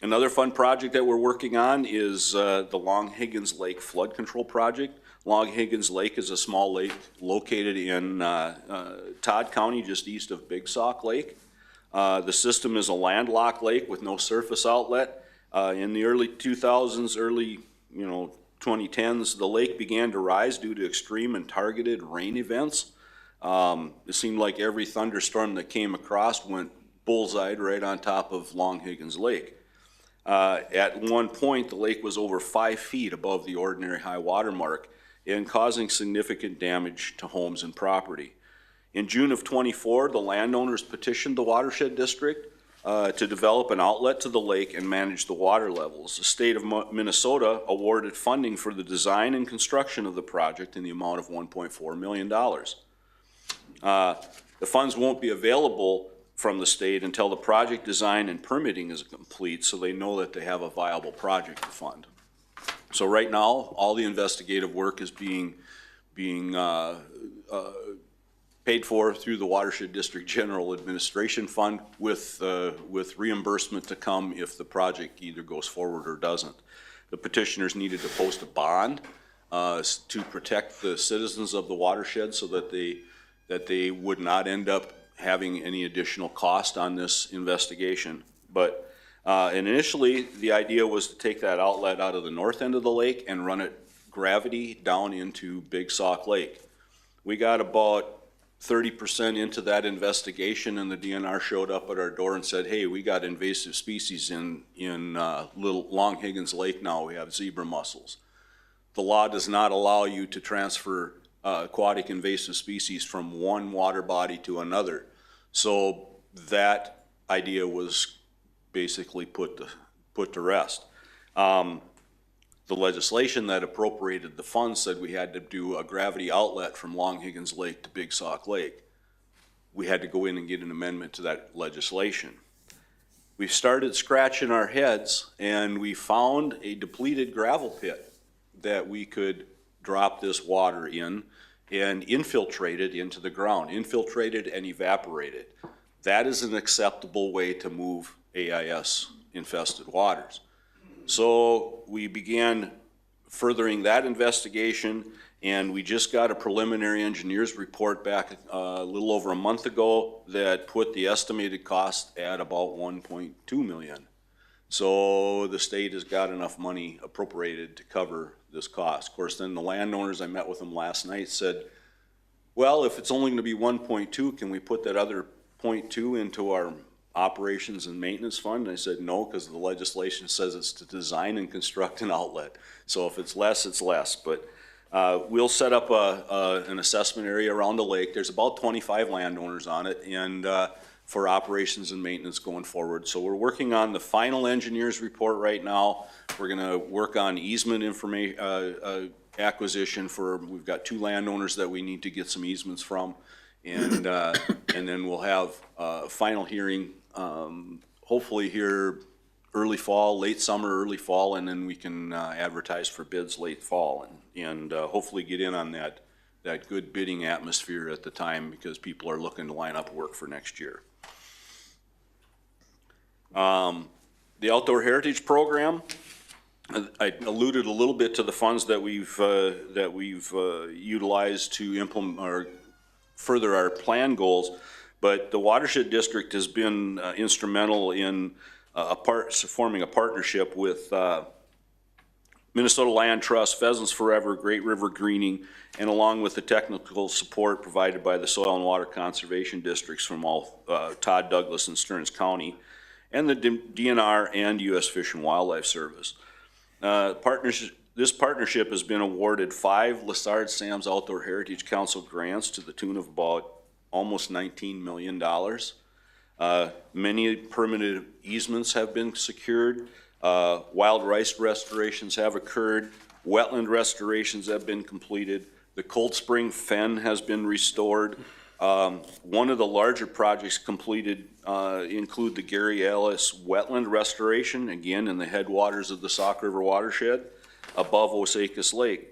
[SPEAKER 17] Another fun project that we're working on is the Long Higgins Lake Flood Control Project. Long Higgins Lake is a small lake located in Todd County, just east of Big Sauk Lake. The system is a landlocked lake with no surface outlet. In the early 2000s, early 2010s, the lake began to rise due to extreme and targeted rain events. It seemed like every thunderstorm that came across went bullseyed right on top of Long Higgins Lake. At one point, the lake was over 5 feet above the ordinary high water mark and causing significant damage to homes and property. In June of '24, the landowners petitioned the Watershed District to develop an outlet to the lake and manage the water levels. The state of Minnesota awarded funding for the design and construction of the project in the amount of $1.4 million. The funds won't be available from the state until the project design and permitting is complete, so they know that they have a viable project to fund. So right now, all the investigative work is being being paid for through the Watershed District General Administration Fund with reimbursement to come if the project either goes forward or doesn't. The petitioners needed to post a bond to protect the citizens of the watershed so that they would not end up having any additional cost on this investigation. But and initially, the idea was to take that outlet out of the north end of the lake and run it gravity down into Big Sauk Lake. We got about 30% into that investigation, and the DNR showed up at our door and said, hey, we got invasive species in Little Long Higgins Lake now. We have zebra mussels. The law does not allow you to transfer aquatic invasive species from one water body to another. So that idea was basically put to rest. The legislation that appropriated the funds said we had to do a gravity outlet from Long Higgins Lake to Big Sauk Lake. We had to go in and get an amendment to that legislation. We started scratching our heads and we found a depleted gravel pit that we could drop this water in and infiltrate it into the ground, infiltrated and evaporated. That is an acceptable way to move AIS infested waters. So we began furthering that investigation, and we just got a preliminary engineer's report back a little over a month ago that put the estimated cost at about $1.2 million. So the state has got enough money appropriated to cover this cost. Of course, then the landowners, I met with them last night, said, well, if it's only going to be 1.2, can we put that other 0.2 into our operations and maintenance fund? And I said no, because the legislation says it's to design and construct an outlet. So if it's less, it's less. But we'll set up an assessment area around the lake. There's about 25 landowners on it, and for operations and maintenance going forward. So we're working on the final engineer's report right now. We're going to work on easement information acquisition for, we've got 2 landowners that we need to get some easements from, and then we'll have a final hearing hopefully here early fall, late summer, early fall, and then we can advertise for bids late fall and hopefully get in on that good bidding atmosphere at the time, because people are looking to line up work for next year. The Outdoor Heritage Program, I alluded a little bit to the funds that we've utilized to implement or further our plan goals, but the Watershed District has been instrumental in forming a partnership with Minnesota Land Trust, Pheasants Forever, Great River Greening, and along with the technical support provided by the Soil and Water Conservation Districts from all Todd, Douglas, and Stearns County, and the DNR and U.S. Fish and Wildlife Service. This partnership has been awarded 5 Lessard Sam's Outdoor Heritage Council grants to the tune of about almost $19 million. Many permanent easements have been secured. Wild rice restorations have occurred. Wetland restorations have been completed. The Cold Spring Fen has been restored. One of the larger projects completed include the Gary Ellis Wetland Restoration, again in the headwaters of the Sauk River watershed, above Osakis Lake.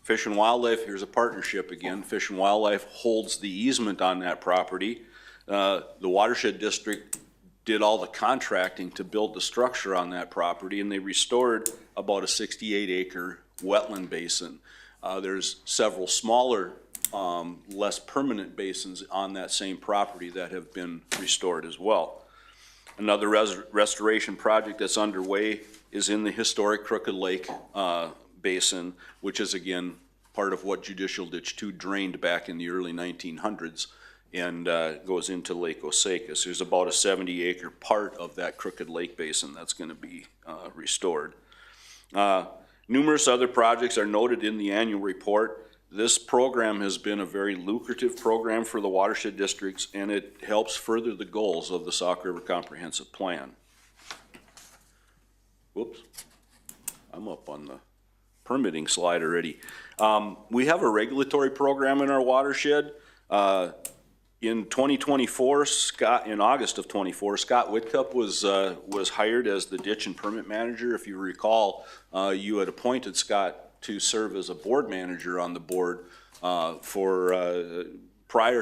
[SPEAKER 17] Fish and Wildlife, here's a partnership again. Fish and Wildlife holds the easement on that property. The Watershed District did all the contracting to build the structure on that property, and they restored about a 68-acre wetland basin. There's several smaller, less permanent basins on that same property that have been restored as well. Another restoration project that's underway is in the historic Crooked Lake basin, which is again part of what Judicial Ditch 2 drained back in the early 1900s and goes into Lake Osakis. There's about a 70-acre part of that Crooked Lake basin that's going to be restored. Numerous other projects are noted in the annual report. This program has been a very lucrative program for the watershed districts, and it helps further the goals of the Sauk River Comprehensive Plan. Whoops, I'm up on the permitting slide already. We have a regulatory program in our watershed. In 2024, in August of 24, Scott Whitcup was hired as the ditch and permit manager. If you recall, you had appointed Scott to serve as a board manager on the board prior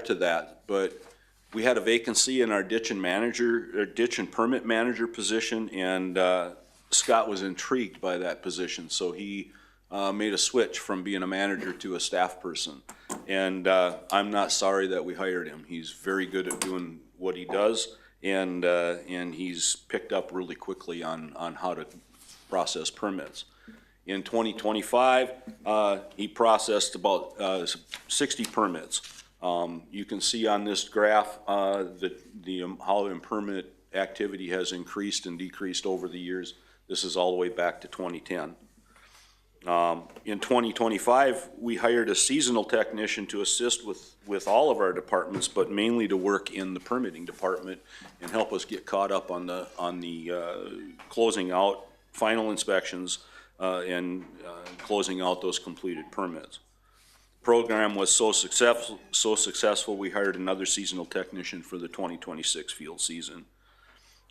[SPEAKER 17] to that, but we had a vacancy in our ditch and permit manager position, and Scott was intrigued by that position, so he made a switch from being a manager to a staff person. And I'm not sorry that we hired him. He's very good at doing what he does, and he's picked up really quickly on how to process permits. In 2025, he processed about 60 permits. You can see on this graph how the permit activity has increased and decreased over the years. This is all the way back to 2010. In 2025, we hired a seasonal technician to assist with all of our departments, but mainly to work in the permitting department and help us get caught up on the closing out final inspections and closing out those completed permits. Program was so successful, we hired another seasonal technician for the 2026 field season.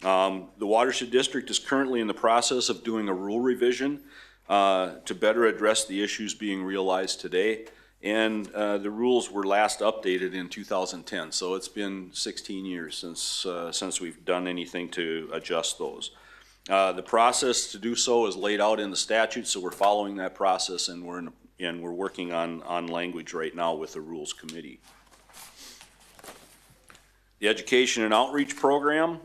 [SPEAKER 17] The Watershed District is currently in the process of doing a rule revision to better address the issues being realized today. And the rules were last updated in 2010, so it's been 16 years since we've done anything to adjust those. The process to do so is laid out in the statute, so we're following that process, and we're working on language right now with the Rules Committee. The Education and Outreach Program.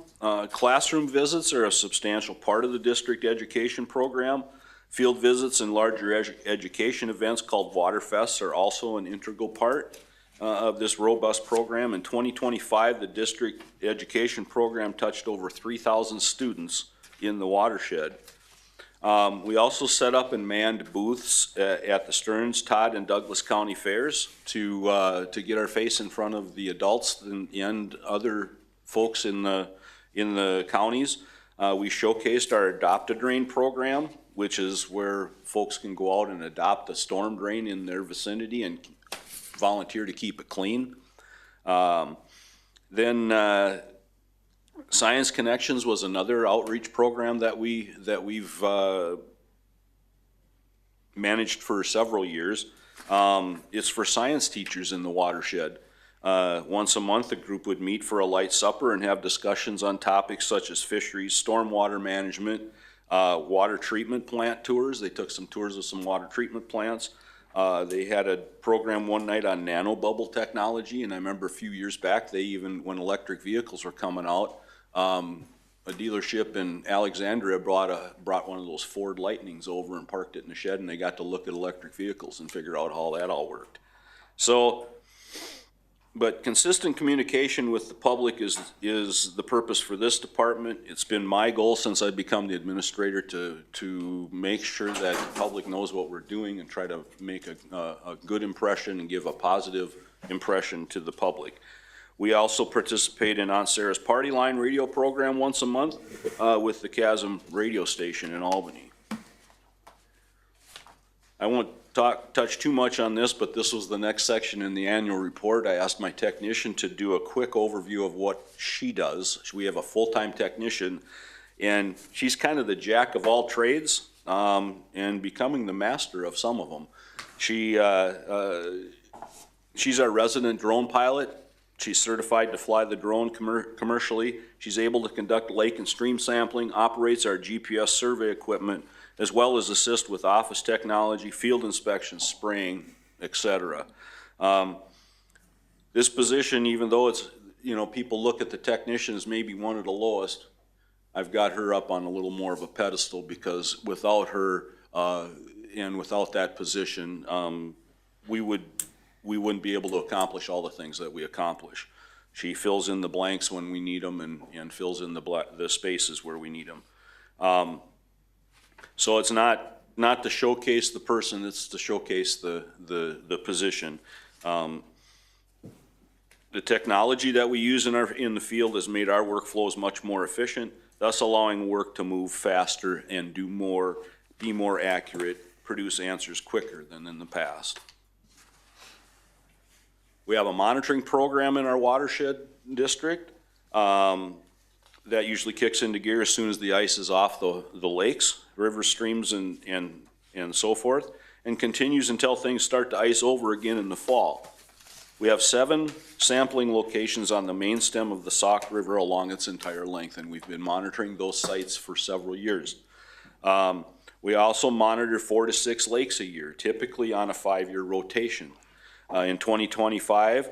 [SPEAKER 17] Classroom visits are a substantial part of the district education program. Field visits and larger education events called Waterfests are also an integral part of this robust program. In 2025, the district education program touched over 3,000 students in the watershed. We also set up and manned booths at the Stearns, Todd, and Douglas County fairs to get our face in front of the adults and other folks in the counties. We showcased our Adopt a Drain program, which is where folks can go out and adopt a storm drain in their vicinity and volunteer to keep it clean. Then Science Connections was another outreach program that we've managed for several years. It's for science teachers in the watershed. Once a month, a group would meet for a light supper and have discussions on topics such as fisheries, stormwater management, water treatment plant tours. They took some tours of some water treatment plants. They had a program one night on nanobubble technology, and I remember a few years back, when electric vehicles were coming out, a dealership in Alexandria brought one of those Ford Lightnings over and parked it in the shed, and they got to look at electric vehicles and figure out how that all worked. But consistent communication with the public is the purpose for this department. It's been my goal since I've become the administrator to make sure that the public knows what we're doing and try to make a good impression and give a positive impression to the public. We also participate in Aunt Sarah's Party Line radio program once a month with the Chasm radio station in Albany. I won't touch too much on this, but this was the next section in the annual report. I asked my technician to do a quick overview of what she does. We have a full-time technician, and she's kind of the jack of all trades and becoming the master of some of them. She's our resident drone pilot. She's certified to fly the drone commercially. She's able to conduct lake and stream sampling, operates our GPS survey equipment, as well as assist with office technology, field inspections, spraying, etc. This position, even though it's, people look at the technician as maybe one of the lowest, I've got her up on a little more of a pedestal, because without her and without that position, we wouldn't be able to accomplish all the things that we accomplish. She fills in the blanks when we need them and fills in the spaces where we need them. So it's not to showcase the person, it's to showcase the position. The technology that we use in the field has made our workflows much more efficient, thus allowing work to move faster and be more accurate, produce answers quicker than in the past. We have a monitoring program in our watershed district that usually kicks into gear as soon as the ice is off the lakes, rivers, streams, and so forth. and continues until things start to ice over again in the fall. We have 7 sampling locations on the main stem of the Sauk River along its entire length, and we've been monitoring those sites for several years. We also monitor 4 to 6 lakes a year, typically on a 5-year rotation. In 2025,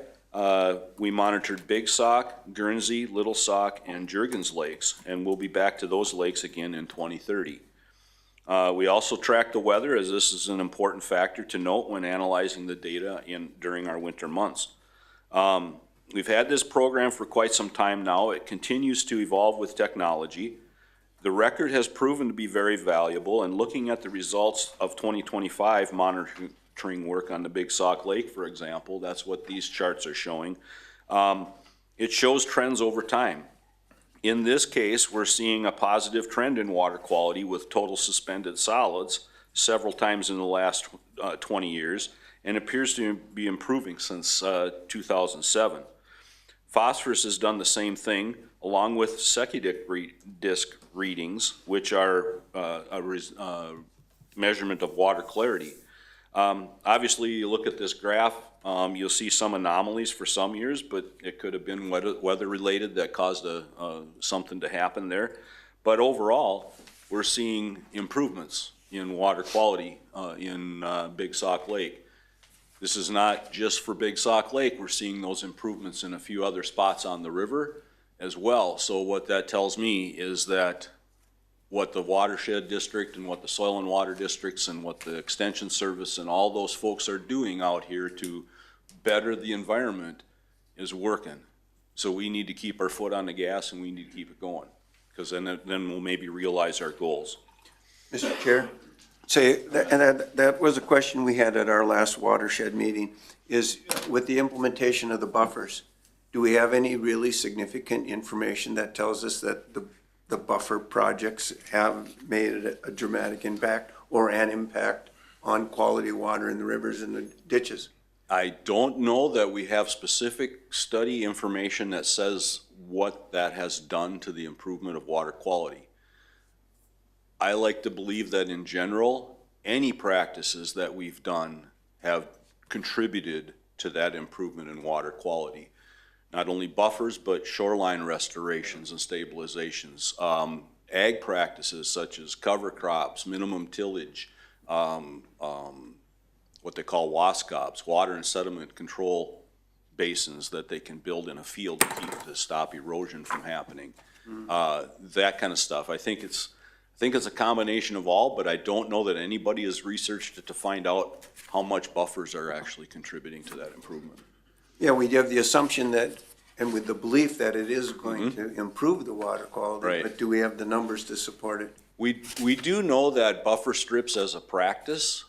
[SPEAKER 17] we monitored Big Sauk, Guernsey, Little Sauk, and Juergens Lakes, and we'll be back to those lakes again in 2030. We also track the weather, as this is an important factor to note when analyzing the data during our winter months. We've had this program for quite some time now. It continues to evolve with technology. The record has proven to be very valuable, and looking at the results of 2025 monitoring work on the Big Sauk Lake, for example, that's what these charts are showing. It shows trends over time. In this case, we're seeing a positive trend in water quality with total suspended solids several times in the last 20 years, and appears to be improving since 2007. Phosphorus has done the same thing, along with secudisc readings, which are a measurement of water clarity. Obviously, you look at this graph, you'll see some anomalies for some years, but it could have been weather-related that caused something to happen there. But overall, we're seeing improvements in water quality in Big Sauk Lake. This is not just for Big Sauk Lake. We're seeing those improvements in a few other spots on the river as well. So what that tells me is that what the watershed district and what the soil and water districts and what the extension service and all those folks are doing out here to better the environment is working. So we need to keep our foot on the gas and we need to keep it going, because then we'll maybe realize our goals.
[SPEAKER 6] Mr. Chair, that was a question we had at our last watershed meeting, is with the implementation of the buffers, do we have any really significant information that tells us that the buffer projects have made a dramatic impact or an impact on quality of water in the rivers and the ditches?
[SPEAKER 17] I don't know that we have specific study information that says what that has done to the improvement of water quality. I like to believe that in general, any practices that we've done have contributed to that improvement in water quality. Not only buffers, but shoreline restorations and stabilizations. Ag practices such as cover crops, minimum tillage, what they call WASCOBs, water and sediment control basins that they can build in a field to stop erosion from happening. That kind of stuff. I think it's a combination of all, but I don't know that anybody has researched it to find out how much buffers are actually contributing to that improvement.
[SPEAKER 6] Yeah, we have the assumption that, and with the belief that it is going to improve the water quality,
[SPEAKER 17] Right.
[SPEAKER 6] But do we have the numbers to support it?
[SPEAKER 17] We do know that buffer strips as a practice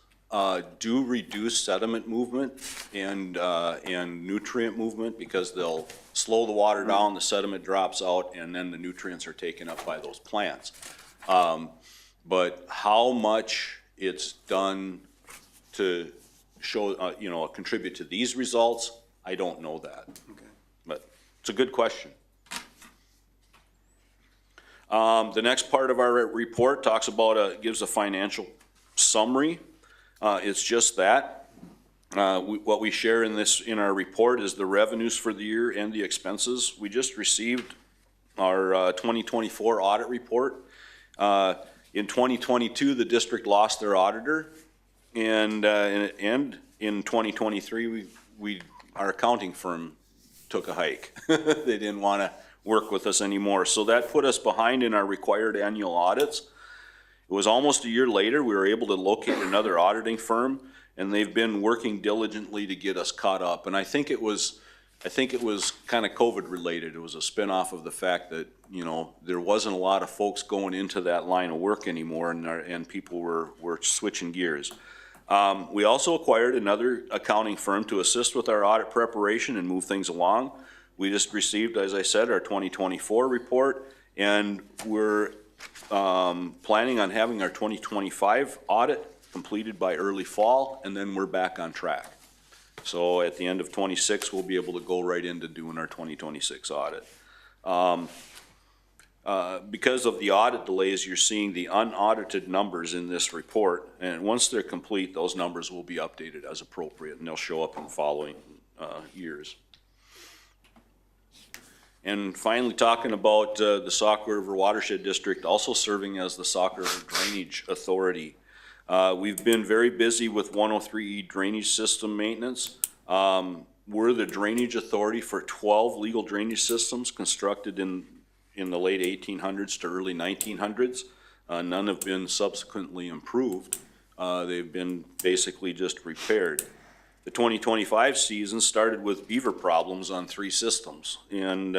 [SPEAKER 17] do reduce sediment movement and nutrient movement, because they'll slow the water down, the sediment drops out, and then the nutrients are taken up by those plants. But how much it's done to show, contribute to these results, I don't know that.
[SPEAKER 6] Okay.
[SPEAKER 17] But it's a good question. The next part of our report talks about, gives a financial summary. It's just that. What we share in our report is the revenues for the year and the expenses. We just received our 2024 audit report. In 2022, the district lost their auditor, and in 2023, our accounting firm took a hike. They didn't want to work with us anymore. So that put us behind in our required annual audits. It was almost a year later, we were able to locate another auditing firm, and they've been working diligently to get us caught up. And I think it was kind of COVID related. It was a spinoff of the fact that, there wasn't a lot of folks going into that line of work anymore, and people were switching gears. We also acquired another accounting firm to assist with our audit preparation and move things along. We just received, as I said, our 2024 report, and we're planning on having our 2025 audit completed by early fall, and then we're back on track. So at the end of 26, we'll be able to go right into doing our 2026 audit. Because of the audit delays, you're seeing the unaudited numbers in this report, and once they're complete, those numbers will be updated as appropriate, and they'll show up in the following years. And finally, talking about the Sauk River Watershed District also serving as the Sauk River Drainage Authority. We've been very busy with 103E drainage system maintenance. We're the drainage authority for 12 legal drainage systems constructed in the late 1800s to early 1900s. None have been subsequently improved. They've been basically just repaired. The 2025 season started with beaver problems on 3 systems, and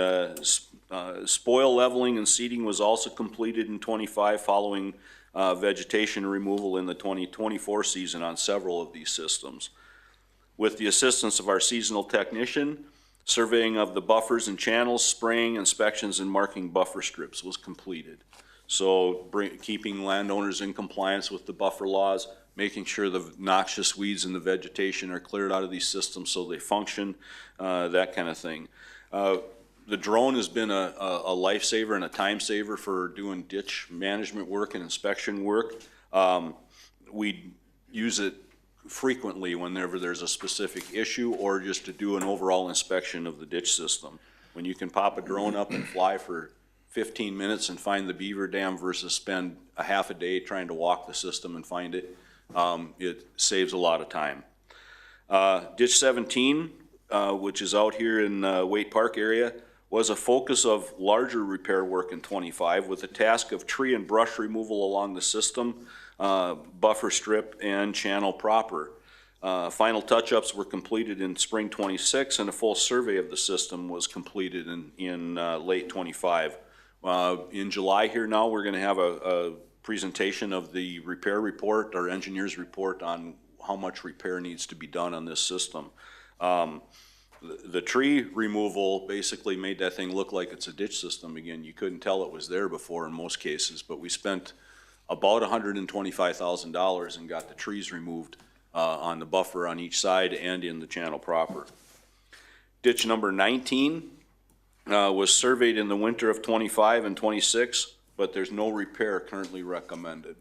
[SPEAKER 17] spoil leveling and seeding was also completed in 25 following vegetation removal in the 2024 season on several of these systems. With the assistance of our seasonal technician, surveying of the buffers and channels, spraying, inspections, and marking buffer strips was completed. So keeping landowners in compliance with the buffer laws, making sure the noxious weeds in the vegetation are cleared out of these systems so they function, that kind of thing. The drone has been a lifesaver and a time saver for doing ditch management work and inspection work. We use it frequently whenever there's a specific issue or just to do an overall inspection of the ditch system. When you can pop a drone up and fly for 15 minutes and find the beaver dam versus spend a half a day trying to walk the system and find it, it saves a lot of time. Ditch 17, which is out here in Waite Park area, was a focus of larger repair work in 25 with the task of tree and brush removal along the system, buffer strip, and channel proper. Final touch-ups were completed in spring 26, and a full survey of the system was completed in late 25. In July here now, we're going to have a presentation of the repair report, our engineer's report on how much repair needs to be done on this system. The tree removal basically made that thing look like it's a ditch system again. You couldn't tell it was there before in most cases, but we spent about $125,000 and got the trees removed on the buffer on each side and in the channel proper. Ditch number 19 was surveyed in the winter of 25 and 26, but there's no repair currently recommended.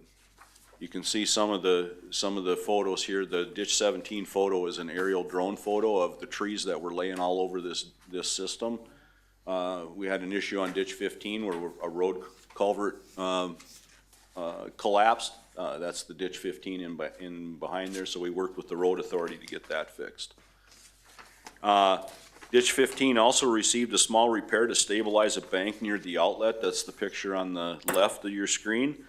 [SPEAKER 17] You can see some of the photos here. The ditch 17 photo is an aerial drone photo of the trees that were laying all over this system. We had an issue on ditch 15 where a road culvert collapsed. That's the ditch 15 in behind there, so we worked with the road authority to get that fixed. Ditch 15 also received a small repair to stabilize a bank near the outlet. That's the picture on the left of your screen.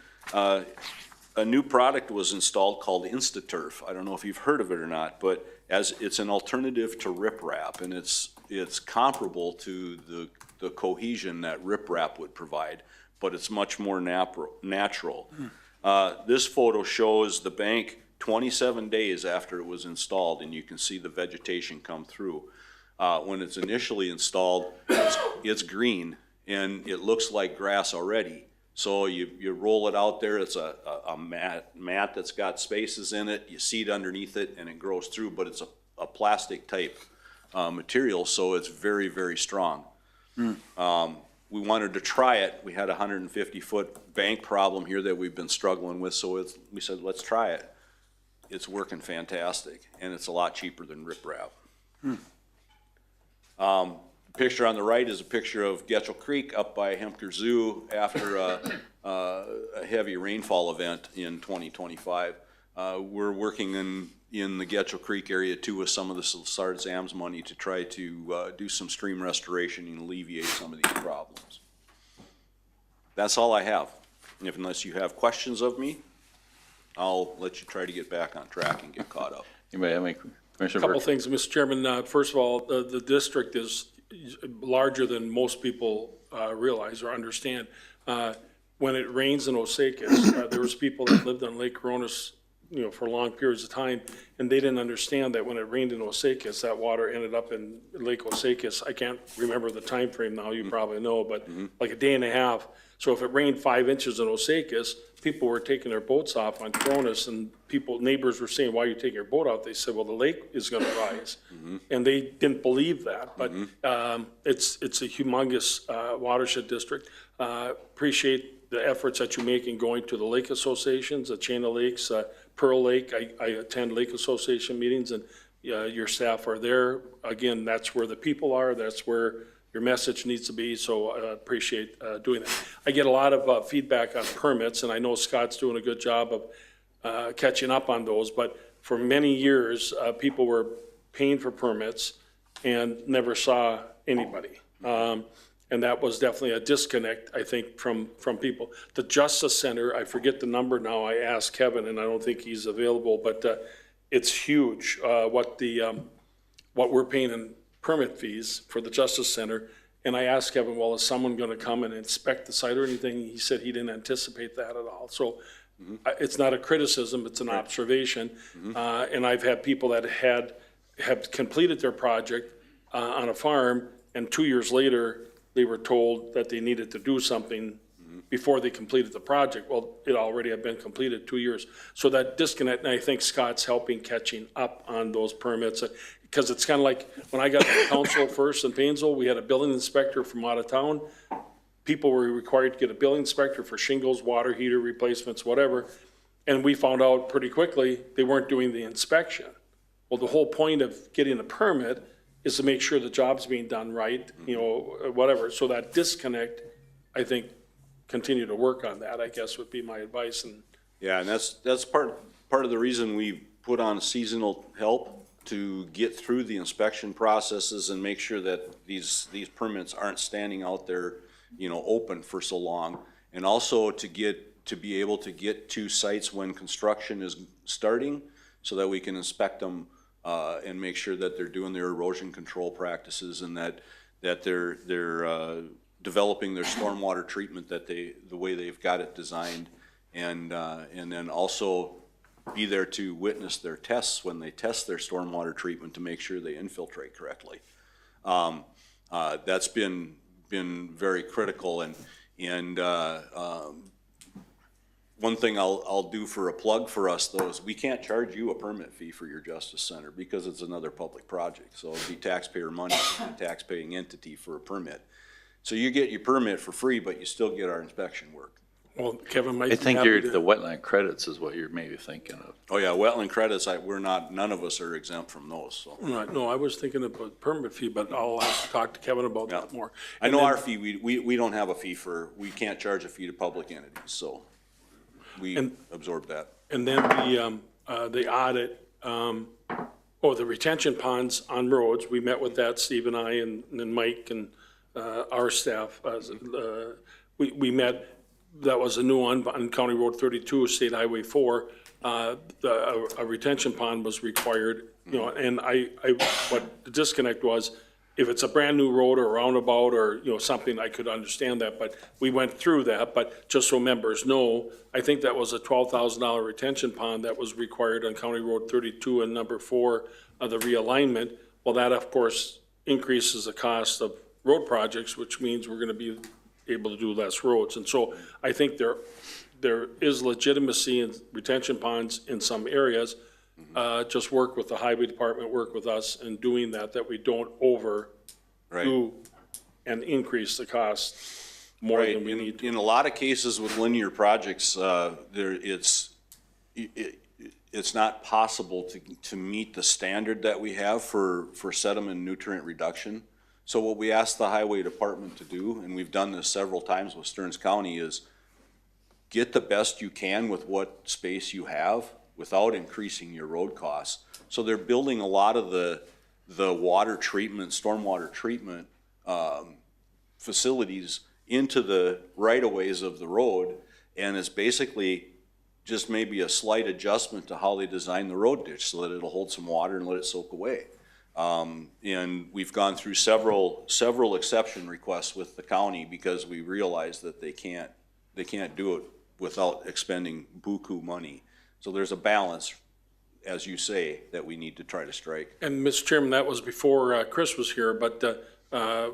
[SPEAKER 17] A new product was installed called InstaTurf. I don't know if you've heard of it or not, but as it's an alternative to riprap, and it's comparable to the cohesion that riprap would provide, but it's much more natural. This photo shows the bank 27 days after it was installed, and you can see the vegetation come through. When it's initially installed, it's green, and it looks like grass already. So you roll it out there, it's a mat that's got spaces in it, you seed underneath it, and it grows through, but it's a plastic type material, so it's very, very strong. We wanted to try it. We had a 150-foot bank problem here that we've been struggling with, so we said, let's try it. It's working fantastic, and it's a lot cheaper than riprap. The picture on the right is a picture of Getchell Creek up by Hemker Zoo after a heavy rainfall event in 2025. We're working in the Getchell Creek area too with some of the SARS-AMS money to try to do some stream restoration and alleviate some of these problems. That's all I have. Unless you have questions of me, I'll let you try to get back on track and get caught up.
[SPEAKER 1] Anybody have any?
[SPEAKER 3] A couple things, Mr. Chairman. First of all, the district is larger than most people realize or understand. When it rains in Osakis, there was people that lived on Lake Coronis, for long periods of time, and they didn't understand that when it rained in Osakis, that water ended up in Lake Osakis. I can't remember the time frame now. You probably know, but like a day and a half. So if it rained 5 inches in Osakis, people were taking their boats off on Cronus, and neighbors were saying, why are you taking your boat out? They said, well, the lake is gonna rise. And they didn't believe that, but it's a humongous watershed district. Appreciate the efforts that you make in going to the lake associations, the chain of lakes, Pearl Lake. I attend lake association meetings, and your staff are there. Again, that's where the people are, that's where your message needs to be, so I appreciate doing that. I get a lot of feedback on permits, and I know Scott's doing a good job of catching up on those, but for many years, people were paying for permits and never saw anybody. And that was definitely a disconnect, I think, from people. The Justice Center, I forget the number now, I asked Kevin, and I don't think he's available, but it's huge, what we're paying in permit fees for the Justice Center. And I asked Kevin, well, is someone gonna come and inspect the site or anything? He said he didn't anticipate that at all. So it's not a criticism, it's an observation. And I've had people that have completed their project on a farm, and 2 years later, they were told that they needed to do something before they completed the project. Well, it already had been completed 2 years. So that disconnect, and I think Scott's helping catching up on those permits. Because it's kind of like when I got to council first in Painesville, we had a building inspector from out of town. People were required to get a building inspector for shingles, water heater replacements, whatever. And we found out pretty quickly they weren't doing the inspection. Well, the whole point of getting a permit is to make sure the job's being done right, whatever. So that disconnect, I think, continue to work on that, I guess, would be my advice. And
[SPEAKER 17] Yeah, and that's part of the reason we put on seasonal help to get through the inspection processes and make sure that these permits aren't standing out there, open for so long. And also to be able to get to sites when construction is starting so that we can inspect them and make sure that they're doing their erosion control practices and that they're developing their stormwater treatment the way they've got it designed, and then also be there to witness their tests when they test their stormwater treatment to make sure they infiltrate correctly. That's been very critical, and one thing I'll do for a plug for us though is we can't charge you a permit fee for your Justice Center because it's another public project. So it'd be taxpayer money, a taxpaying entity for a permit. So you get your permit for free, but you still get our inspection work.
[SPEAKER 3] well, Kevin might
[SPEAKER 1] I
[SPEAKER 3] be
[SPEAKER 1] think
[SPEAKER 3] happy to-
[SPEAKER 1] the wetland credits is what you're maybe thinking of.
[SPEAKER 17] Oh yeah, wetland credits, none of us are exempt from those, so.
[SPEAKER 3] Right, no, I was thinking of a permit fee, but I'll have to talk to Kevin about that more.
[SPEAKER 17] I know
[SPEAKER 3] And then-
[SPEAKER 17] our fee, we don't have a fee we can't charge a fee to public entities, so we absorb that.
[SPEAKER 3] And then the audit, the retention ponds on roads, we met with that, Steve and I, and Mike and our staff. We met, that was a new one on County Road 32, State Highway 4. A retention pond was required, and what the disconnect was, if it's a brand-new road or roundabout or, something, I could understand that, but we went through that, but just so members know, I think that was a $12,000 retention pond that was required on County Road 32 and number 4 of the realignment. Well, that, of course, increases the cost of road projects, which means we're gonna be able to do less roads. And so I think there is legitimacy in retention ponds in some areas. Just work with the highway department, work with us in doing that we don't overdo and increase the cost more than we need to.
[SPEAKER 17] In a lot of cases with linear projects, it's not possible to meet the standard that we have for sediment nutrient reduction. So what we ask the highway department to do, and we've done this several times with Stearns County, is get the best you can with what space you have without increasing your road costs. So they're building a lot of the water treatment, stormwater treatment facilities into the right-of-ways of the road, and it's basically just maybe a slight adjustment to how they design the road ditch so that it'll hold some water and let it soak away. And we've gone through several exception requests with the county because we realize that they can't do it without expending buku money. So there's a balance, as you say, that we need to try to strike.
[SPEAKER 3] And Mr. Chairman, that was before Chris was here, but I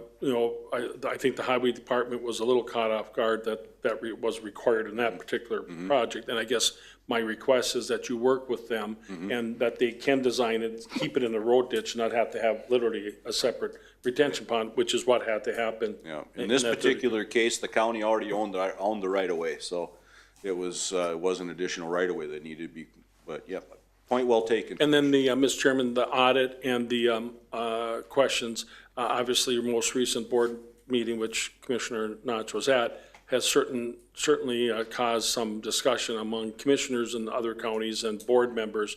[SPEAKER 3] think the highway department was a little caught off guard that was required in that particular project. And I guess my request is that you work with them and that they can design it, keep it in the road ditch, not have to have literally a separate retention pond, which is what had to happen.
[SPEAKER 17] Yeah, in this particular case, the county already owned the right of way, so it was an additional right of way that needed to be, but yeah, point well taken.
[SPEAKER 3] And then the, Mr. Chairman, the audit and the questions, obviously your most recent board meeting, which Commissioner Notch was at, has certainly caused some discussion among commissioners in other counties and board members.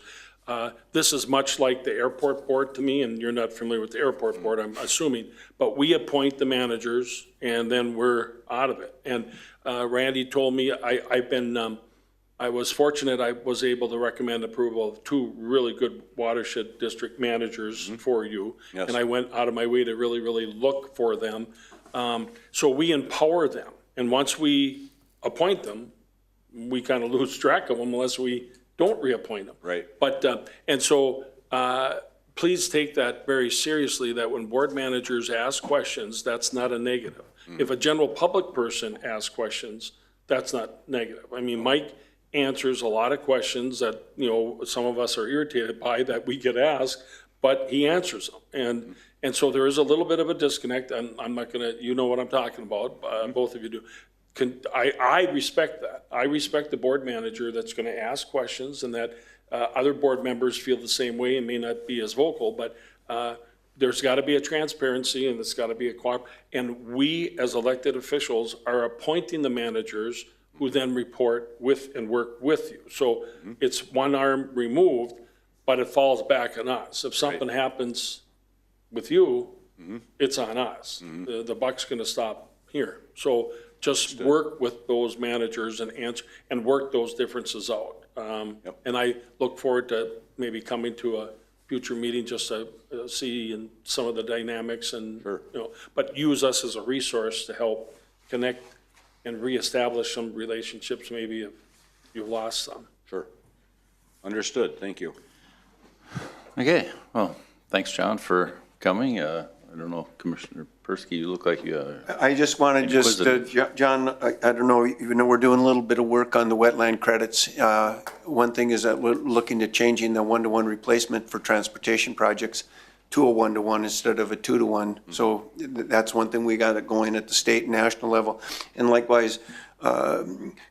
[SPEAKER 3] This is much like the airport board to me, and you're not familiar with the airport board, I'm assuming, but we appoint the managers and then we're out of it. And Randy told me, I was fortunate I was able to recommend approval of 2 really good watershed district managers for you.
[SPEAKER 17] Yes.
[SPEAKER 3] And I went out of my way to really, really look for them. So we empower them. And once we appoint them, we kind of lose track of them unless we don't reappoint them.
[SPEAKER 17] Right.
[SPEAKER 3] But, and so please take that very seriously, that when board managers ask questions, that's not a negative. If a general public person asks questions, that's not negative. I mean, Mike answers a lot of questions that, some of us are irritated by that we get asked, but he answers them. And so there is a little bit of a disconnect, and I'm not gonna, you know what I'm talking about, both of you do. I respect that. I respect the board manager that's gonna ask questions, and that other board members feel the same way and may not be as vocal, but there's gotta be a transparency and it's gotta be a and we as elected officials are appointing the managers who then report with and work with you. So it's one arm removed, but it falls back on us. If something happens with you, it's on us. The buck's gonna stop here. So just work with those managers and answer, and work those differences out. And I look forward to maybe coming to a future meeting just to see and some of the dynamics and, but use us as a resource to help connect and reestablish some relationships maybe if you've lost some.
[SPEAKER 17] Sure. Understood. Thank you.
[SPEAKER 1] Okay, well, thanks, John, for coming. I don't know, Commissioner Persky, you look like you.
[SPEAKER 6] I just want to John, I don't know, even though we're doing a little bit of work on the wetland credits, one thing is that we're looking at changing the 1-to-1 replacement for transportation projects to a 1-to-1 instead of a 2-to-1. So that's one thing we got it going at the state and national level. And likewise,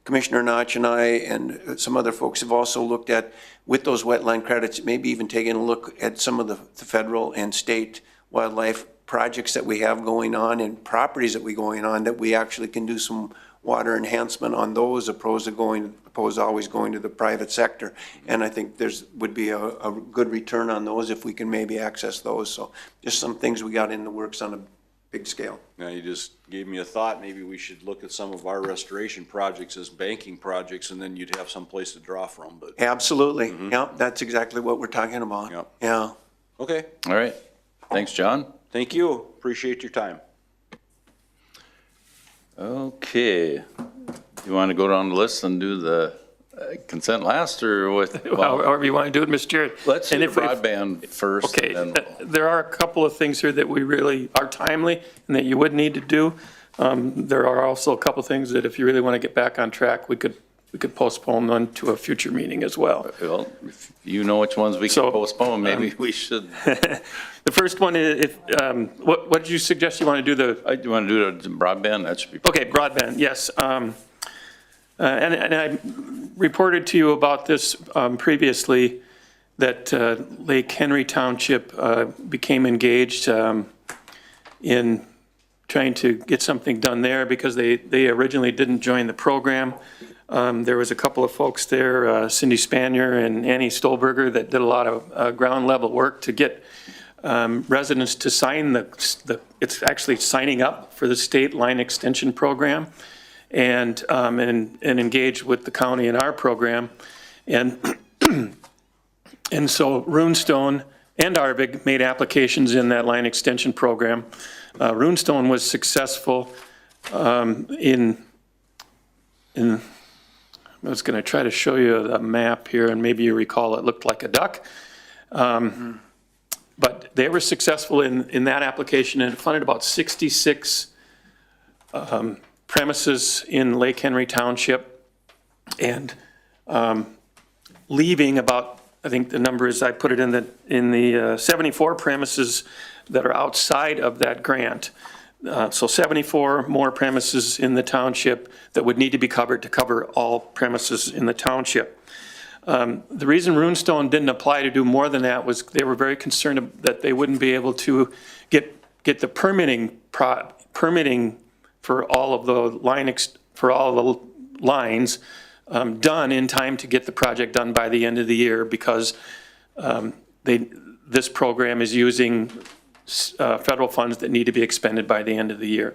[SPEAKER 6] Commissioner Notch and I and some other folks have also looked at, with those wetland credits, maybe even taking a look at some of the federal and state wildlife projects that we have going on and properties that we going on, that we actually can do some water enhancement on those opposed to always going to the private sector. And I think would be a good return on those if we can maybe access those. So just some things we got in the works on a big scale.
[SPEAKER 17] Now, you just gave me a thought. Maybe we should look at some of our restoration projects as banking projects, and then you'd have some place to draw from, but.
[SPEAKER 6] Absolutely. Yeah, that's exactly what we're talking about.
[SPEAKER 17] Yep.
[SPEAKER 6] Yeah.
[SPEAKER 17] Okay.
[SPEAKER 1] All right. Thanks, John.
[SPEAKER 17] Thank you. Appreciate your time.
[SPEAKER 1] Okay. You want to go down the list and do the consent last, or what?
[SPEAKER 2] However you want to do it, Mr. Chair.
[SPEAKER 1] Let's do broadband first.
[SPEAKER 2] Okay,
[SPEAKER 1] and then
[SPEAKER 2] there are a couple of things here that we really are timely and that you would need to do. There are also a couple of things that if you really want to get back on track, we could postpone them to a future meeting as well.
[SPEAKER 1] Well, if you know which ones we can postpone, maybe we should.
[SPEAKER 2] The first one is, what did you suggest you want to do?
[SPEAKER 1] You want to do the broadband? That should be.
[SPEAKER 2] Okay, broadband, yes. And I reported to you about this previously, that Lake Henry Township became engaged in trying to get something done there because they originally didn't join the program. There was a couple of folks there, Cindy Spanier and Annie Stolberger, that did a lot of ground level work to get residents to sign it's actually signing up for the state line extension program and engage with the county in our program. And so Runestone and Arvig made applications in that line extension program. Runestone was successful in I was going to try to show you the map here, and maybe you recall it looked like a duck. But they were successful in that application and funded about 66 premises in Lake Henry Township, and leaving about, I think the number is, I put it in the 74 premises that are outside of that grant. So 74 more premises in the township that would need to be covered to cover all premises in the township. The reason Runestone didn't apply to do more than that was they were very concerned that they wouldn't be able to get the permitting for all of the lines done in time to get the project done by the end of the year, because this program is using federal funds that need to be expended by the end of the year.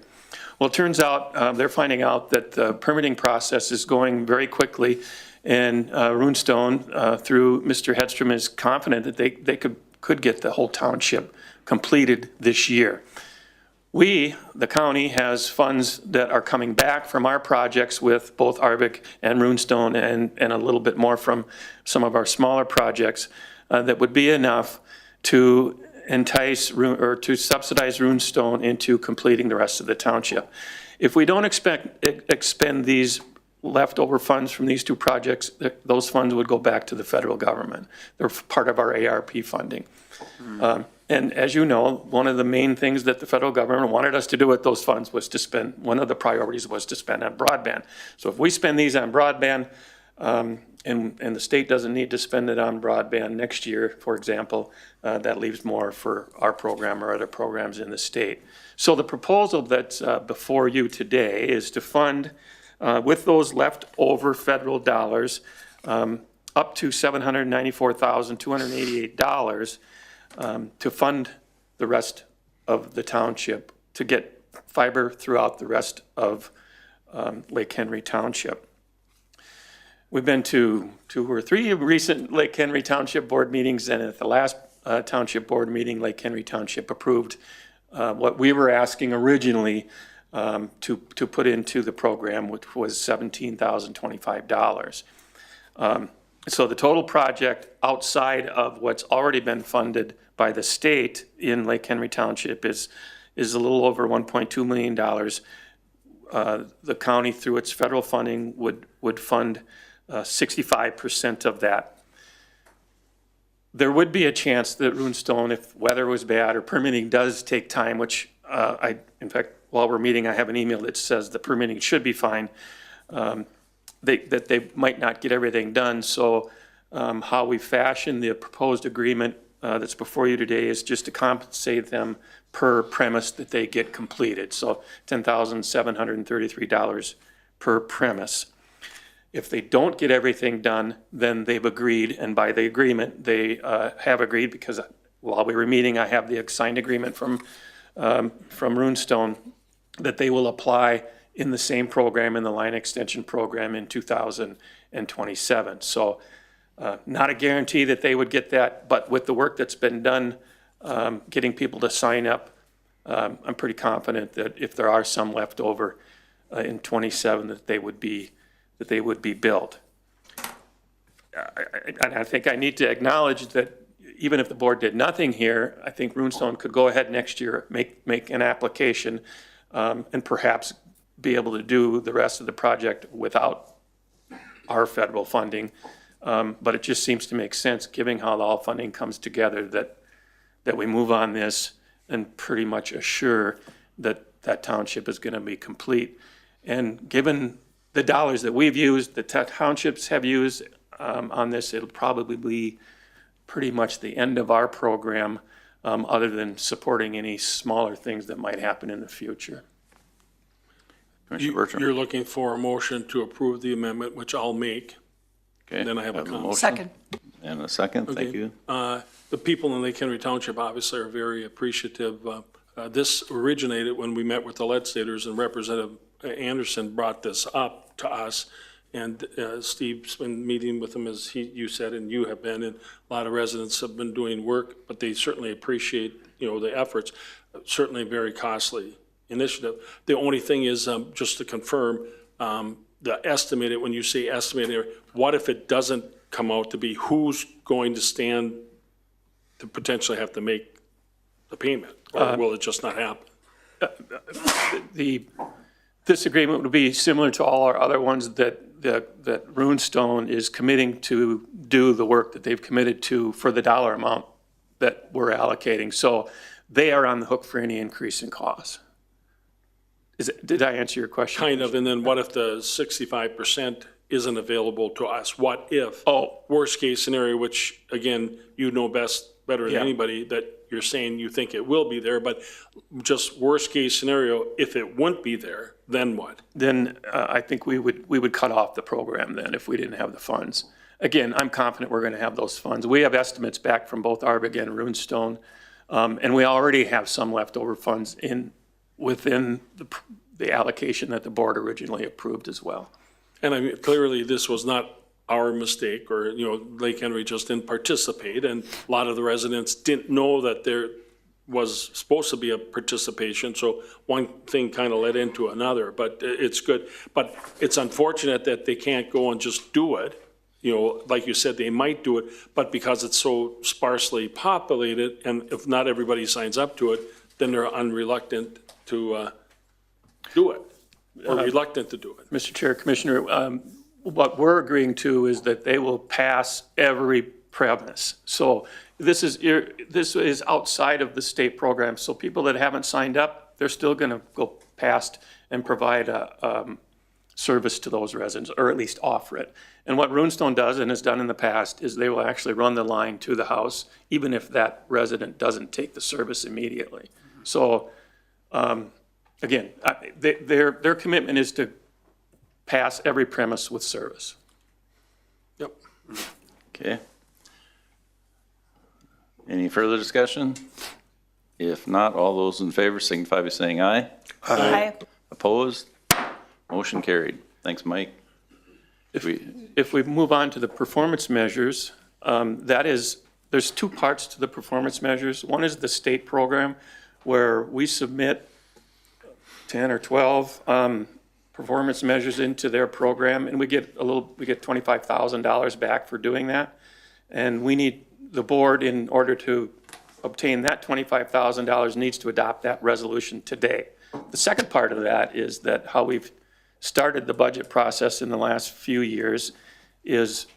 [SPEAKER 2] Well, it turns out they're finding out that the permitting process is going very quickly, and Runestone, through Mr. Hedstrom, is confident that they could get the whole township completed this year. We, the county, has funds that are coming back from our projects with both Arvik and Runestone, and a little bit more from some of our smaller projects that would be enough to entice or to subsidize Runestone into completing the rest of the township. If we don't expend these leftover funds from these two projects, those funds would go back to the federal government. They're part of our ARP funding. And as you know, one of the main things that the federal government wanted us to do with those funds was to spend, one of the priorities was to spend on broadband. So if we spend these on broadband, and the state doesn't need to spend it on broadband next year, for example, that leaves more for our program or other programs in the state. So the proposal that's before you today is to fund, with those leftover federal dollars, up to $794,288 to fund the rest of the township, to get fiber throughout the rest of Lake Henry Township. We've been to 2 or 3 recent Lake Henry Township board meetings, and at the last township board meeting, Lake Henry Township approved what we were asking originally to put into the program, which was $17,025. So the total project outside of what's already been funded by the state in Lake Henry Township is a little over $1.2 million. The county, through its federal funding, would fund 65% of that. There would be a chance that Runestone, if weather was bad or permitting does take time, which in fact, while we're meeting, I have an email that says the permitting should be fine, that they might not get everything done. So how we fashion the proposed agreement that's before you today is just to compensate them per premise that they get completed. So $10,733 per premise. If they don't get everything done, then they've agreed, and by the agreement, they have agreed, because while we were meeting, I have the signed agreement from Runestone, that they will apply in the same program, in the line extension program, in 2027. So not a guarantee that they would get that, but with the work that's been done, getting people to sign up, I'm pretty confident that if there are some left over in 27, that they would be built. And I think I need to acknowledge that even if the board did nothing here, I think Runestone could go ahead next year, make an application, and perhaps be able to do the rest of the project without our federal funding. But it just seems to make sense, given how all funding comes together, that we move on this and pretty much assure that that township is going to be complete. And given the dollars that we've used, the townships have used on this, it'll probably be pretty much the end of our program, other than supporting any smaller things that might happen in the future.
[SPEAKER 3] You're looking for a motion to approve the amendment, which I'll make.
[SPEAKER 1] Okay.
[SPEAKER 3] And then I have a comment.
[SPEAKER 9] Second.
[SPEAKER 1] And a second, thank you.
[SPEAKER 3] The people in Lake Henry Township obviously are very appreciative. This originated when we met with the legislators, and Representative Anderson brought this up to us. And Steve's been meeting with them, as you said, and you have been, and a lot of residents have been doing work, but they certainly appreciate, the efforts. Certainly very costly initiative. The only thing is, just to confirm, the estimated, when you say estimated, what if it doesn't come out to be, who's going to stand to potentially have to make the payment? Or will it just not happen?
[SPEAKER 2] This agreement would be similar to all our other ones that Runestone is committing to do the work that they've committed to for the dollar amount that we're allocating. So they are on the hook for any increase in costs. Did I answer your question?
[SPEAKER 3] Kind of, and then what if the 65% isn't available to us? What if?
[SPEAKER 2] Oh.
[SPEAKER 3] Worst case scenario, which again, you know better than
[SPEAKER 2] Yeah.
[SPEAKER 3] anybody, that you're saying you think it will be there, but just worst case scenario, if it wouldn't be there, then what?
[SPEAKER 2] Then I think we would cut off the program then if we didn't have the funds. Again, I'm confident we're going to have those funds. We have estimates back from both Arbig and Runestone, and we already have some leftover funds within the allocation that the board originally approved as well.
[SPEAKER 3] And I mean, clearly this was not our mistake, or, you know, Lake Henry just didn't participate, and a lot of the residents didn't know that there was supposed to be a participation, so one thing kind of led into another, but it's good. But it's unfortunate that they can't go and just do it. You know, like you said, they might do it, but because it's so sparsely populated, and if not everybody signs up to it, then they're unreluctant to do it, or reluctant to do it.
[SPEAKER 2] Mr. Chair, Commissioner, what we're agreeing to is that they will pass every premise. So this is outside of the state program. So people that haven't signed up, they're still going to go past and provide a service to those residents, or at least offer it. And what Runestone does, and has done in the past, is they will actually run the line to the house, even if that resident doesn't take the service immediately. So, again, their commitment is to pass every premise with service.
[SPEAKER 3] Yep.
[SPEAKER 1] Okay. Any further discussion? If not, all those in favor signify by saying aye.
[SPEAKER 9] Aye.
[SPEAKER 1] Opposed? Motion carried. Thanks, Mike.
[SPEAKER 2] If we move on to the performance measures, there's two parts to the performance measures. One is the state program, where we submit 10 or 12 performance measures into their program, and we get $25,000 back for doing that. And we need the board, in order to obtain that $25,000, needs to adopt that resolution today. The second part of that is that how we've started the budget process in the last few years is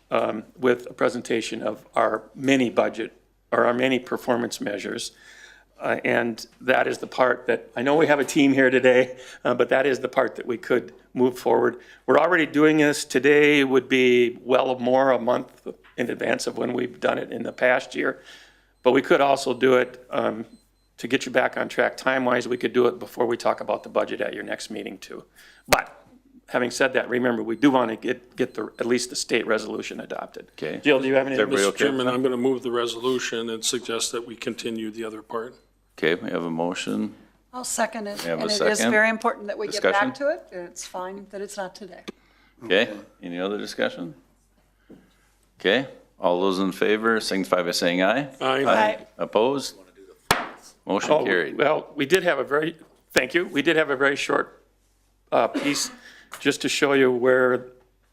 [SPEAKER 2] with a presentation of our mini budget, or our mini performance measures. And that is the part that, I know we have a team here today, but that is the part that we could move forward. We're already doing this. Today would be well more a month in advance of when we've done it in the past year. But we could also do it to get you back on track time-wise. We could do it before we talk about the budget at your next meeting too. But having said that, remember, we do want to get at least the state resolution adopted.
[SPEAKER 1] Okay.
[SPEAKER 2] Jill, do you have anything?
[SPEAKER 3] Mr. Chairman, I'm going to move the resolution and suggest that we continue the other part.
[SPEAKER 1] Okay, we have a motion.
[SPEAKER 9] I'll second it.
[SPEAKER 1] We have a
[SPEAKER 9] And it is
[SPEAKER 1] second.
[SPEAKER 9] very important that we get
[SPEAKER 1] Discussion?
[SPEAKER 9] back to it, and it's fine that it's not today.
[SPEAKER 1] Okay, any other discussion? Okay, all those in favor signify by saying aye.
[SPEAKER 9] Aye.
[SPEAKER 1] Opposed? Motion carried.
[SPEAKER 2] Well, we did have a very, thank you, we did have a very short piece just to show you where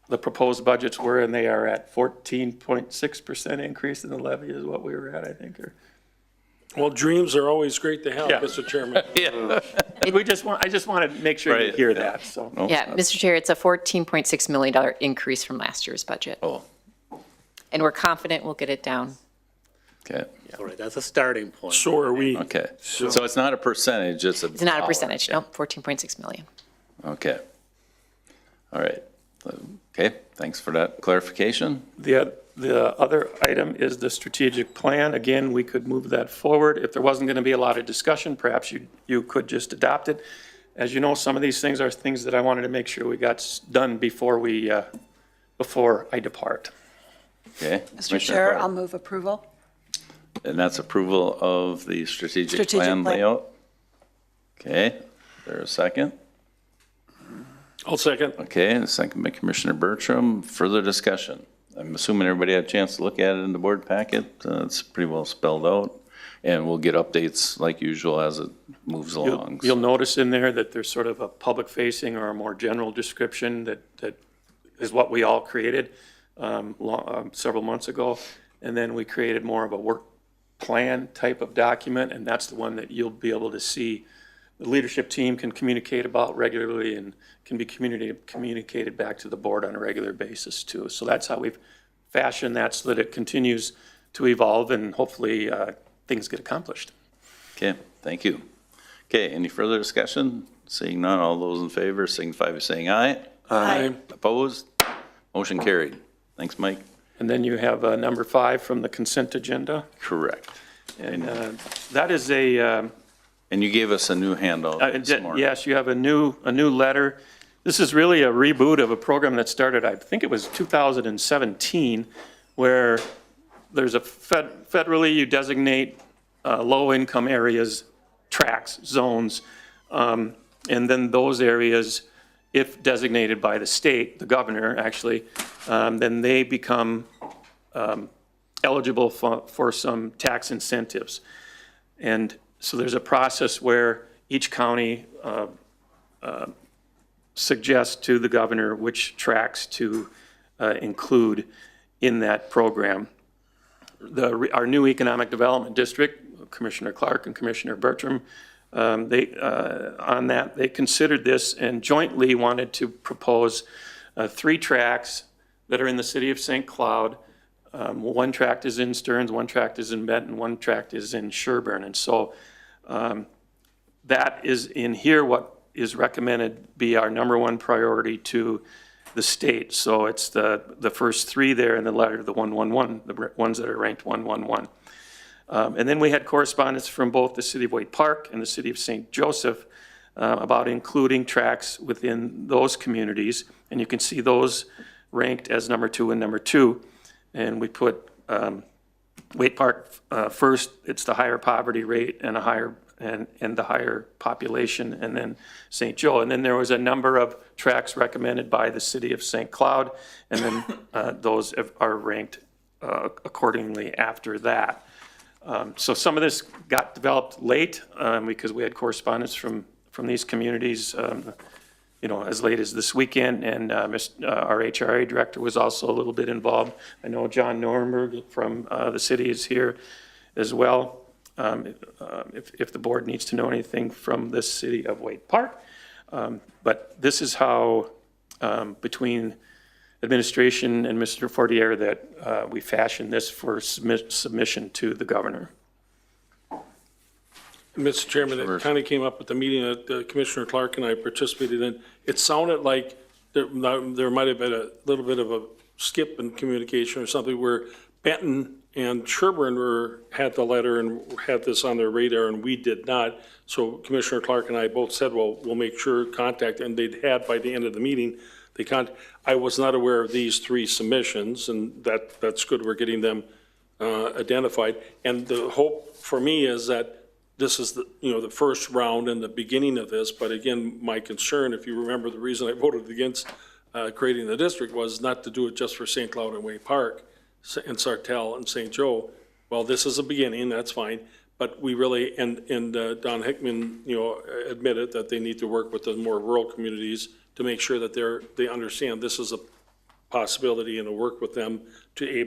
[SPEAKER 2] the proposed budgets were, and they are at 14.6% increase in the levy is what we were at, I think, or.
[SPEAKER 3] Well, dreams are always great to have,
[SPEAKER 2] Yeah.
[SPEAKER 3] Mr. Chairman.
[SPEAKER 2] I just want to make sure you
[SPEAKER 1] Right,
[SPEAKER 2] hear
[SPEAKER 1] yeah.
[SPEAKER 2] that, so.
[SPEAKER 1] Nope.
[SPEAKER 18] Yeah, Mr. Chair, it's a $14.6 million increase from last year's budget.
[SPEAKER 1] Oh,
[SPEAKER 18] And we're confident we'll get it down.
[SPEAKER 1] okay,
[SPEAKER 8] All right, that's a starting point.
[SPEAKER 3] So are we.
[SPEAKER 1] okay. So it's not a percentage, it's a.
[SPEAKER 18] It's not a
[SPEAKER 1] dollar.
[SPEAKER 18] percentage, nope, 14.6 million.
[SPEAKER 1] Okay. All right. Okay, thanks for that clarification.
[SPEAKER 2] The other item is the strategic plan. Again, we could move that forward. If there wasn't going to be a lot of discussion, perhaps you could just adopt it. As you know, some of these things are things that I wanted to make sure we got done before I depart.
[SPEAKER 1] Okay.
[SPEAKER 9] Mr.
[SPEAKER 1] Commissioner
[SPEAKER 9] Chair,
[SPEAKER 1] Clark.
[SPEAKER 9] I'll move approval.
[SPEAKER 1] And that's approval of the strategic
[SPEAKER 9] Strategic
[SPEAKER 1] plan
[SPEAKER 9] plan.
[SPEAKER 1] layout? Okay, there's a second?
[SPEAKER 3] I'll second.
[SPEAKER 1] Okay, and a second by Commissioner Bertram. Further discussion? I'm assuming everybody had a chance to look at it in the board packet. It's pretty well spelled out. And we'll get updates like usual as it moves along.
[SPEAKER 2] You'll notice in there that there's sort of a public facing or a more general description that is what we all created several months ago. And then we created more of a work plan type of document, and that's the one that you'll be able to see. The leadership team can communicate about regularly and can be communicated back to the board on a regular basis too. So that's how we've fashioned that so that it continues to evolve and hopefully things get accomplished.
[SPEAKER 1] Okay, thank you. Okay, any further discussion? Seeing none, all those in favor signify by saying aye.
[SPEAKER 3] Aye.
[SPEAKER 1] Opposed? Motion carried. Thanks, Mike.
[SPEAKER 2] And then you have number 5 from the consent agenda.
[SPEAKER 1] Correct.
[SPEAKER 2] And that is a,
[SPEAKER 1] And you gave us a new handout this morning.
[SPEAKER 2] yes, you have a new letter. This is really a reboot of a program that started, I think it was 2017, where there's a federally you designate low-income areas, tracts, zones, and then those areas, if designated by the state, the governor actually, then they become eligible for some tax incentives. And so there's a process where each county suggests to the governor which tracts to include in that program. Our new economic development district, Commissioner Clark and Commissioner Bertram, on that, they considered this and jointly wanted to propose 3 tracts that are in the city of St. Cloud. One tract is in Stearns, one tract is in Benton, one tract is in Sherburne. And so that is in here what is recommended be our number 1 priority to the state. So it's the first 3 there in the letter, the 111, the ones that are ranked 111. And then we had correspondence from both the city of Waite Park and the city of St. Joseph about including tracts within those communities. And you can see those ranked as number 2 and number 2. And we put Waite Park first. It's the higher poverty rate and the higher population, and then St. Joe. And then there was a number of tracts recommended by the city of St. Cloud, and then those are ranked accordingly after that. So some of this got developed late because we had correspondence from these communities, as late as this weekend, and our HRA director was also a little bit involved. I know John Nuremberg from the city is here as well. If the board needs to know anything from the city of Waite Park. But this is how, between administration and Mr. Fortier, that we fashioned this for submission to the governor.
[SPEAKER 3] Mr. Chairman, it kind of came up at the meeting that Commissioner Clark and I participated in. It sounded like there might have been a little bit of a skip in communication or something where Benton and Sherburne had the letter and had this on their radar, and we did not. So Commissioner Clark and I both said, well, we'll make sure contact, and they'd had by the end of the meeting, I was not aware of these 3 submissions, and that's good. We're getting them identified. And the hope for me is that this is the first round and the beginning of this. But again, my concern, if you remember, the reason I voted against creating the district was not to do it just for St. Cloud and Waite Park and Sartell and St. Joe. Well, this is a beginning, that's fine. But we really, and Don Hickman, admitted that they need to work with the more rural communities to make sure that they understand this is a possibility and to work with them to be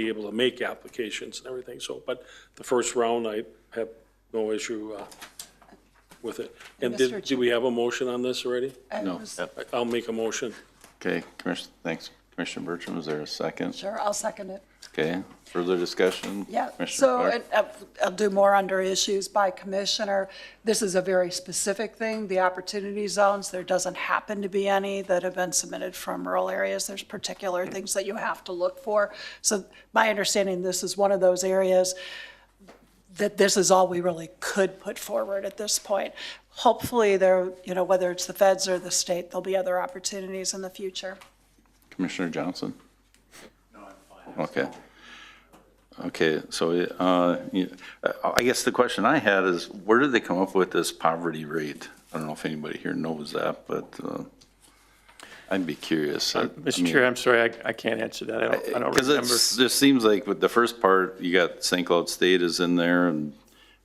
[SPEAKER 3] able to make applications and everything. So, but the first round, I have no issue with it. And did we have a motion on this already?
[SPEAKER 1] No.
[SPEAKER 3] I'll make a motion.
[SPEAKER 1] Okay, Commissioner, thanks. Commissioner Bertram, is there a second?
[SPEAKER 9] Sure, I'll second it.
[SPEAKER 1] Okay, further discussion?
[SPEAKER 9] Yeah,
[SPEAKER 1] Commissioner
[SPEAKER 9] so
[SPEAKER 1] Clark?
[SPEAKER 9] I'll do more under issues by commissioner. This is a very specific thing, the opportunity zones. There doesn't happen to be any that have been submitted from rural areas. There's particular things that you have to look for. So my understanding, this is one of those areas that this is all we really could put forward at this point. Hopefully there, whether it's the feds or the state, there'll be other opportunities in the future.
[SPEAKER 1] Commissioner Johnson? No, I'm fine. Okay. Okay, so I guess the question I had is, where did they come up with this poverty rate? I don't know if anybody here knows that, but I'd be curious.
[SPEAKER 2] Mr. Chair, I'm sorry, I can't answer that. I don't remember.
[SPEAKER 1] Because it just seems like with the first part, you got St. Cloud State is in there, and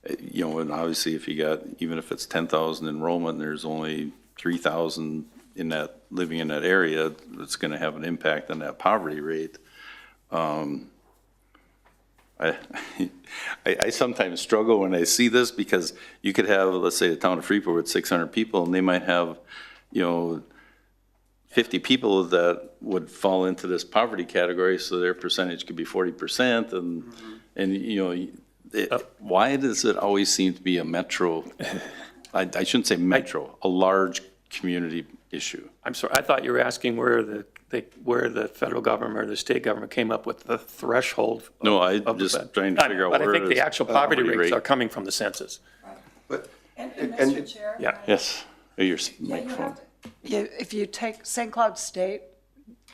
[SPEAKER 1] and obviously if you got, even if it's 10,000 enrollment, there's only 3,000 in that, living in that area, it's going to have an impact on that poverty rate. I sometimes struggle when I see this because you could have, let's say, the town of Freeport with 600 people, and they might have, 50 people that would fall into this poverty category, so their percentage could be 40%, why does it always seem to be a metro, I shouldn't say metro, a large community issue?
[SPEAKER 2] I'm sorry, I thought you were asking where the federal government or the state government came up with the threshold.
[SPEAKER 1] No, I'm just trying to figure out
[SPEAKER 2] But
[SPEAKER 1] where
[SPEAKER 2] I think the actual poverty rates
[SPEAKER 1] rate.
[SPEAKER 2] are coming from the census.
[SPEAKER 9] And Mr. Chair?
[SPEAKER 2] Yeah.
[SPEAKER 1] Yes, your
[SPEAKER 9] Yeah, you
[SPEAKER 1] microphone.
[SPEAKER 9] have to, if you take St. Cloud State,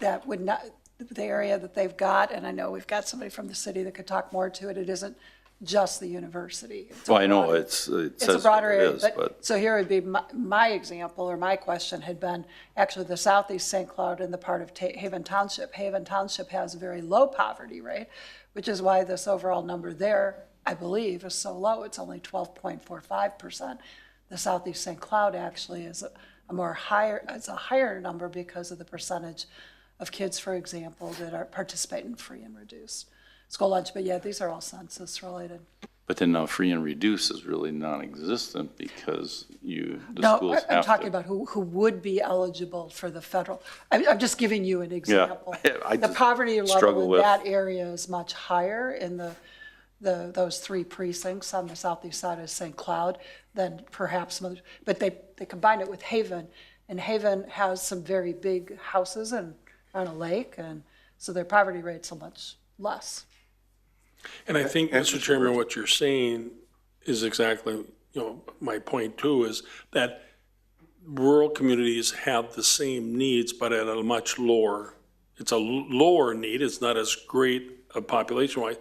[SPEAKER 9] that would not, the area that they've got, and I know we've got somebody from the city that could talk more to it, it isn't just the university. It's a
[SPEAKER 1] Well, I know,
[SPEAKER 9] broader-
[SPEAKER 1] it says
[SPEAKER 9] It's a broader
[SPEAKER 1] what it
[SPEAKER 9] area,
[SPEAKER 1] is, but,
[SPEAKER 9] so here would be my example, or my question had been, actually the southeast St. Cloud and the part of Haven Township. Haven Township has a very low poverty rate, which is why this overall number there, I believe, is so low. It's only 12.45%. The southeast St. Cloud actually is it's a higher number because of the percentage of kids, for example, that are participating in free and reduced school lunch. But yeah, these are all census related.
[SPEAKER 1] but then now free and reduce is really non-existent because the
[SPEAKER 9] No,
[SPEAKER 1] schools
[SPEAKER 9] I'm
[SPEAKER 1] have
[SPEAKER 9] talking
[SPEAKER 1] to.
[SPEAKER 9] about who would be eligible for the federal. I'm just giving you an example.
[SPEAKER 1] I
[SPEAKER 9] The
[SPEAKER 1] just
[SPEAKER 9] poverty
[SPEAKER 1] struggle
[SPEAKER 9] level in
[SPEAKER 1] with-
[SPEAKER 9] that area is much higher in those three precincts on the southeast side of St. Cloud than perhaps some other, but they combine it with Haven, and Haven has some very big houses and on a lake, and so their poverty rates are much less.
[SPEAKER 3] And I think, Mr. Chairman, what you're saying is exactly, my point too, is that rural communities have the same needs, but at a much lower, it's a lower need, it's not as great a population-wise,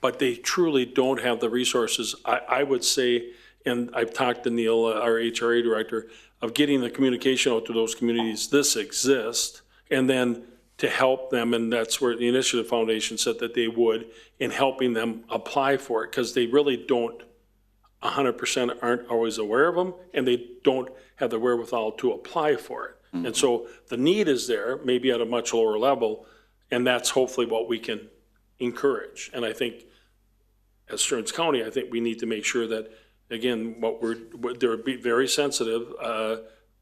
[SPEAKER 3] but they truly don't have the resources. I would say, and I've talked to Neil, our HRA director, of getting the communication out to those communities, this exists, and then to help them, and that's where the Initiative Foundation said that they would, in helping them apply for it, because they really don't, 100% aren't always aware of them, and they don't have the wherewithal to apply for it. And so the need is there, maybe at a much lower level, and that's hopefully what we can encourage. And I think, as Stearns County, I think we need to make sure that, again, they're very sensitive,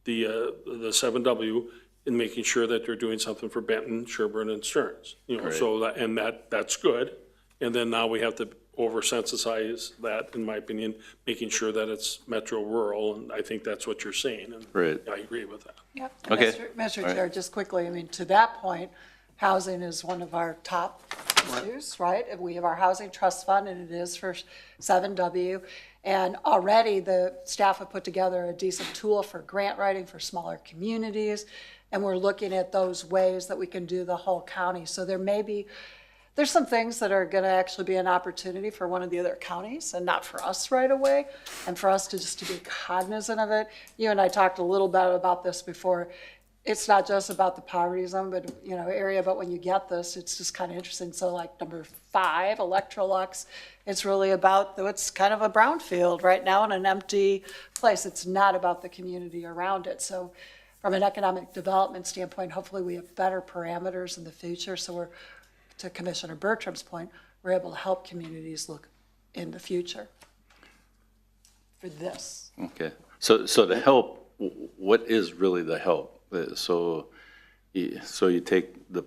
[SPEAKER 3] the 7W, in making sure that they're doing something for Benton, Sherburne, and Stearns. So that's good. And then now we have to over-sensitize that, in my opinion, making sure that it's metro rural, and I think that's what you're saying. And
[SPEAKER 1] Right.
[SPEAKER 3] I agree with that.
[SPEAKER 9] Yep.
[SPEAKER 1] Okay.
[SPEAKER 9] Mr.
[SPEAKER 1] All right.
[SPEAKER 9] Chair, just quickly, I mean, to that point, housing is one of our top issues, right? And we have our housing trust fund, and it is for 7W. And already the staff have put together a decent tool for grant writing for smaller communities. And we're looking at those ways that we can do the whole county. So there's some things that are gonna actually be an opportunity for one of the other counties and not for us right away. And for us to be cognizant of it. You and I talked a little bit about this before. It's not just about the poverty zone, but area, but when you get this, it's just kind of interesting. So like number 5, Electrolux, it's really about, it's kind of a brownfield right now in an empty place. It's not about the community around it. So from an economic development standpoint, hopefully we have better parameters in the future. So to Commissioner Bertram's point, we're able to help communities look in the future for this.
[SPEAKER 1] Okay, so the help, what is really the help? So you take the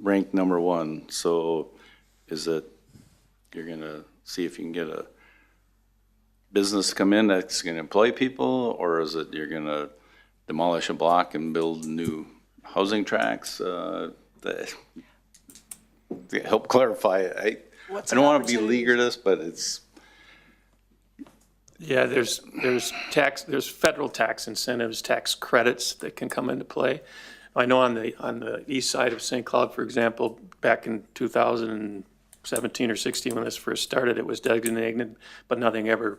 [SPEAKER 1] rank number 1, so is it, you're gonna see if you can get a business to come in that's gonna employ people, or is it you're gonna demolish a block and build new housing tracts? Help clarify it. I don't want to be legardist, but it's.
[SPEAKER 2] Yeah, there's federal tax incentives, tax credits that can come into play. I know on the east side of St. Cloud, for example, back in 2017 or 16 when this first started, it was designated, but there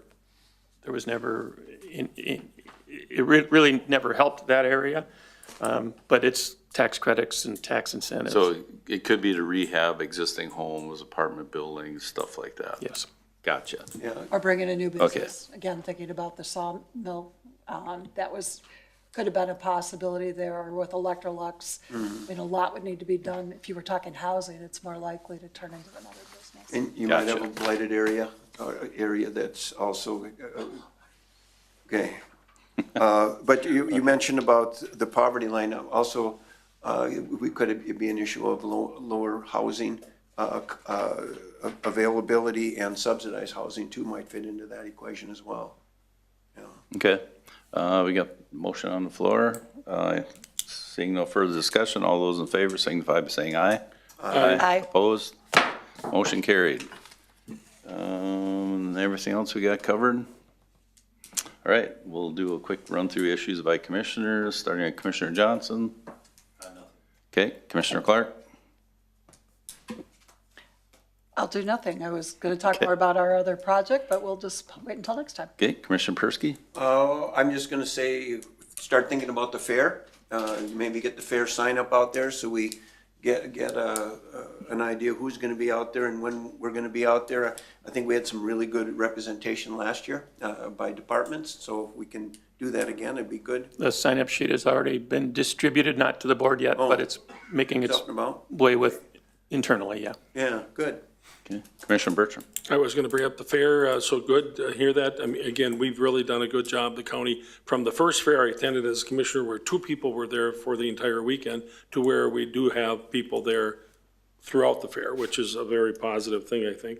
[SPEAKER 2] was never, it really never helped that area. But it's tax credits and tax incentives.
[SPEAKER 1] So it could be to rehab existing homes, apartment buildings, stuff like that?
[SPEAKER 2] Yes.
[SPEAKER 1] Gotcha.
[SPEAKER 6] Yeah.
[SPEAKER 9] Or bring in a new business. Again, thinking about the sawmill, could have been a possibility there, or with Electrolux. I mean, a lot would need to be done. If you were talking housing, it's more likely to turn into another business.
[SPEAKER 6] And you might have
[SPEAKER 1] Gotcha.
[SPEAKER 6] a blighted area, area that's also, okay. But you mentioned about the poverty line, also, could it be an issue of lower housing, availability and subsidized housing too might fit into that equation as well.
[SPEAKER 1] Okay, we got motion on the floor. Seeing no further discussion, all those in favor signify by saying aye.
[SPEAKER 9] Aye.
[SPEAKER 1] Opposed? Motion carried. Everything else we got covered? All right, we'll do a quick run through issues by commissioners, starting at Commissioner Johnson. Okay, Commissioner Clark.
[SPEAKER 9] I'll do nothing. I was going to talk more about our other project, but we'll just wait until next time.
[SPEAKER 1] Okay, Commissioner Persky.
[SPEAKER 6] I'm just gonna say, start thinking about the fair, maybe get the fair sign up out there so we get an idea who's gonna be out there and when we're gonna be out there. I think we had some really good representation last year, by departments, so if we can do that again, it'd be good.
[SPEAKER 2] The sign-up sheet has already been distributed, not to the board yet, but it's making its
[SPEAKER 6] Talking about?
[SPEAKER 2] way with internally, yeah.
[SPEAKER 6] Yeah, good.
[SPEAKER 1] Okay, Commissioner Bertram.
[SPEAKER 3] I was going to bring up the fair, so good to hear that. I mean, again, we've really done a good job, the county, from the first fair I attended as commissioner, where 2 people were there for the entire weekend, to where we do have people there throughout the fair, which is a very positive thing, I think.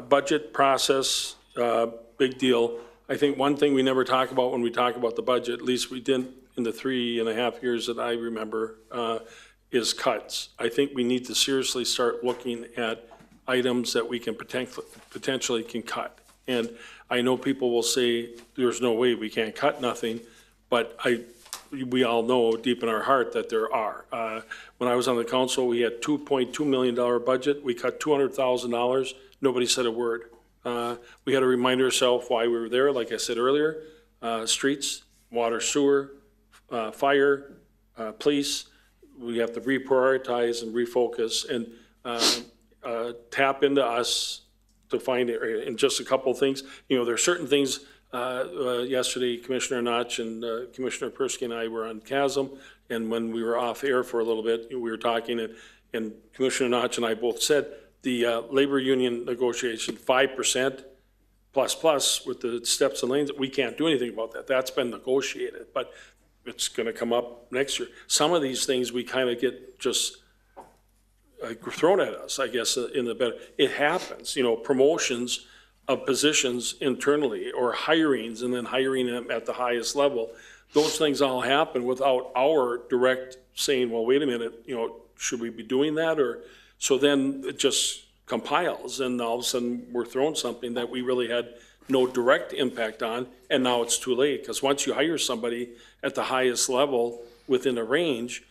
[SPEAKER 3] Budget process, big deal. I think one thing we never talk about when we talk about the budget, at least we didn't in the 3.5 years that I remember, is cuts. I think we need to seriously start looking at items that we can potentially can cut. And I know people will say, there's no way we can't cut nothing, but we all know deep in our heart that there are. When I was on the council, we had $2.2 million budget. We cut $200,000. Nobody said a word. We had to remind ourselves why we were there, like I said earlier, streets, water, sewer, fire, police. We have to reprioritize and refocus and tap into us to find it. And just a couple of things, you know, there are certain things, yesterday Commissioner Notch and Commissioner Persky and I were on Chasm, and when we were off air for a little bit, we were talking, and Commissioner Notch and I both said the labor union negotiation, 5% plus with the steps and lanes, we can't do anything about that. That's been negotiated, but it's going to come up next year. Some of these things we kind of get just thrown at us, I guess, in the better. It happens, you know, promotions of positions internally or hirings and then hiring them at the highest level. Those things all happen without our direct saying, well, wait a minute, you know, should we be doing that? Or so then it just compiles and all of a sudden we're throwing something that we really had no direct impact on, and now it's too late. Because once you hire somebody at the highest level within a range,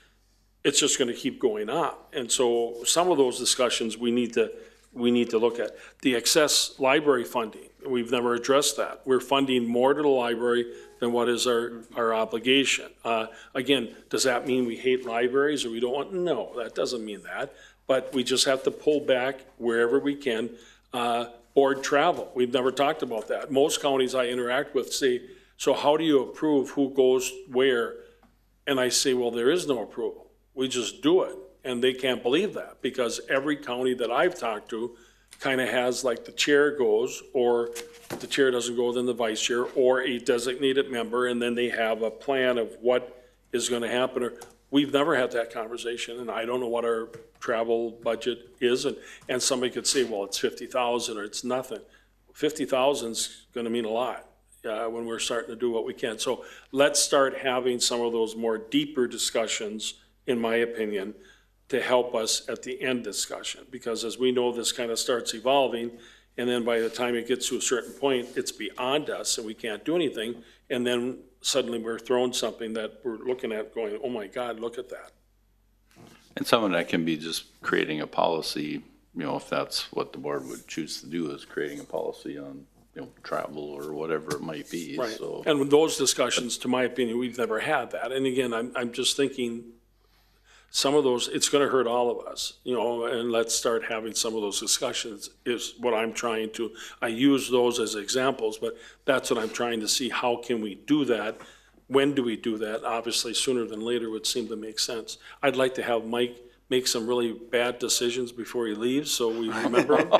[SPEAKER 3] it's just going to keep going up. And so some of those discussions we need to look at. The excess library funding, we've never addressed that. We're funding more to the library than what is our obligation. Again, does that mean we hate libraries or we don't want? No, that doesn't mean that. But we just have to pull back wherever we can. Board travel, we've never talked about that. Most counties I interact with say, so how do you approve who goes where? And I say, well, there is no approval. We just do it. And they can't believe that because every county that I've talked to kind of has like the chair goes, or if the chair doesn't go, then the vice chair or a designated member, and then they have a plan of what is going to happen. Or we've never had that conversation, and I don't know what our travel budget is, and somebody could say, well, it's 50,000 or it's nothing. 50,000 is going to mean a lot when we're starting to do what we can. So let's start having some of those more deeper discussions, in my opinion, to help us at the end discussion. Because as we know, this kind of starts evolving, and then by the time it gets to a certain point, it's beyond us and we can't do anything. And then suddenly we're throwing something that we're looking at going, oh my God, look at that.
[SPEAKER 1] And some of that can be just creating a policy, you know, if that's what the board would choose to do, is creating a policy on, you know, travel or whatever it might be.
[SPEAKER 3] Right.
[SPEAKER 1] So.
[SPEAKER 3] And with those discussions, to my opinion, we've never had that. And again, I'm just thinking some of those, it's going to hurt all of us, you know, and let's start having some of those discussions is what I'm trying to, I use those as examples, but that's what I'm trying to see. How can we do that? When do we do that? Obviously, sooner than later would seem to make sense. I'd like to have Mike make some really bad decisions before he leaves, so we remember him.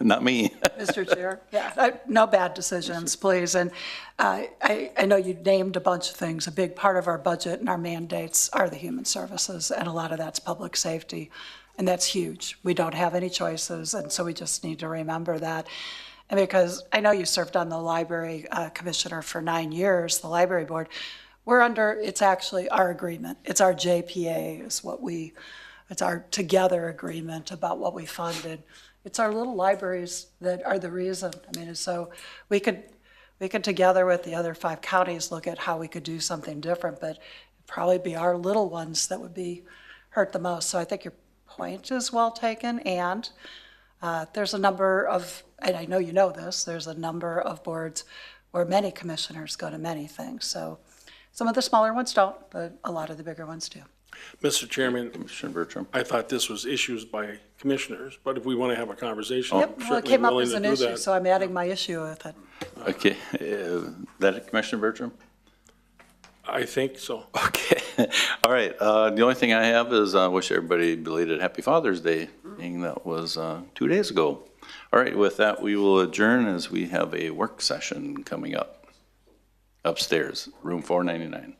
[SPEAKER 1] Not me.
[SPEAKER 9] Mr. Chair, yeah, no bad decisions, please. And I know you named a bunch of things. A big part of our budget and our mandates are the human services, and a lot of that's public safety, and that's huge. We don't have any choices, and so we just need to remember that. And because I know you served on the library commissioner for 9 years, the library board, we're under, it's actually our agreement. It's our JPA is what it's our together agreement about what we funded. It's our little libraries that are the reason. I mean, so we could together with the other 5 counties look at how we could do something different, but it'd probably be our little ones that would be hurt the most. So I think your point is well taken, and there's a number of, and I know you know this, there's a number of boards where many commissioners go to many things. So some of the smaller ones don't, but a lot of the bigger ones do.
[SPEAKER 3] Mr. Chairman,
[SPEAKER 1] Commissioner Bertram.
[SPEAKER 3] I thought this was issues by commissioners, but if we want to have a conversation,
[SPEAKER 9] Yep,
[SPEAKER 3] I'm
[SPEAKER 9] well, it
[SPEAKER 3] certainly
[SPEAKER 9] came up
[SPEAKER 3] willing
[SPEAKER 9] as
[SPEAKER 3] to
[SPEAKER 9] an
[SPEAKER 3] do
[SPEAKER 9] issue,
[SPEAKER 3] that.
[SPEAKER 9] so I'm adding my issue with it.
[SPEAKER 1] Okay, that it, Commissioner Bertram?
[SPEAKER 3] I think so.
[SPEAKER 1] Okay, all right. The only thing I have is wish everybody belated Happy Father's Day, being that was 2 days ago. All right, with that, we will adjourn as we have a work session coming up upstairs, room 499.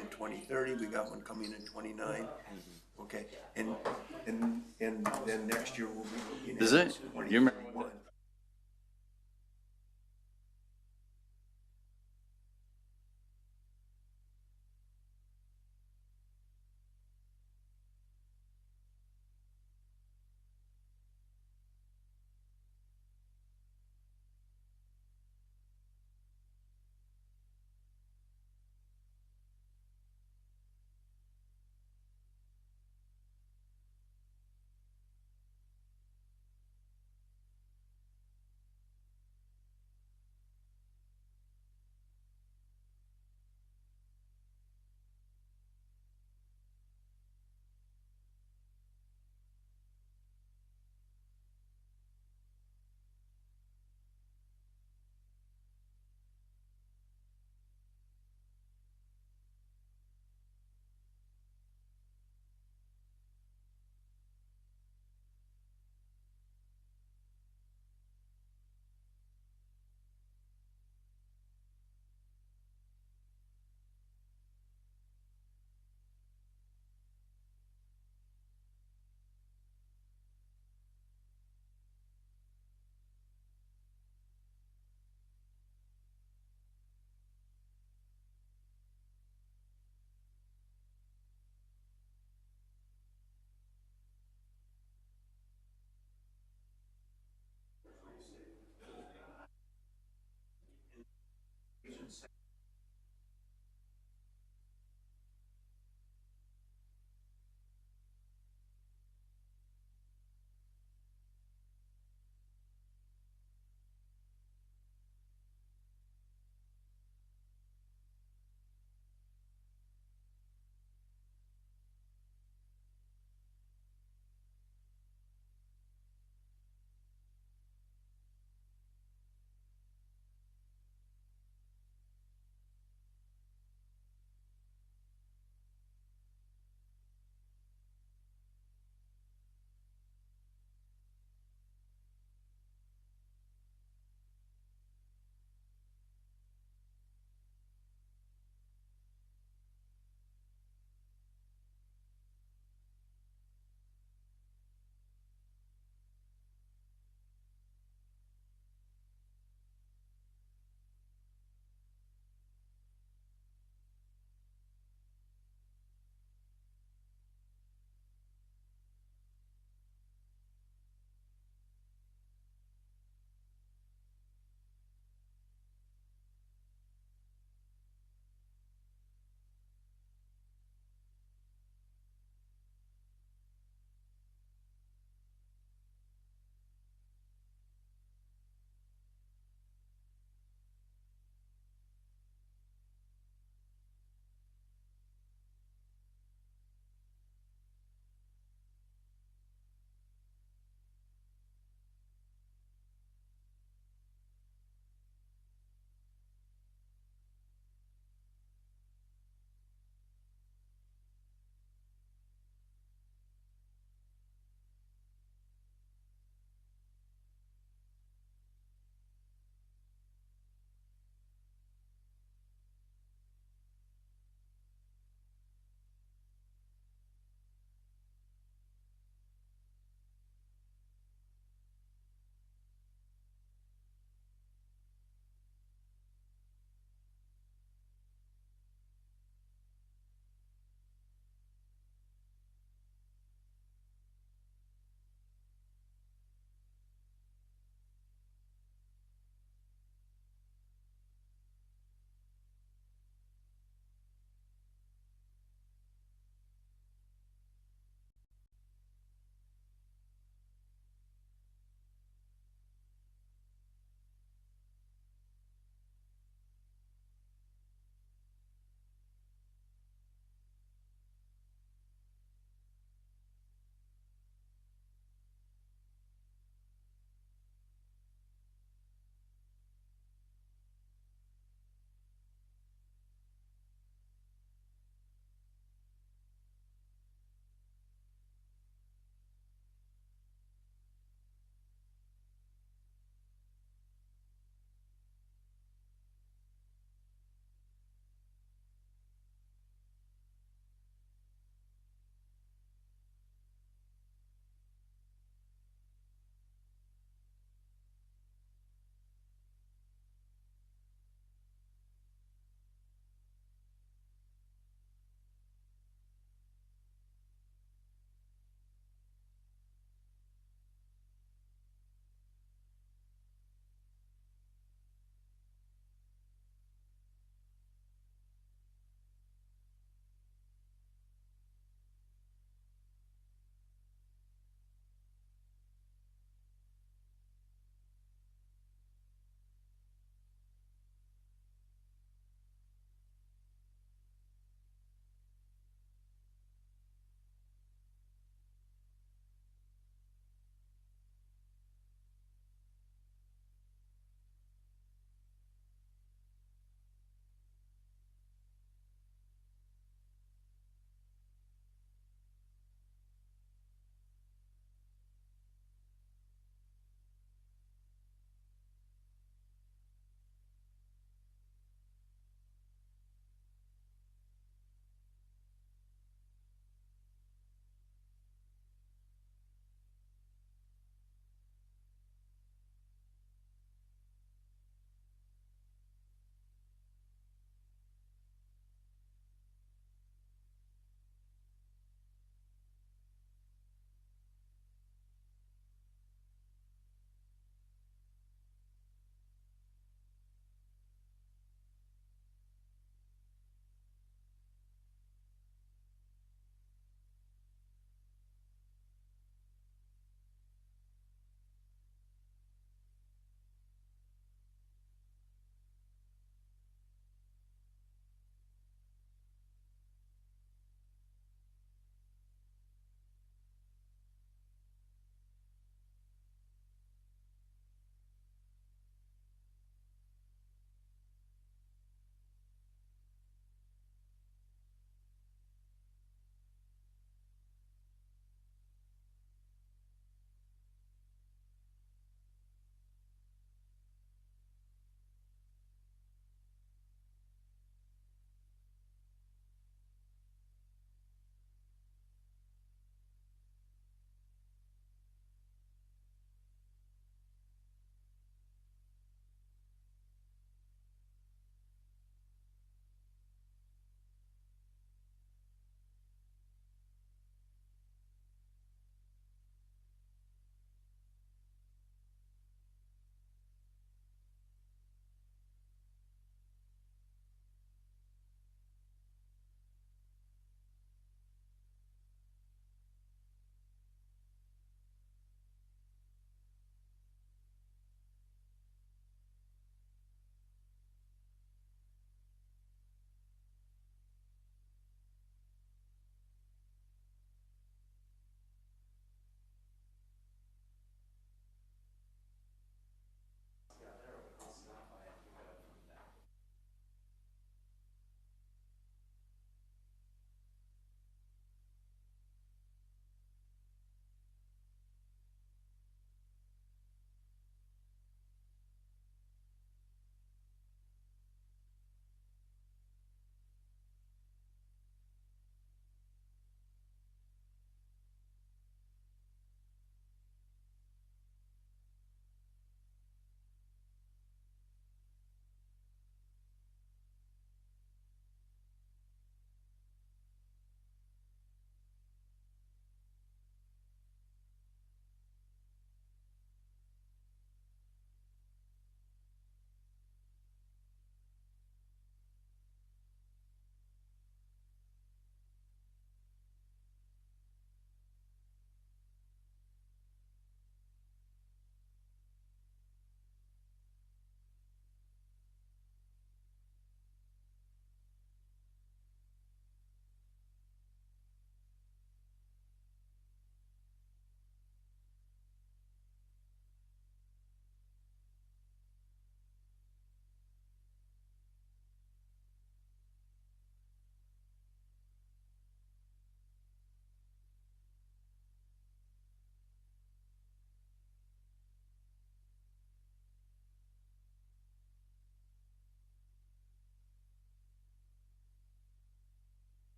[SPEAKER 6] In 2030, we got one coming in 29. Okay, and then next year we'll be looking at
[SPEAKER 1] Is it? You remember
[SPEAKER 6] 2031.